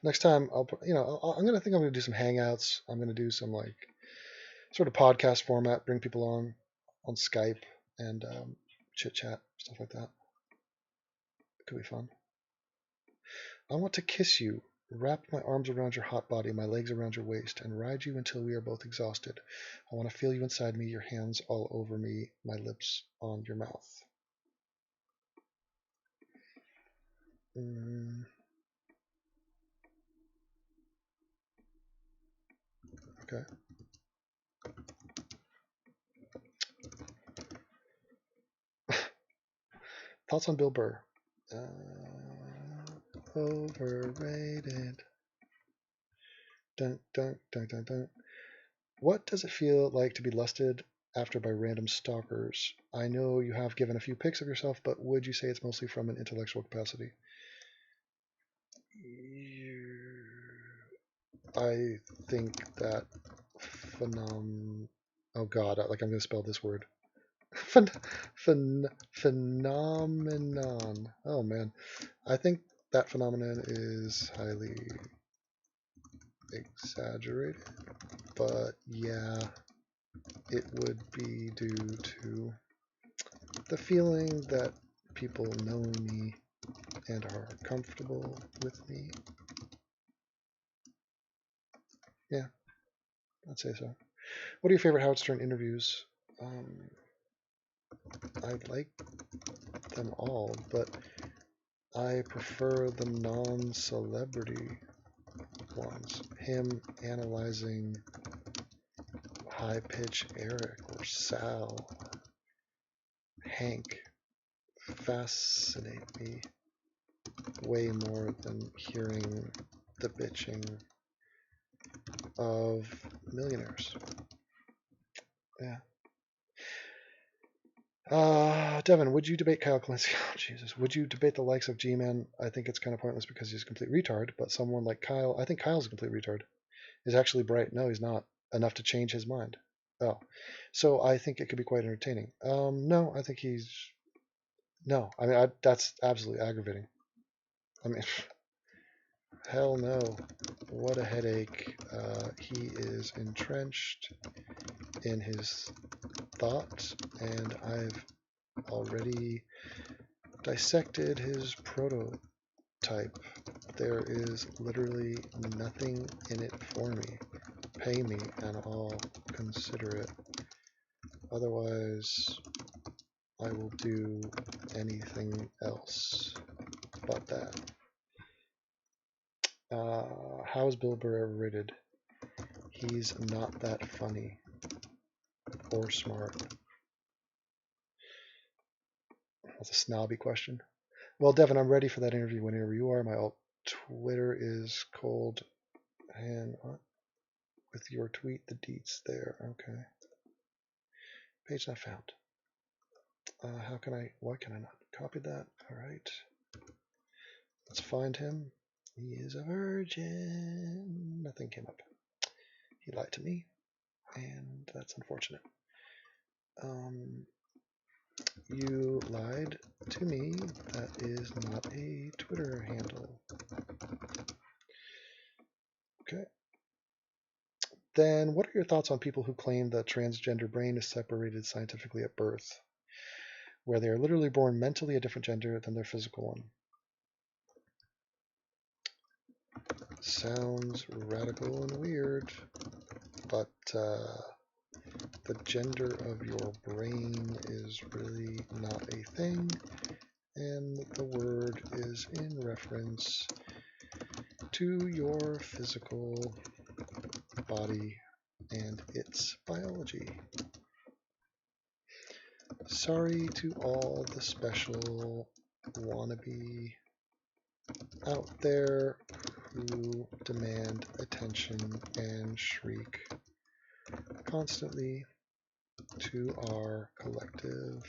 Next time, I'm gonna do some hangouts. I'm gonna do some like sort of podcast format, bring people on Skype and chit chat, stuff like that. It could be fun. I want to kiss you, wrap my arms around your hot body, my legs around your waist, and ride you until we are both exhausted. I want to feel you inside me, your hands all over me, my lips on your mouth. Okay. Thoughts on Bill Burr? Overrated. Dun, dun, dun, dun, dun. What does it feel like to be lusted after by random stalkers? I know you have given a few pics of yourself, but would you say it's mostly from an intellectual capacity? I think that oh God, like I'm going to spell this word. Phenomenon. Oh man, I think that phenomenon is highly exaggerated, but yeah, it would be due to the feeling that people know me and are comfortable with me. Yeah, I'd say so. What are your favorite Howard Stern interviews? I like them all, but I prefer the non-celebrity ones. Him analyzing High Pitch Eric or Sal, Hank fascinate me way more than hearing the bitching of millionaires. Yeah. Devin, would you debate Kyle Kalinske? Oh, Jesus. Would you debate the likes of G-Man? I think it's kind of pointless because he's a complete retard, but someone like Kyle, I think Kyle's a complete retard, is actually bright. No, he's not. Enough to change his mind. Oh. So I think it could be quite entertaining. No, I think he's... No. I mean, that's absolutely aggravating. I mean, hell no. What a headache. He is entrenched in his thoughts, and I've already dissected his prototype. There is literally nothing in it for me. Pay me and I'll consider it. Otherwise, I will do anything else but that. How is Bill Burr overrated? He's not that funny or smart. That's a snobby question. Well, Devin, I'm ready for that interview whenever you are. My alt Twitter is cold. And what? With your tweet, the deets there. Okay. Page not found. Why can I not copy that? All right. Let's find him. He is a virgin. Nothing came up. He lied to me, and that's unfortunate. You lied to me. That is not a Twitter handle. Okay. Then what are your thoughts on people who claim the transgender brain is separated scientifically at birth, where they are literally born mentally a different gender than their physical one? Sounds radical and weird, but the gender of your brain is really not a thing, and the word is in reference to your physical body and its biology. Sorry to all the special wannabe out there who demand attention and shriek constantly to our collective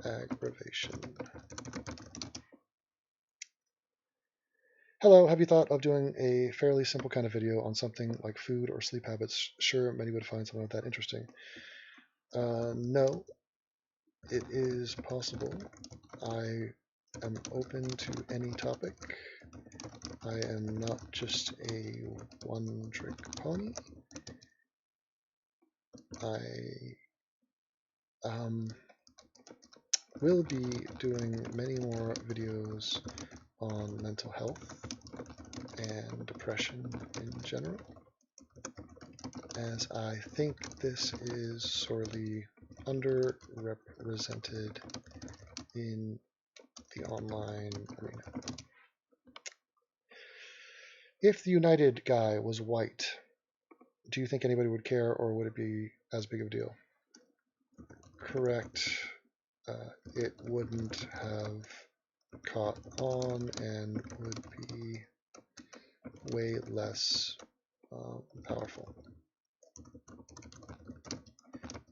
aggravation. Hello, have you thought of doing a fairly simple kind of video on something like food or sleep habits? Sure, many would find something like that interesting. No, it is possible. I am open to any topic. I am not just a one-trick pony. I will be doing many more videos on mental health and depression in general, as I think this is sorely underrepresented in the online arena. If the United guy was white, do you think anybody would care, or would it be as big of a deal? Correct. It wouldn't have caught on and would be way less powerful.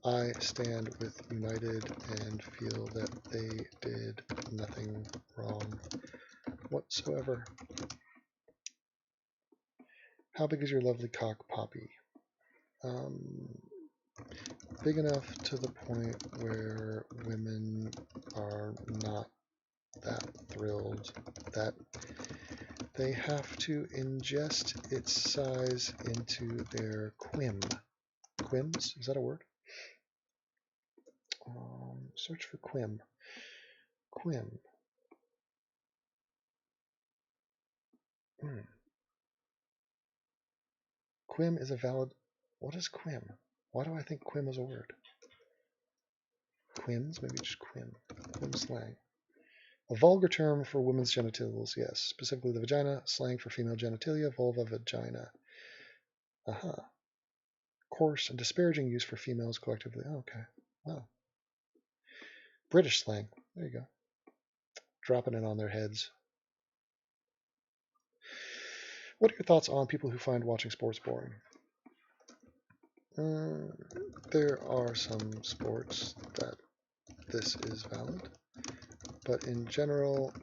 I stand with United and feel that they did nothing wrong whatsoever. How big is your lovely cock, Poppy? Big enough to the point where women are not that thrilled that they have to ingest its size into their quim. Quims? Is that a word? Search for quim. Quim. Quim is a valid... What is quim? Why do I think quim is a word? Quims? Maybe just quim. Quim slang. A vulgar term for women's genitals, yes. Specifically the vagina. Slang for female genitalia. Vulva, vagina. Aha. Coarse and disparaging use for females collectively. Oh, okay. Wow. British slang. There you go. Dropping it on their heads. What are your thoughts on people who find watching sports boring? There are some sports that this is valid, but in general,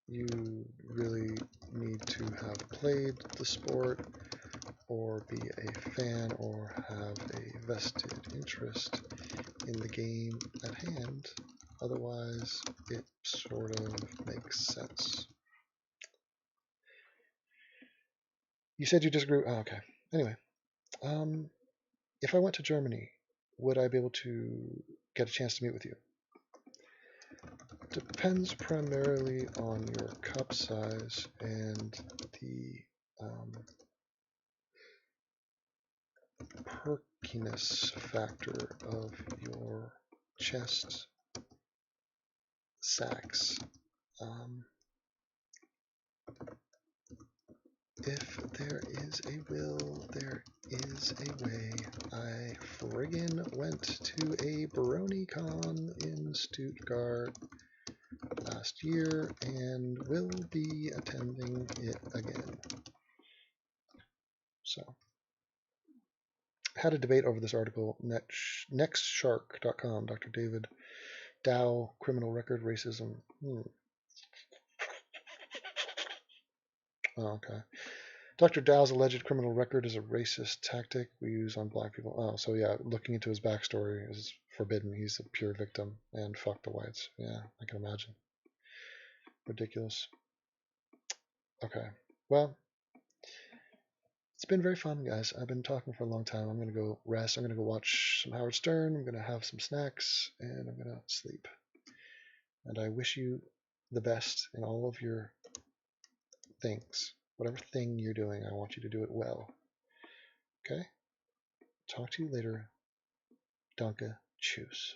you really need to have played the sport or be a fan or have a vested interest in the game at hand. Otherwise, it sort of makes sense. You said you disagree. Oh, okay. Anyway, if I went to Germany, would I be able to get a chance to meet with you? Depends primarily on your cup size and the perkiness factor of your chest sacs. If there is a will, there is a way. I friggin' went to a BronyCon in Stuttgart last year and will be attending it again. So, had a debate over this article, nextshark.com, Dr. David Dow, criminal record, racism. Oh, okay. Dr. Dow's alleged criminal record is a racist tactic we use on black people. Oh, so yeah, looking into his backstory is forbidden. He's a pure victim and fuck the whites. Yeah, I can imagine. Ridiculous. Okay, well, it's been very fun, guys. I've been talking for a long time. I'm going to go rest. I'm going to go watch some Howard Stern. I'm going to have some snacks, and I'm going to sleep. And I wish you the best in all of your things. Whatever thing you're doing, I want you to do it well. Okay? Talk to you later. Danke. Tschüss.